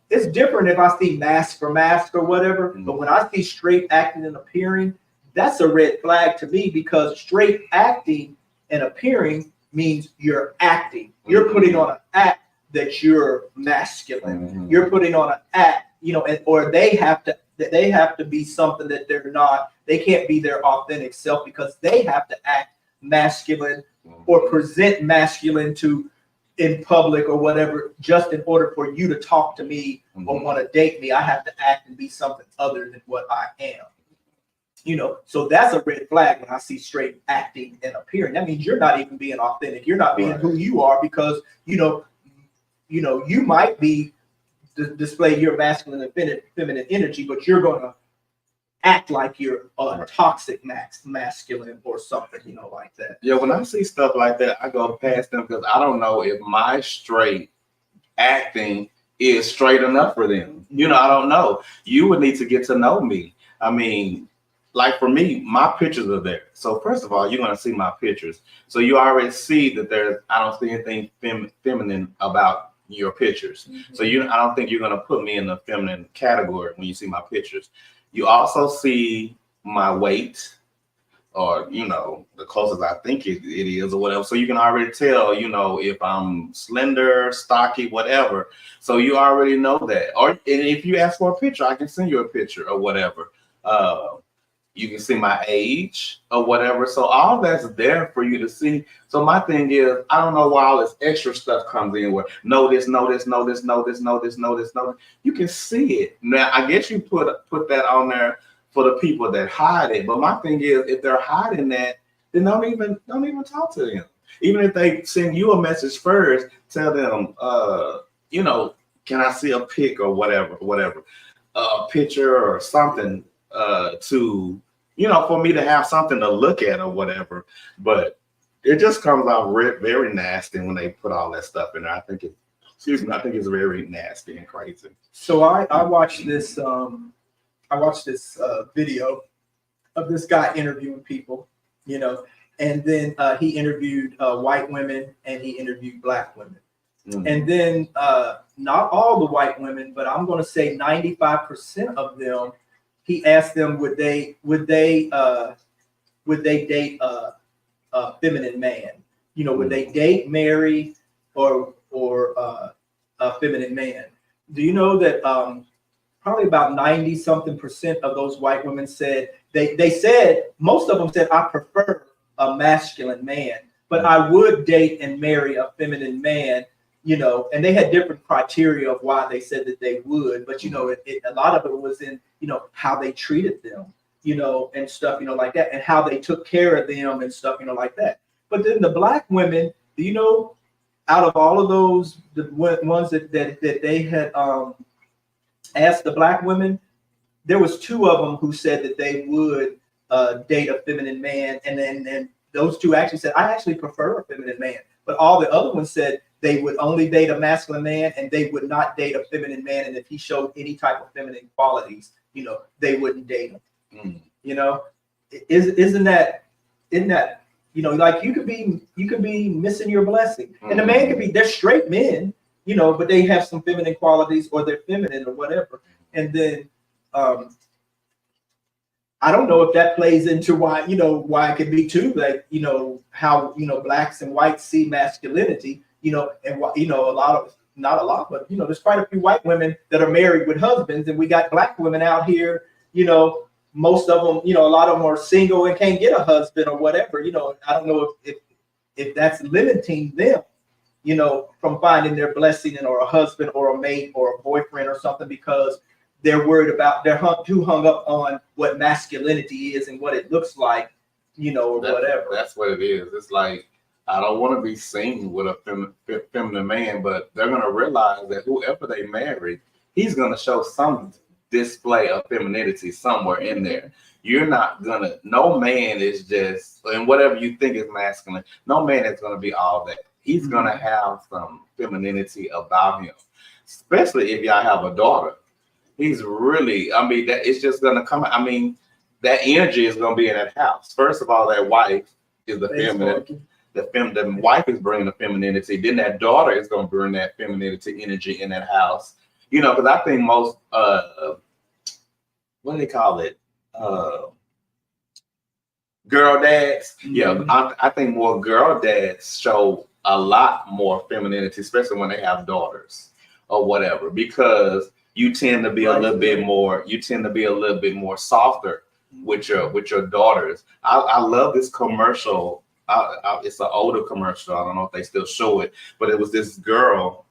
it's different if I see mask for mask or whatever. But when I see straight acting and appearing, that's a red flag to me, because straight acting and appearing means you're acting. You're putting on an act that you're masculine. You're putting on an act, or they have to be something that they're not. They can't be their authentic self because they have to act masculine or present masculine in public or whatever, just in order for you to talk to me or want to date me. I have to act and be something other than what I am. So that's a red flag when I see straight acting and appearing. That means you're not even being authentic. You're not being who you are, because you might be display your masculine and feminine energy, but you're going to act like you're a toxic masculine or something, like that. Yeah, when I see stuff like that, I go past them because I don't know if my straight acting is straight enough for them. I don't know. You would need to get to know me. I mean, like for me, my pictures are there. So first of all, you're going to see my pictures. So you already see that I don't see anything feminine about your pictures. So I don't think you're going to put me in the feminine category when you see my pictures. You also see my weight, or the closest I think it is or whatever. So you can already tell, if I'm slender, stocky, whatever. So you already know that. And if you ask for a picture, I can send you a picture or whatever. You can see my age or whatever. So all that's there for you to see. So my thing is, I don't know why all this extra stuff comes in where know this. You can see it. Now, I guess you put that on there for the people that hide it. But my thing is, if they're hiding that, then don't even talk to them. Even if they send you a message first, tell them, can I see a pic or whatever, a picture or something to, for me to have something to look at or whatever. But it just comes out very nasty when they put all that stuff in there. I think it's very nasty and crazy. So I watched this video of this guy interviewing people, and then he interviewed white women and he interviewed black women. And then not all the white women, but I'm going to say 95% of them, he asked them would they date a feminine man? Would they date, marry, or a feminine man? Do you know that probably about 90 something percent of those white women said they said, most of them said, I prefer a masculine man, but I would date and marry a feminine man, you know, and they had different criteria of why they said that they would, but you know, a lot of it was in, you know, how they treated them, you know, and stuff, you know, like that, and how they took care of them and stuff, you know, like that. But then the black women, you know, out of all of those, the ones that they had asked the black women, there was 2 of them who said that they would date a feminine man, and then those 2 actually said, I actually prefer a feminine man. But all the other ones said they would only date a masculine man, and they would not date a feminine man. And if he showed any type of feminine qualities, you know, they wouldn't date him. You know, isn't that, you know, like you could be missing your blessing, and the man could be, they're straight men, you know, but they have some feminine qualities, or they're feminine or whatever. And then I don't know if that plays into why, you know, why it could be too, like, you know, how, you know, blacks and whites see masculinity, you know, and what, you know, not a lot, but, you know, there's quite a few white women that are married with husbands, and we got black women out here, you know, most of them, you know, a lot of them are single and can't get a husband or whatever, you know. I don't know if that's limiting them, you know, from finding their blessing or a husband or a mate or a boyfriend or something, because they're worried about, they're too hung up on what masculinity is and what it looks like, you know, or whatever. That's what it is. It's like, I don't want to be seen with a feminine man, but they're going to realize that whoever they marry, he's going to show some display of femininity somewhere in there. You're not going to, no man is just, and whatever you think is masculine, no man is going to be all that. He's going to have some femininity about him, especially if y'all have a daughter. He's really, I mean, that it's just gonna come. I mean, that energy is gonna be in that house. First of all, that wife is the feminine. The wife is bringing the femininity. Then that daughter is gonna bring that femininity energy in that house. You know, because I think most, what do they call it? Girl dads. Yeah, I think more girl dads show a lot more femininity, especially when they have daughters or whatever, because you tend to be a little bit more. You tend to be a little bit more softer with your daughters. I love this commercial. It's an older commercial. I don't know if they still show it, but it was this girl,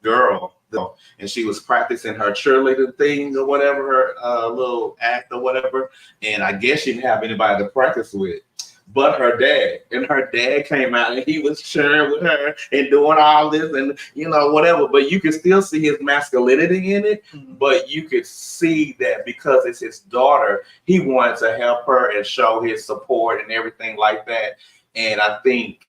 and she was practicing her cheerleader thing or whatever, her little act or whatever. And I guess she didn't have anybody to practice with but her dad. And her dad came out and he was cheering with her and doing all this and, you know, whatever. But you can still see his masculinity in it. But you could see that because it's his daughter, he wanted to help her and show his support and everything like that. And I think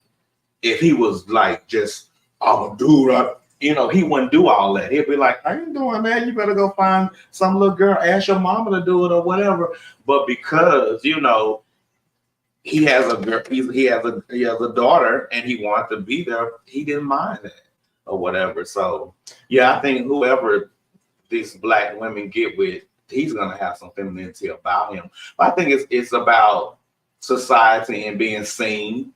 if he was like, just, I'm a dude, you know, he wouldn't do all that. He'd be like, I ain't doing that. You better go find some little girl, ask your mama to do it or whatever. But because, you know, he has a girl, he has a daughter, and he wanted to be there. He didn't mind that or whatever. So yeah, I think whoever these black women get with, he's gonna have some femininity about him. But I think it's about society and being seen.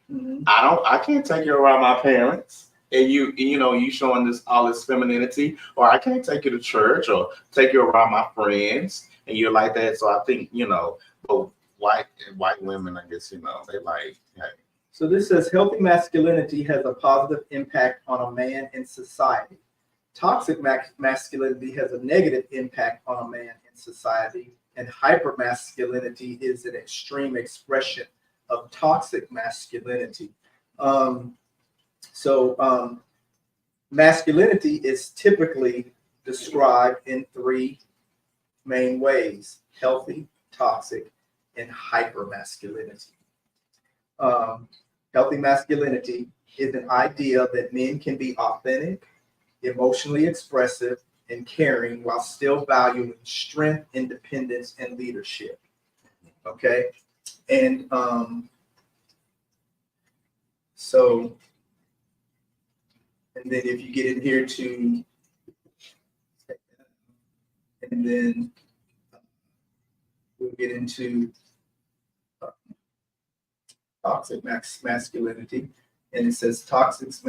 I can't take you around my parents, and you know you showing all this femininity, or I can't take you to church or take you around my friends, and you're like that. So I think, you know, but white women, I guess, you know, they like, hey. So this says healthy masculinity has a positive impact on a man in society. Toxic masculinity has a negative impact on a man in society, and hypermasculinity is an extreme expression of toxic masculinity. Masculinity is typically described in 3 main ways: healthy, toxic, and hypermasculinity. Healthy masculinity is an idea that men can be authentic, emotionally expressive, and caring while still valuing strength, independence, and leadership. Okay, and and then if you get in here to, and then we'll get into toxic masculinity, and it says toxic is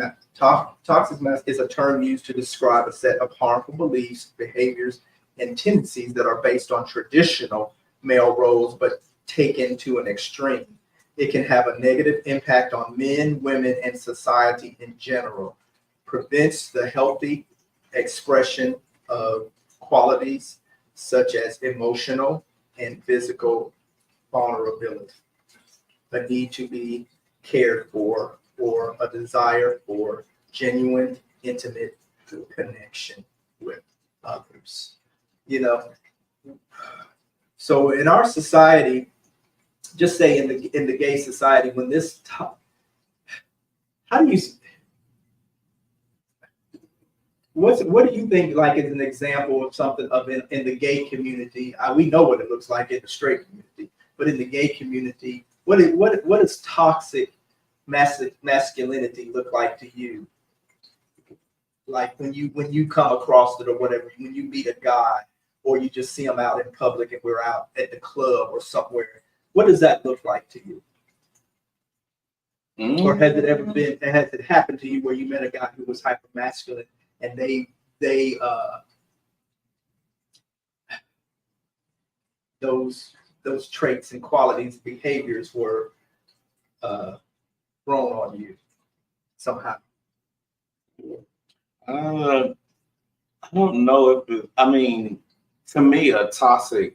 a term used to describe a set of harmful beliefs, behaviors, and tendencies that are based on traditional male roles, but taken to an extreme. It can have a negative impact on men, women, and society in general. Prevents the healthy expression of qualities such as emotional and physical vulnerability, a need to be cared for, or a desire for genuine, intimate connection with others. You know, so in our society, just say in the gay society, when this, how do you, what do you think, like, is an example of something of in the gay community? We know what it looks like in the straight community, but in the gay community, what does toxic masculinity look like to you? Like when you come across it or whatever, when you meet a guy or you just see him out in public and we're out at the club or somewhere, what does that look like to you? Or has it happened to you where you met a guy who was hyper masculine and those traits and qualities, behaviors were thrown on you somehow? I don't know if I mean, to me, a toxic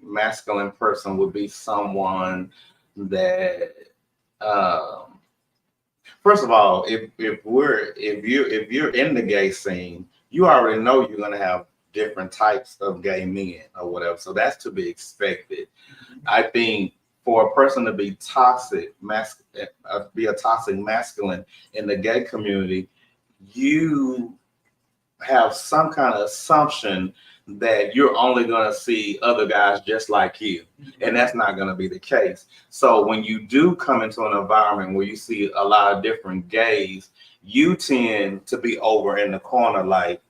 masculine person would be someone that, first of all, if you're in the gay scene, you already know you're gonna have different types of gay men or whatever, so that's to be expected. I think for a person to be a toxic masculine in the gay community, you have some kind of assumption that you're only going to see other guys just like you, and that's not going to be the case. So when you do come into an environment where you see a lot of different gays, you tend to be over in the corner like,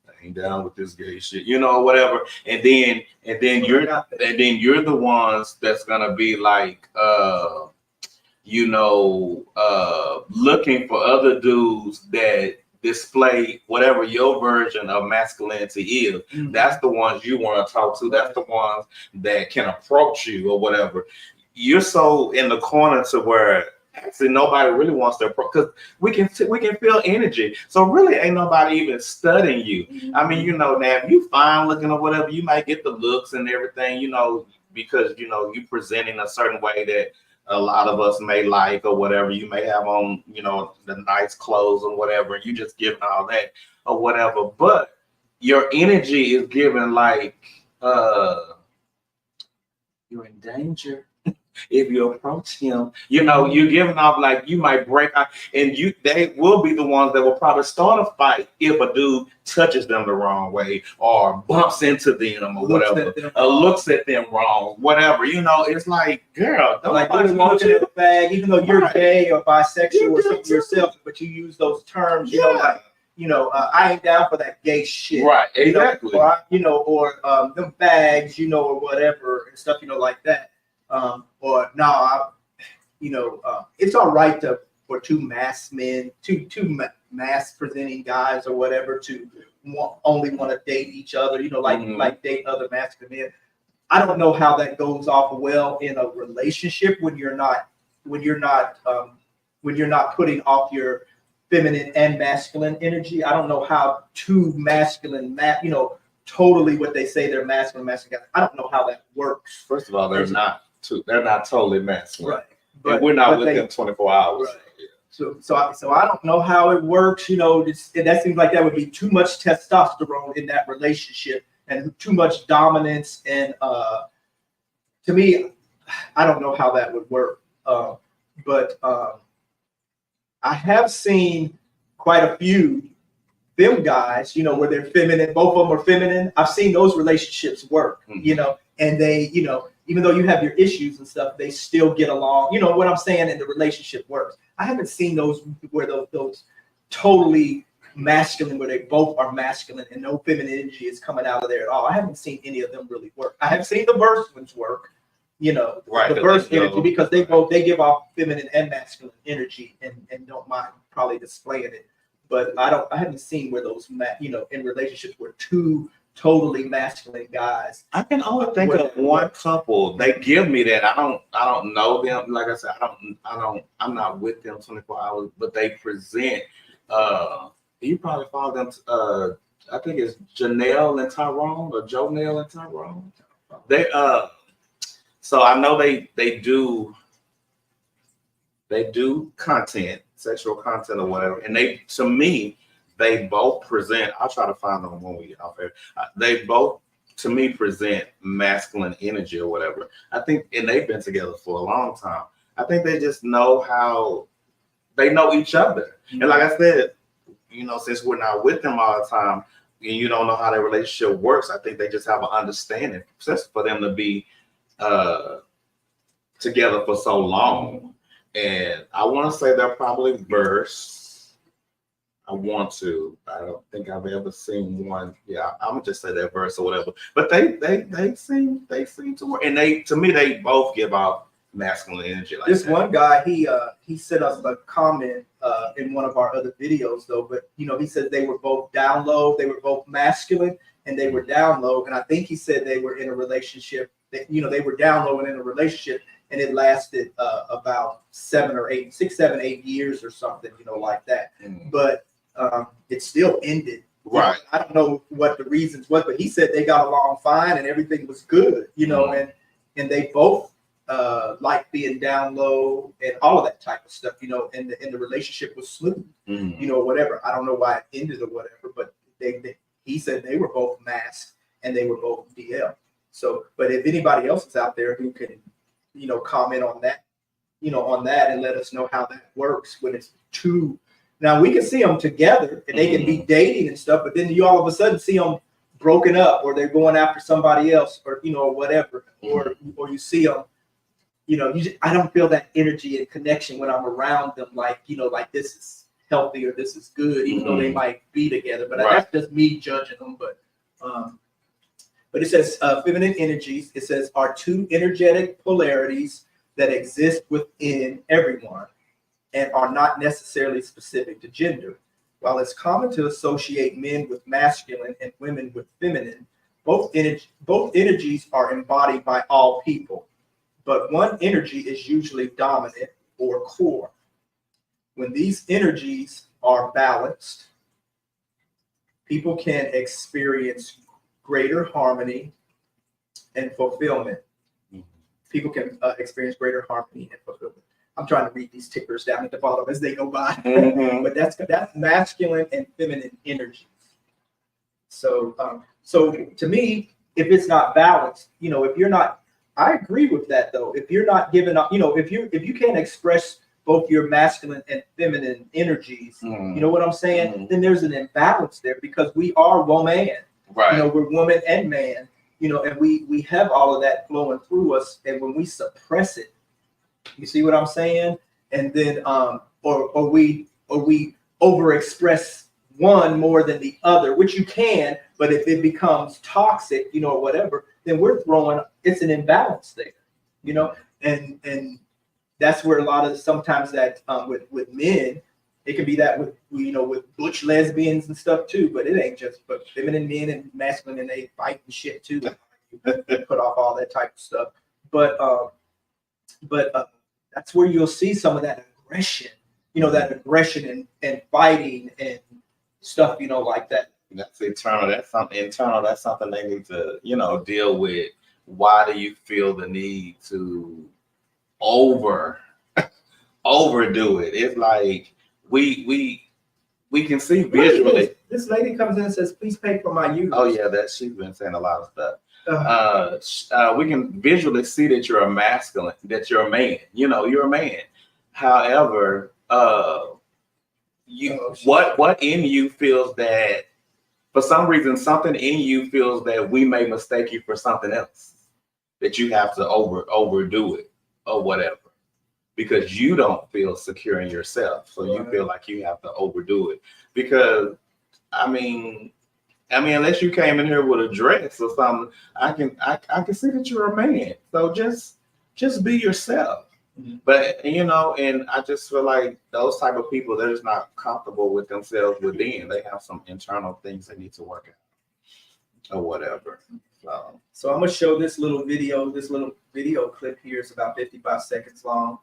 I ain't down with this gay shit, you know, whatever. And then you're the ones that's going to be like, looking for other dudes that display whatever your version of masculinity is. Mm-hmm. That's the ones you want to talk to. That's the ones that can approach you or whatever. You're so in the corner to where actually nobody really wants to approach, because we can feel energy. So really ain't nobody even studying you. Mm-hmm. I mean, now if you fine looking or whatever, you might get the looks and everything, because you presenting a certain way that a lot of us may like or whatever. You may have on, the nice clothes or whatever. You just giving all that or whatever. But your energy is given like you're in danger if you approach him. You're giving off like you might break out, and they will be the ones that will probably start a fight if a dude touches them the wrong way or bumps into them or whatever, or looks at them wrong, whatever. It's like, girl, don't like looking at the bag, even though you're gay or bisexual or something yourself, but you use those terms, I ain't down for that gay shit. Right, exactly. Or them bags, or whatever and stuff, like that. It's all right for two mass presenting guys or whatever to only want to date each other, like date other masculine men. I don't know how that goes off well in a relationship when you're not putting off your feminine and masculine energy. I don't know how two masculine, totally what they say they're masculine guys. I don't know how that works. First of all, they're not totally masculine. Right. But we're not with them 24 hours. Right. So I don't know how it works. That seems like that would be too much testosterone in that relationship and too much dominance. And to me, I don't know how that would work. But I have seen quite a few them guys, where they're feminine, both of them are feminine. I've seen those relationships work, and they, even though you have your issues and stuff, they still get along. You know what I'm saying? And the relationship works. I haven't seen those where those totally masculine, where they both are masculine and no feminine energy is coming out of there at all. I haven't seen any of them really work. I have seen the verse ones work, right, the verse energy, because they give off feminine and masculine energy and don't mind probably displaying it. but I haven't seen where those, in relationships where two totally masculine guys. I can only think of one couple. They give me that. I don't know them. Like I said, I'm not with them 24 hours, but they present. You probably follow them. I think it's Janelle and Tyrone, or Jonelle and Tyrone. They so I know they do content, sexual content or whatever, and to me they both present. I'll try to find them when we get off here. They both, to me, present masculine energy or whatever. I think, and they've been together for a long time. I think they just know how they know each other. And like I said, since we're not with them all the time, and you don't know how their relationship works, I think they just have an understanding just for them to be together for so long. And I want to say they're probably verse. I don't think I've ever seen one. Yeah, I'm gonna just say they're verse or whatever. But they seem to work, and to me they both give off masculine energy. Like this that. One guy, he sent us a comment in one of our other videos though, but he said they were both down low, they were both masculine, and they were down low. And I think he said they were in a relationship that they were down low and in a relationship, and it lasted about 6, 7, 8 years or something, like that. But it still ended. Right. I don't know what the reasons was, but he said they got along fine and everything was good, and they both like being down low and all of that type of stuff, and the relationship was smooth, whatever. I don't know why it ended or whatever, but he said they were both masked and they were both DL. So, but if anybody else is out there who can, comment on that, and let us know how that works when it's two. Now we can see them together and they can be dating and stuff, but then you all of a sudden see them broken up, or they're going after somebody else, or whatever, or you see them. I don't feel that energy and connection when I'm around them, like like this is healthy or this is good, even though they might be together. But that's just me judging them. But it says feminine energies. It says are two energetic polarities that exist within everyone and are not necessarily specific to gender. While it's common to associate men with masculine and women with feminine, both energies are embodied by all people, but one energy is usually dominant or core. When these energies are balanced, people can experience greater harmony and fulfillment. People can experience greater harmony and fulfillment. I'm trying to read these tickers down at the bottom as they go by. But that's masculine and feminine energies. So to me, if it's not balanced, if you're not, I agree with that though. If you're not giving up, if you can't express both your masculine and feminine energies, you know what I'm saying? Then there's an imbalance there, because we are woman. Right. We're woman and man, and we have all of that flowing through us. And when we suppress it, you see what I'm saying? And then or we overexpress one more than the other, which you can, but if it becomes toxic, or whatever, then it's an imbalance there, and that's where a lot of sometimes that with men, it can be that with butch lesbians and stuff too, but it ain't just but feminine men and masculine, and they fight and shit too, put off all that type of stuff. But that's where you'll see some of that aggression, that aggression and fighting and stuff, like that. That's internal. That's something internal. That's something they need to, deal with. Why do you feel the need to overdo it? It's like we can see visually. This lady comes in and says, "Please pay for my use." Oh yeah, she's been saying a lot of stuff. We can visually see that you're a masculine, that you're a man. You're a man. However, what in you feels that for some reason something in you feels that we may mistake you for something else, that you have to overdo it or whatever, because you don't feel secure in yourself, so you feel like you have to overdo it. Because I mean, unless you came in here with a dress or something, I can see that you're a man. So just be yourself. But you know, and I just feel like those type of people, they're just not comfortable with themselves within. They have some internal things they need to work out or whatever. So I'm gonna show this little video clip here. It's about 55 seconds long.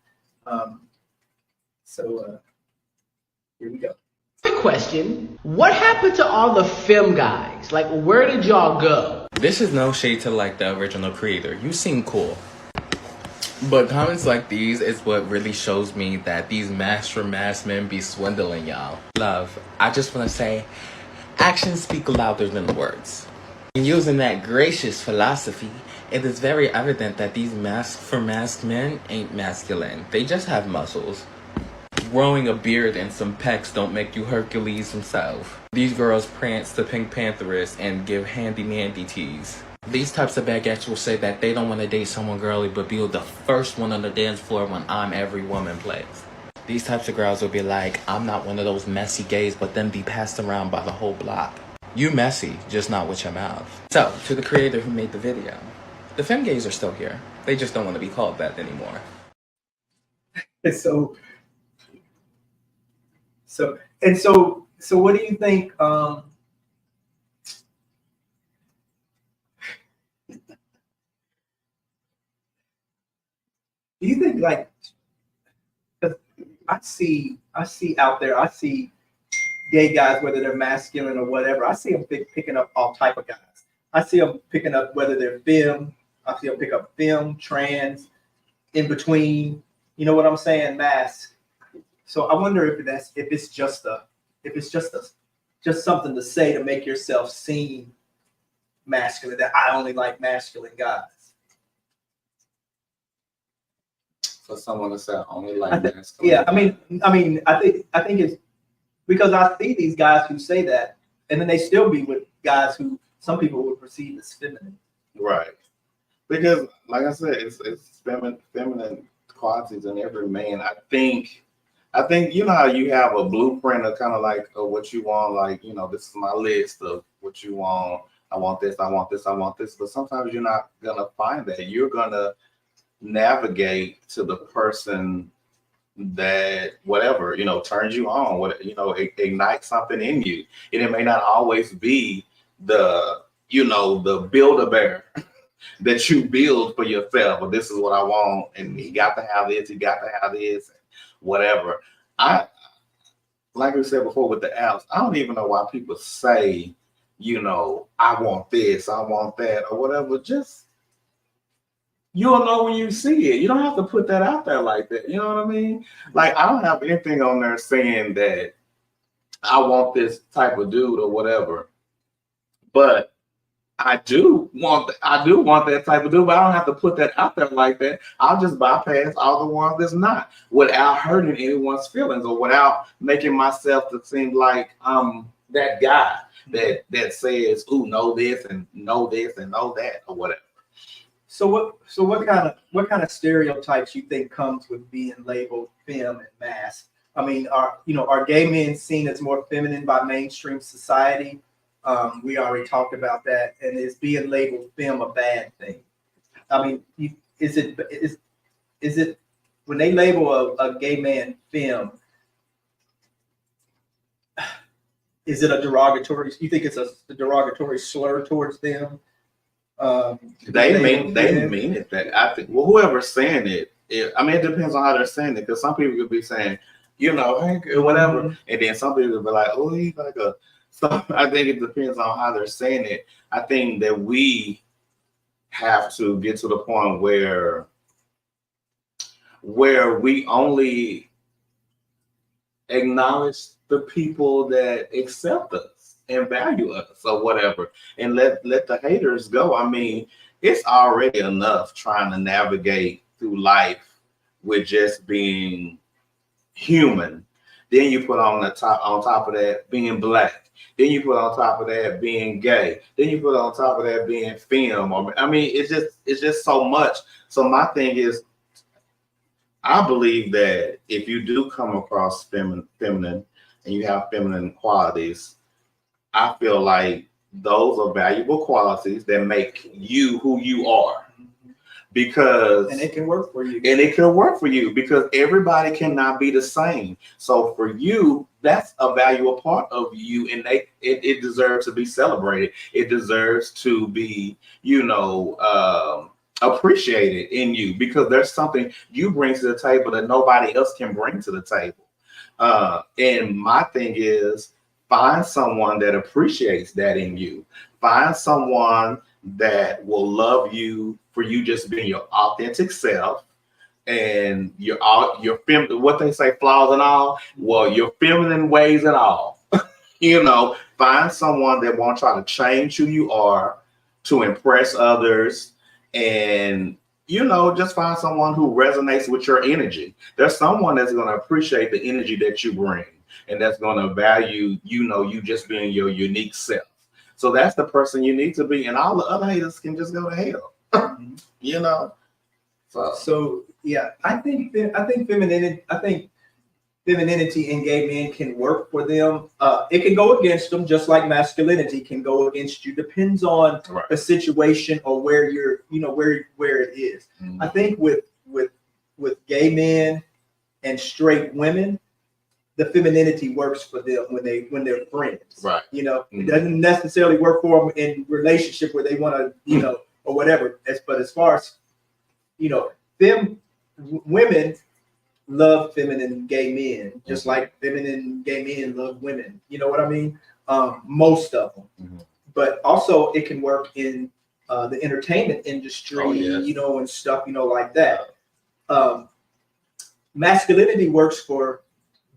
Here we go. Quick question. What happened to all the FEMME guys? Like, where did y'all go? This is no shade to like the original creator. You seem cool. But comments like these is what really shows me that these master mass men be swindling y'all. Love, I just want to say, actions speak louder than the words. In using that gracious philosophy, it is very evident that these masked men ain't masculine. They just have muscles. Growing a beard and some pecs don't make you Hercules himself. These girls prance to Pink Pantheress and give handy-mandy teas. These types of baguettes will say that they don't want to date someone girly but be the first one on the dance floor when I'm every woman plays. These types of girls will be like, I'm not one of those messy gays, but then be passed around by the whole block. You messy, just not with your mouth. So, to the creator who made the video, the femme gays are still here. They just don't want to be called that anymore. So what do you think? Do you think, like, 'cause I see out there, I see gay guys, whether they're masculine or whatever, I see them picking up all type of guys. I see them picking up whether they're femme, I see them pick up femme, trans, in between, you know what I'm saying, mask. So I wonder if it's just something to say to make yourself seem masculine, that I only like masculine guys. For someone to say only like masculine. Yeah, I mean, I think it's because I see these guys who say that, and then they still be with guys who some people would perceive as feminine. Right. Because, like I said, it's feminine qualities in every man. I think you know how you have a blueprint of kind of like what you want, like, you know, this is my list of what you want. I want this, I want this, I want this. But sometimes you're not gonna find that. You're gonna navigate to the person that whatever, you know, turns you on, what, you know, ignites something in you. And it may not always be the, you know, the Build-A-Bear that you build for yourself, or this is what I want, and you got to have this, whatever. Like we said before with the apps, I don't even know why people say, you know, I want this, I want that, or whatever. Just, you'll know when you see it. You don't have to put that out there like that. You know what I mean? Like, I don't have anything on there saying that I want this type of dude or whatever. But I do want that type of dude, but I don't have to put that out there like that. I'll just bypass all the ones that's not, without hurting anyone's feelings or without making myself to seem like I'm that guy that says, ooh, know this and know this and know that or whatever. So what kind of stereotypes you think comes with being labeled femme and mask? I mean, are gay men seen as more feminine by mainstream society? We already talked about that. And is being labeled femme a bad thing? I mean, is it when they label a gay man femme, is it a derogatory? You think it's a derogatory slur towards them? They mean it. That I think. Well, whoever's saying it, I mean, it depends on how they're saying it. Because some people could be saying, you know, hey, whatever, mm-hmm. And then some people could be like, oh, he's like a. So I think it depends on how they're saying it. I think that we have to get to the point where we only acknowledge the people that accept us and value us or whatever, and let the haters go. I mean, it's already enough trying to navigate through life with just being human. Then you put on top of that being black. Then you put on top of that being gay. Then you put on top of that being femme. I mean, it's just so much. So my thing is, I believe that if you do come across feminine and you have feminine qualities, I feel like those are valuable qualities that make you who you are. because And it can work for you. and it could work for you because everybody cannot be the same. So for you, that's a valuable part of you, and it deserves to be celebrated. It deserves to be, appreciated in you because there's something you bring to the table that nobody else can bring to the table. And my thing is, find someone that appreciates that in you. Find someone that will love you for you just being your authentic self and your what they say, flaws and all. Well, your feminine ways and all. Find someone that won't try to change who you are to impress others, and just find someone who resonates with your energy. There's someone that's going to appreciate the energy that you bring, and that's going to value, you just being your unique self. So that's the person you need to be, and all the other haters can just go to hell. So yeah, I think femininity in gay men can work for them. It can go against them, just like masculinity can go against you. Depends on the situation or where you're, where it is. Mm-hmm. I think with gay men and straight women, the femininity works for them when they're friends. Right. It doesn't necessarily work for them in relationship where they want to, or whatever. But as far as, women love feminine gay men, just like feminine gay men love women. You know what I mean? Most of them. Mm-hmm. But also it can work in the entertainment industry, and stuff, like that. Masculinity works for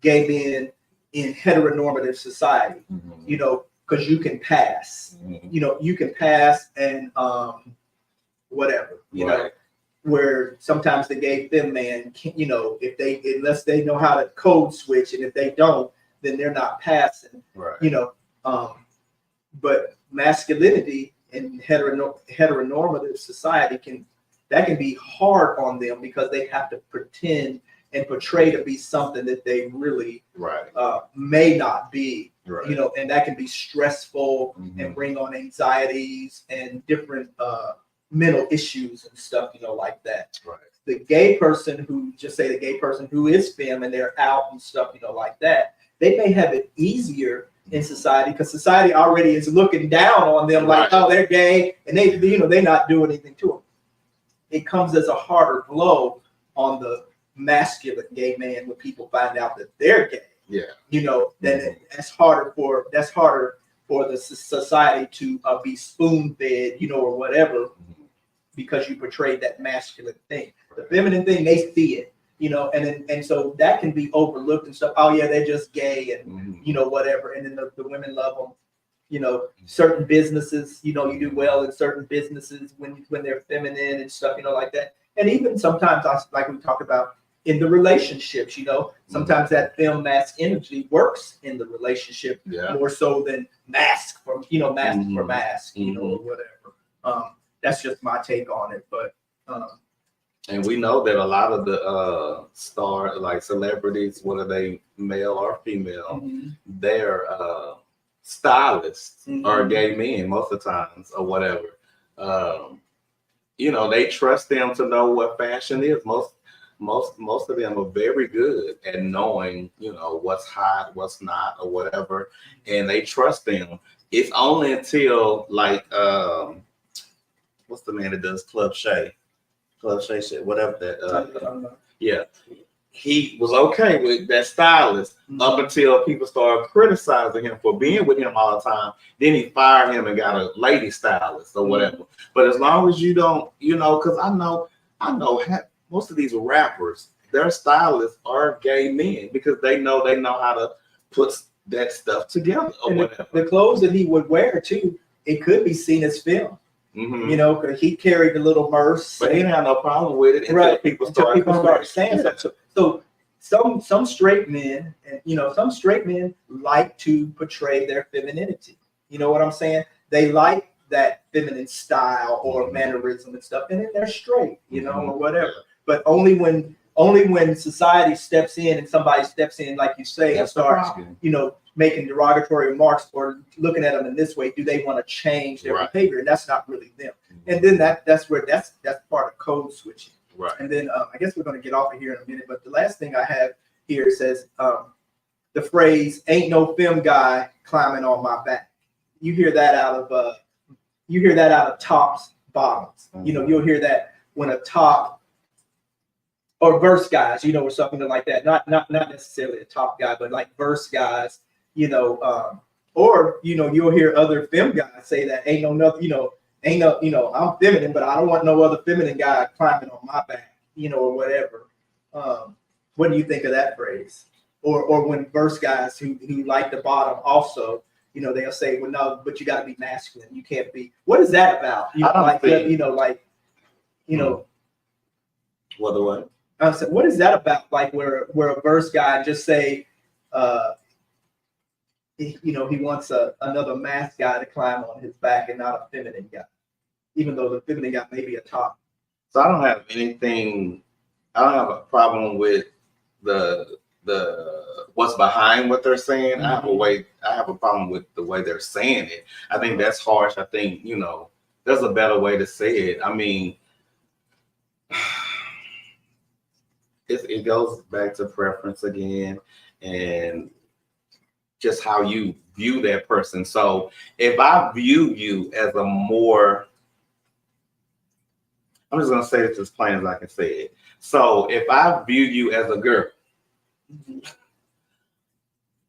gay men in heteronormative society, because you can pass, you can pass and whatever, where sometimes the gay femme man can, unless they know how to code switch, and if they don't, then they're not passing, but masculinity in heteronormative society can be hard on them because they have to pretend and portray to be something that they really may not be, and that can be stressful and bring on anxieties and different mental issues and stuff, like that. Right. The gay person who is femme and they're out and stuff, like that, they may have it easier in society because society already is looking down on them like, oh, they're gay, and they're not doing anything to them. It comes as a harder blow on the masculine gay man when people find out that they're gay. Then that's harder for the society to be spoon fed, or whatever, because you portrayed that masculine thing. The feminine thing, they see it, and so that can be overlooked and stuff. Oh yeah, they're just gay and whatever, and then the women love them. Certain businesses, you do well in certain businesses when they're feminine and stuff, like that. And even sometimes, like we talked about in the relationships, sometimes that femme mask energy works in the relationship more so than mask for mask, or whatever. That's just my take on it, but. And we know that a lot of the star, like celebrities, whether they male or female, they're stylists or gay men most of the times or whatever. They trust them to know what fashion is. Most of them are very good at knowing, what's hot, what's not, or whatever, and they trust them. It's only until like what's the man that does Club Shay shit, whatever that. He was okay with that stylist up until people started criticizing him for being with him all the time. Then he fired him and got a lady stylist or whatever. But as long as you don't, because I know most of these rappers, their stylists are gay men because they know how to put that stuff together or whatever. The clothes that he would wear too, it could be seen as film. Because he carried the little merce, but he didn't have no problem with it until people started saying that. So some straight men, and some straight men like to portray their femininity. You know what I'm saying? They like that feminine style or mannerism and stuff, and then they're straight, or whatever. But only when only when society steps in and somebody steps in, like you say, and That's the starts, problem. making derogatory remarks or looking at them in this way, do they want to change their Right. behavior? And that's not really them. And then that's part of code switching. Right. And then I guess we're going to get off of here in a minute, but the last thing I have here says the phrase "ain't no femme guy climbing on my back." You hear that out of tops, bottoms. You'll hear that when a top or verse guys, or something like that. Not necessarily a top guy, but like verse guys, or you'll hear other femme guys say that ain't no nothing, I'm feminine, but I don't want no other feminine guy climbing on my back, or whatever. What do you think of that phrase? Or when verse guys who like the bottom also, they'll say, well, no, but you got to be masculine. You can't be. What is that about? What the what? I said, what is that about? Like where a verse guy just say, he wants another mask guy to climb on his back and not a feminine guy, even though the feminine guy may be a top. So I don't have a problem with the what's behind what they're saying. Mm-hmm. I have a problem with the way they're saying it. I think that's harsh. I think, there's a better way to say it. I mean, it goes back to preference again and just how you view that person. So if I view you as a more, I'm just going to say it as plain as I can say it. So if I view you as a girl,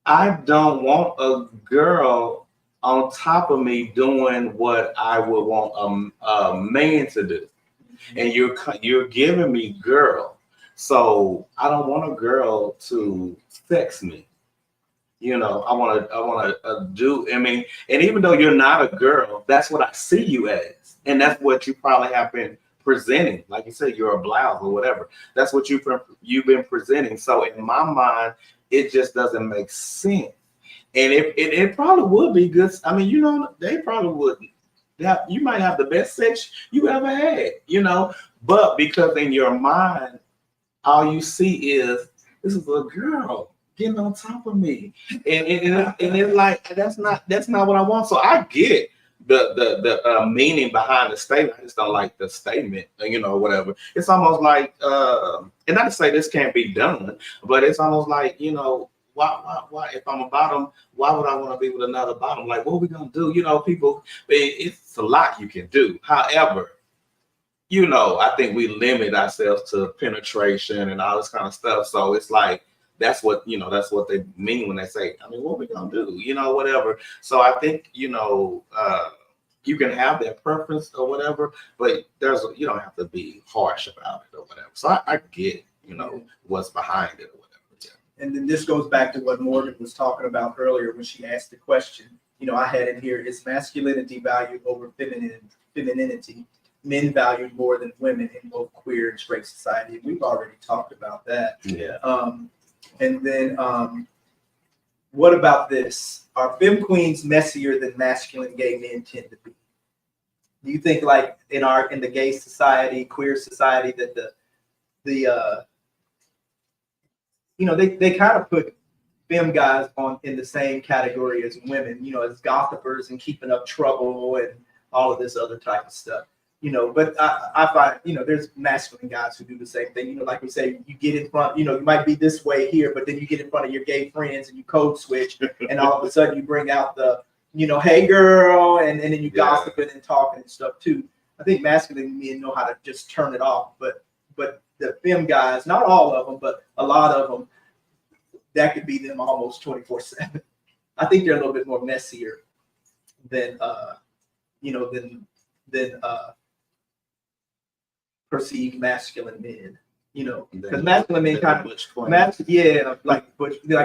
I don't want a girl on top of me doing what I would want a man to do. And you're giving me girl. So I don't want a girl to sex me. I want to do. I mean, and even though you're not a girl, that's what I see you as, and that's what you probably have been presenting. Like you said, you're a blouse or whatever. That's what you've been presenting. So in my mind, it just doesn't make sense. And it probably would be good. I mean, they probably wouldn't. You might have the best sex you ever had, but because in your mind, all you see is this is a girl getting on top of me, and it's like that's not what I want. So I get the meaning behind the statement. I just don't like the statement, whatever. It's almost like, and not to say this can't be done, but it's almost like, why if I'm a bottom, why would I want to be with another bottom? Like, what are we gonna do? People, it's a lot you can do. However, I think we limit ourselves to penetration and all this kind of stuff. So it's like that's what they mean when they say, I mean, what are we gonna do? Whatever. So I think you can have that preference or whatever, but you don't have to be harsh about it or whatever. So I get what's behind it or whatever. Yeah. And then this goes back to what Morgan was talking about earlier when she asked the question. I had in here, is masculinity valued over femininity? Men valued more than women in both queer and straight society. We've already talked about that. Yeah. And then what about this? Are femme queens messier than masculine gay men tend to be? Do you think, like in the gay society, queer society, that they kind of put femme guys in the same category as women, as gossipers and keeping up trouble and all of this other type of stuff. But I find, there's masculine guys who do the same thing. Like we say, you get in front, you might be this way here, but then you get in front of your gay friends and you code switch, and all of a sudden you bring out the, hey girl, and then you gossiping and talking and stuff too. I think masculine men know how to just turn it off, but the femme guys, not all of them, but a lot of them, that could be them almost 24/7. I think they're a little bit more messier than perceived masculine men, because masculine men kind of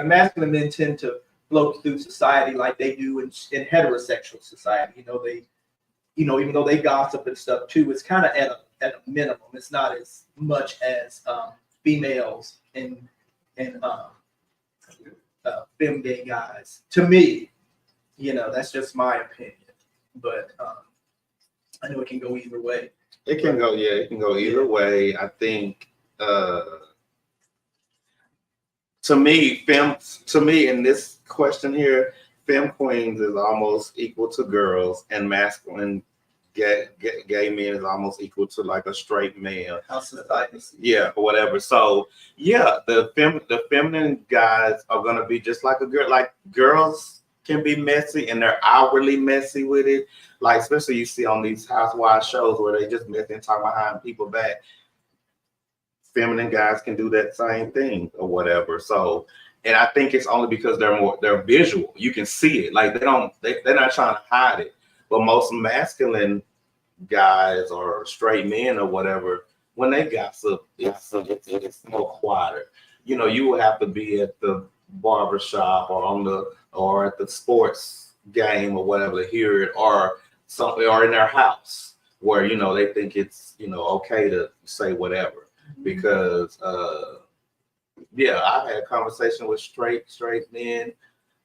masculine men tend to float through society like they do in heterosexual society. Even though they gossip and stuff too, it's kind of at a minimum. It's not as much as females and femme gay guys. To me, that's just my opinion. But I know it can go either way. It can go either way. I think to me in this question here, femme queens is almost equal to girls, and masculine gay men is almost equal to like a straight male. How society sees it. Yeah, or whatever. So yeah, the feminine guys are gonna be just like a girl. Like girls can be messy and they're outwardly messy with it. Like especially you see on these housewives shows where they just mess and talk behind people back. Feminine guys can do that same thing or whatever. So, and I think it's only because they're visual. You can see it. Like they're not trying to hide it. But most masculine guys or straight men or whatever, when they gossip, it's more quieter. You know, you will have to be at the barber shop or at the sports game or whatever to hear it, or something, or in their house where you know they think it's okay to say whatever. Because yeah, I've had a conversation with straight men,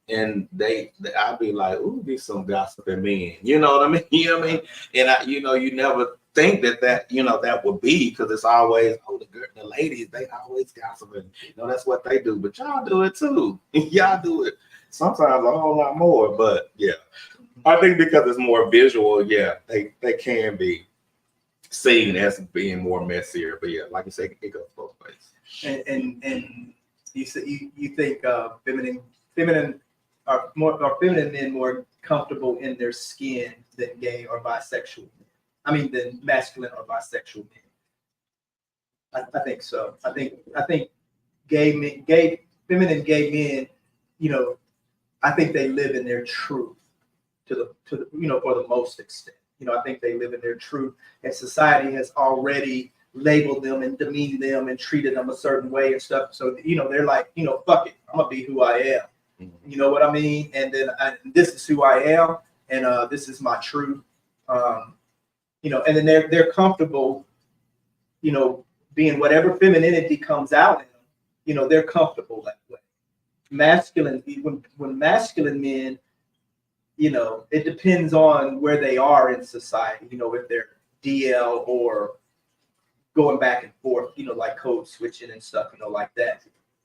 and I'd be like, ooh, be some gossiping men. You know what I mean? You know what I mean? And you never think that would be, because it's always, oh, the ladies, they always gossiping. That's what they do. But y'all do it too. Y'all do it sometimes a whole lot more. But yeah, I think because it's more visual, yeah, they can be seen as being more messier. But yeah, like you say, it goes both ways. And you say you think feminine men more comfortable in their skin than gay or bisexual men. I mean, than masculine or bisexual men. I think so. I think feminine gay men, I think they live in their truth to the for the most extent. I think they live in their truth, and society has already labeled them and demeaned them and treated them a certain way and stuff. So, they're like, fuck it, I'm gonna be who I am. You know what I mean? And then this is who I am, and this is my truth. And then they're comfortable, being whatever femininity comes out in them. They're comfortable that way. Masculine, when masculine men, it depends on where they are in society. If they're DL or going back and forth, like code switching and stuff, like that.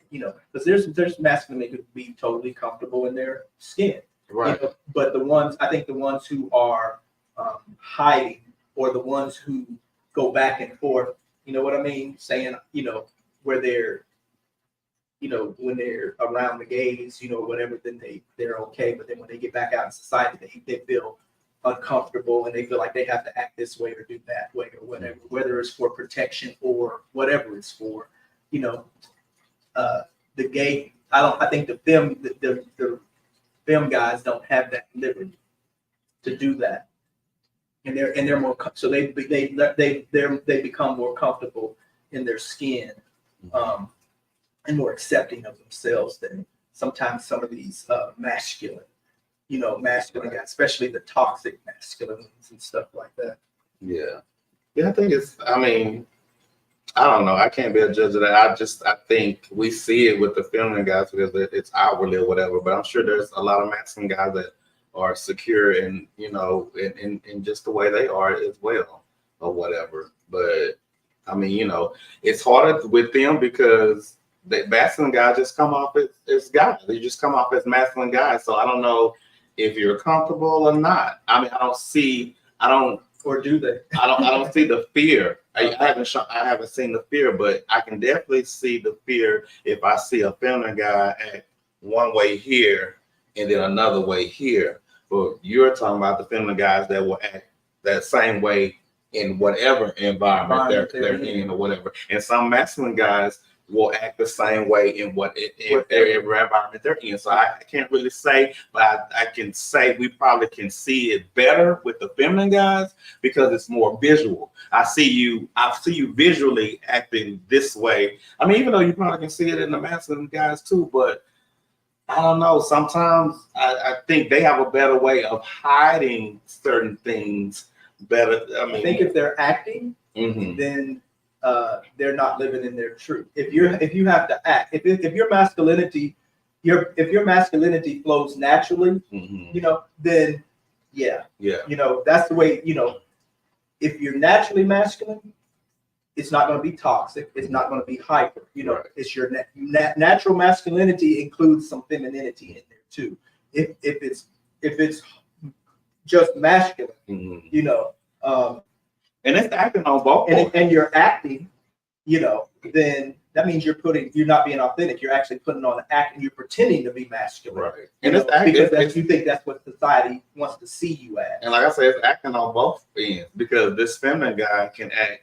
Because there's masculine men who could be totally comfortable in their skin, right? But the ones who are hiding, or the ones who go back and forth, you know what I mean? Saying, where they're, when they're around the gays, whatever, then they're okay. But then when they get back out in society, they feel uncomfortable and they feel like they have to act this way or do that way or whatever, whether it's for protection or whatever it's for. The gay, I think the femme guys don't have that liberty to do that, and they're more so they become more comfortable in their skin, and more accepting of themselves than sometimes some of these masculine guys, especially the toxic masculine ones and stuff like that. Yeah, I think I don't know. I can't be a judge of that. I think we see it with the feminine guys because it's outwardly or whatever. But I'm sure there's a lot of masculine guys that are secure in just the way they are as well or whatever. But it's harder with them because the masculine guys just come off as guys. They just come off as masculine guys. So I don't know if you're comfortable or not. I don't. Or do they? I don't see the fear. I haven't seen the fear, but I can definitely see the fear if I see a feminine guy act one way here and then another way here. But you're talking about the feminine guys that will act that same way in whatever environment they're in or whatever. And some masculine guys will act the same way in whatever environment they're in. So I can't really say, but I can say we probably can see it better with the feminine guys because it's more visual. I see you visually acting this way. Even though you probably can see it in the masculine guys too, but I don't know. Sometimes I think they have a better way of hiding certain things better. I think if they're acting, then they're not living in their truth. If you have to act, if your masculinity flows naturally, then yeah, that's the way. If you're naturally masculine, it's not going to be toxic. It's not going to be hyper. You know, Right. it's your natural masculinity includes some femininity in there too. If it's just masculine, Mhm. you know, And it's acting on both. and you're acting, you know, then that means you're not being authentic. You're actually putting on the act and you're pretending to be masculine. Right. You And know, it's acting because you think that's what society wants to see you as. and like I said, it's acting on both ends because this feminine guy can act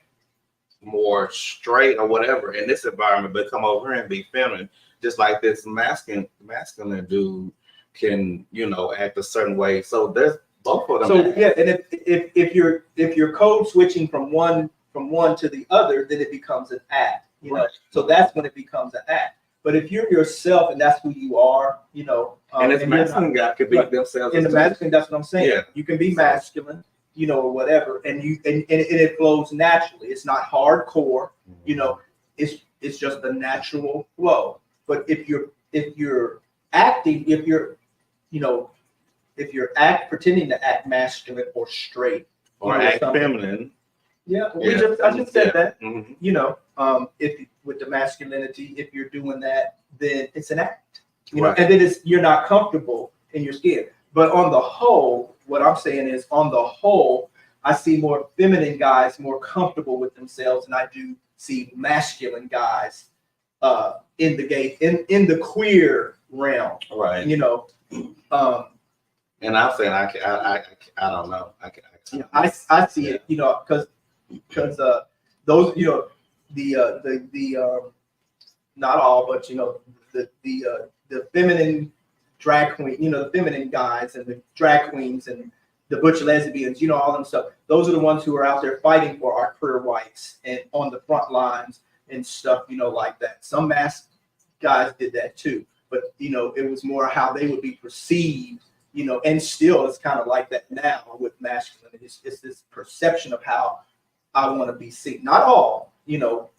more straight or whatever in this environment, but come over here and be feminine, just like this masculine dude can, you know, act a certain way. So there's both of them. So yeah, and if you're code switching from one to the other, then it becomes an act. You know, Right. so that's when it becomes an act. But if you're yourself and that's who you are, you know, and this and you're masculine guy could be right. themselves. in the masculine, that's what I'm saying. Yeah. You can be So- masculine, you know, or whatever, and it flows naturally. It's not hardcore, you know. It's just a natural flow. But if you're acting, if you're pretending to act masculine or straight or you know, act something. feminine. Yeah, Yeah. I just said Yeah. that. Mhm. You know, if with the masculinity, if you're doing that, then it's an act. You know, Right. and then you're not comfortable in your skin. But on the whole, what I'm saying is, on the whole, I see more feminine guys more comfortable with themselves, and I do see masculine guys in the gay in the queer realm. Right. You know, And I'm saying I don't know. I see it. You know, because those, you know, the not all, but you know, the feminine drag queen, you know, the feminine guys and the drag queens and the butch lesbians, you know, all them stuff. Those are the ones who are out there fighting for our queer rights and on the front lines and stuff, you know, like that. Some masked guys did that too, but you know, it was more how they would be perceived, you know, and still it's kind of like that now with masculine. It's this perception of how I want to be seen. Not all, you know,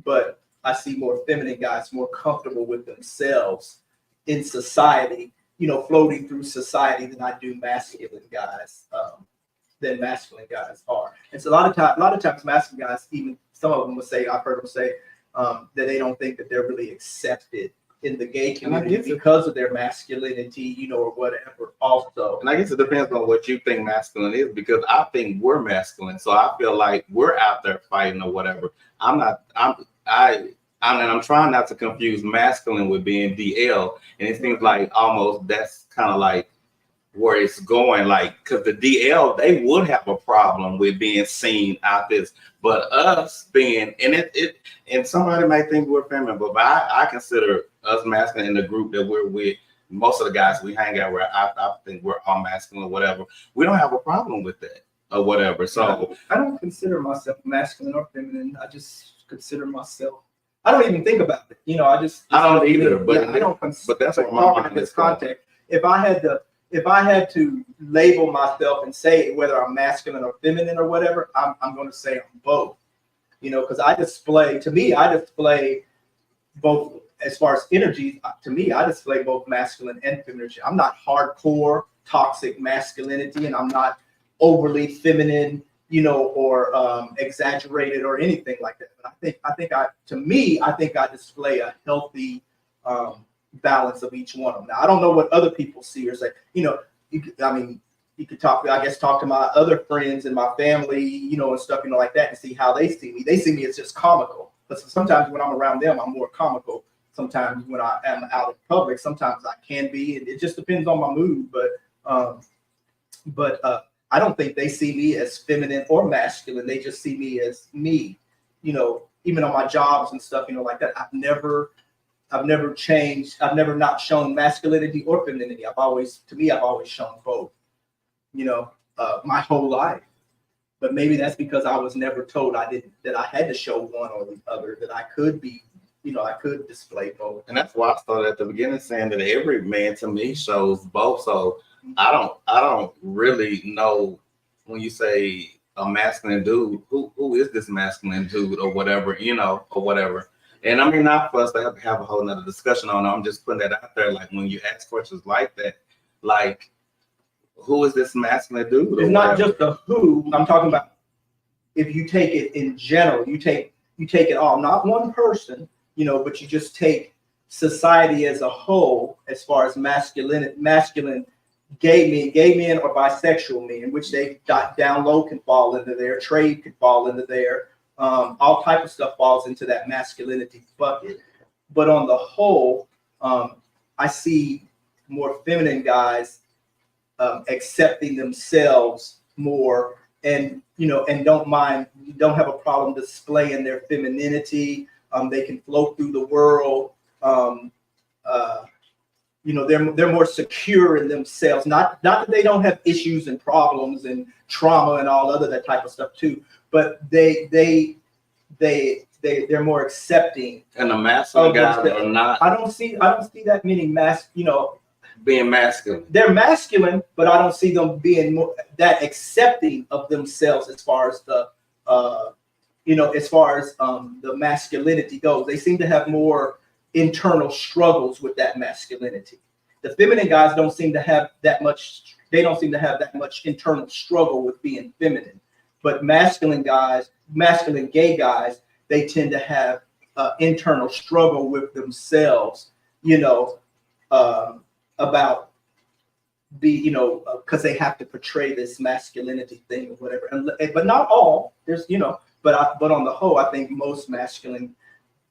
but I see more feminine guys more comfortable with themselves in society, you know, floating through society than I do masculine guys, than masculine guys are. And so a lot of times masculine guys, even some of them will say, I've heard them say that they don't think that they're really accepted in the gay community because of their masculinity, you know, or whatever also. And I guess it depends on what you think masculine is, because I think we're masculine. So I feel like we're out there fighting or whatever. I'm trying not to confuse masculine with being DL. And it seems like almost that's kind of like where it's going, like, because the DL, they would have a problem with being seen out this, but us being, and somebody might think we're feminine, but I consider us masculine in the group that we're with. Most of the guys we hang out with, I think we're all masculine or whatever. We don't have a problem with that or whatever. So I don't consider myself masculine or feminine. I just consider myself. I don't even think about it. You know, I don't either. But I don't. But that's what my talking mind in this is going. context. If I had to label myself and say whether I'm masculine or feminine or whatever, I'm going to say I'm both. You know, because I display both as far as energy. To me, I display both masculine and feminine. I'm not hardcore toxic masculinity, and I'm not overly feminine, you know, or exaggerated or anything like that. But I think I display a healthy balance of each one of them. Now, I don't know what other people see or say. You know, you could talk to my other friends and my family, you know, and stuff, you know, like that, and see how they see me. They see me as just comical. But sometimes when I'm around them, I'm more comical. Sometimes when I am out in public, sometimes I can be, and it just depends on my mood. But I don't think they see me as feminine or masculine. They just see me as me, you know, even on my jobs and stuff, you know, like that. I've never changed. I've never not shown masculinity or femininity. I've always shown both, you know, my whole life. But maybe that's because I was never told that I had to show one or the other, that I could be, you know, I could display both. And that's why I started at the beginning saying that every man to me shows both. So I don't really know when you say a masculine dude, who is this masculine dude or whatever, you know, or whatever. And I mean, not for us to have a whole nother discussion on it. I'm just putting that out there. Like when you ask questions like that, like, who is this masculine dude? It's not just the who. I'm talking about if you take it in general, you take it all, not one person, but you just take society as a whole, as far as masculine gay men or bisexual men, which they down low can fall into there, trade could fall into there, all type of stuff falls into that masculinity bucket. But on the whole, I see more feminine guys accepting themselves more, and don't have a problem displaying their femininity. They can flow through the world. They're more secure in themselves. Not that they don't have issues and problems and trauma and all other that type of stuff too, but they're more accepting. And the masculine guys are not. I don't see that many being masculine. They're masculine, but I don't see them being that accepting of themselves as far as the the masculinity goes. They seem to have more internal struggles with that masculinity. The feminine guys don't seem to have that much. They don't seem to have that much internal struggle with being feminine. But masculine gay guys, they tend to have internal struggle with themselves. About because they have to portray this masculinity thing or whatever. But not all. There's but on the whole, I think most masculine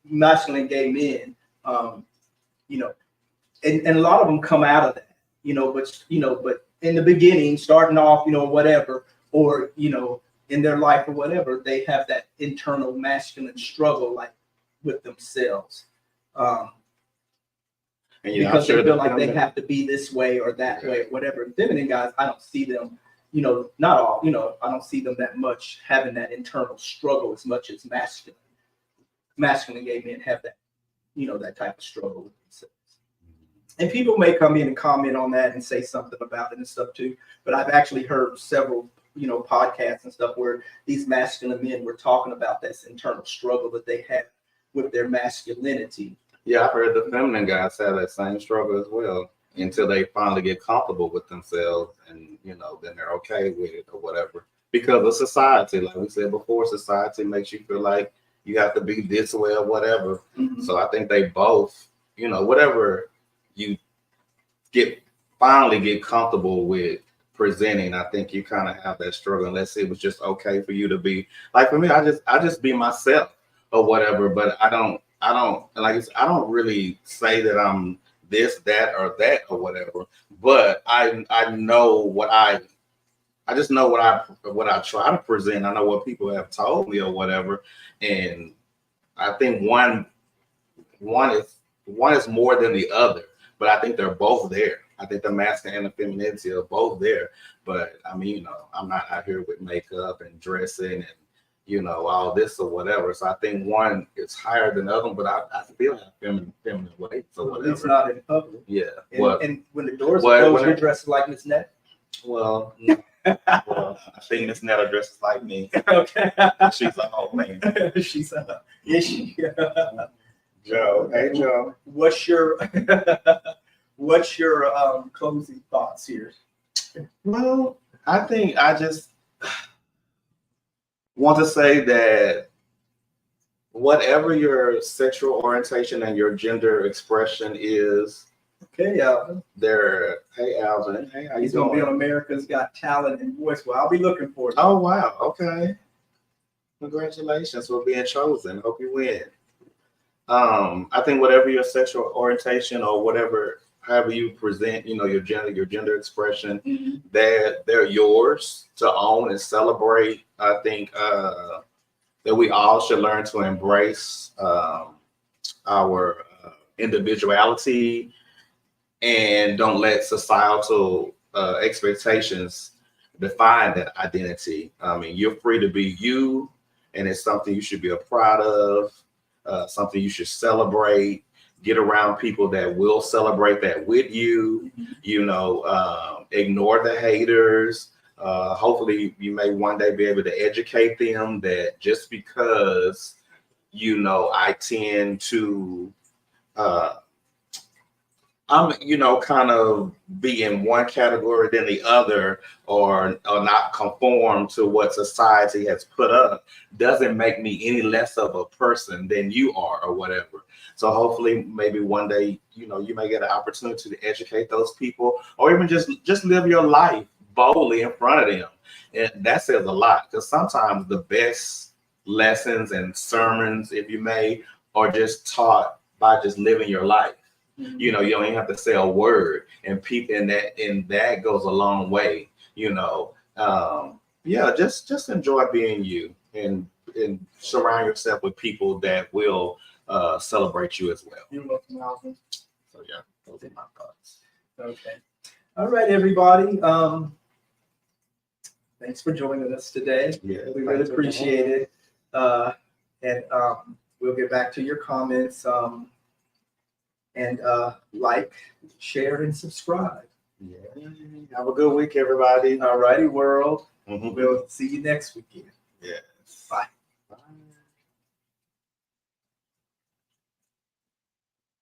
gay men, and a lot of them come out of that, but in the beginning, starting off, whatever, or in their life or whatever, they have that internal masculine struggle, like with themselves. Because they feel like they have to be this way or that way, or whatever. Feminine guys, I don't see them, not all, I don't see them that much having that internal struggle as much as masculine gay men have that, that type of struggle with themselves. And people may come in and comment on that and say something about it and stuff too. But I've actually heard several, podcasts and stuff where these masculine men were talking about this internal struggle that they have with their masculinity. Yeah, I've heard the feminine guys have that same struggle as well until they finally get comfortable with themselves and, then they're okay with it or whatever. Because of society, like we said before, society makes you feel like you have to be this way or whatever. Mm-hmm. So I think they both, whatever you finally get comfortable with presenting, I think you kind of have that struggle unless it was just okay for you to be like, for me, I just be myself or whatever, but I don't really say that I'm this, that, or whatever. But I know what I just know what I try to present. I know what people have told me or whatever, and I think one is more than the other. But I think they're both there. I think the masculine and the femininity are both there. But I mean, I'm not out here with makeup and dressing and all this or whatever. So I think one is higher than the other, but I still have feminine weights or whatever. It's not in public. Yeah. And when the doors are closed, you're dressed like Miss Net. Well, I think Miss Net dresses like me. Okay. She's a whole man. She's Joe. Hey, Joe. What's your closing thoughts here? Well, I think I just want to say that whatever your sexual orientation and your gender expression is. Okay, Alvin. Hey, Alvin. Hey, how you doing? He's going to be on America's Got Talent and Voice. Well, I'll be looking for it. Oh, wow. Okay. Congratulations for being chosen. Hope you win. I think whatever your sexual orientation or however you present, your gender expression, mm-hmm. they're yours to own and celebrate. I think that we all should learn to embrace our individuality and don't let societal expectations define that identity. I mean, you're free to be you, and it's something you should be proud of. Something you should celebrate, get around people that will celebrate that with you, ignore the haters. Hopefully you may one day be able to educate them that just because, I tend to, you know, kind of be in one category than the other, or not conform to what society has put up, doesn't make me any less of a person than you are, or whatever. So hopefully, maybe one day, you know, you may get an opportunity to educate those people, or even just live your life boldly in front of them. And that says a lot, because sometimes the best lessons and sermons, if you may, are just taught by just living your life. You know, you don't even have to say a word, and people, and that goes a long way. You know, yeah, just enjoy being you, and surround yourself with people that will celebrate you as well. You're welcome, Alvin. So yeah, those are my thoughts. Okay. All right, everybody. Thanks for joining us today. Yeah, We really appreciate it. And we'll get back to your comments. And like, share, and subscribe. Yeah. Have a good week, everybody. All righty, world. Mhm. We'll see you next weekend. Yes. Bye.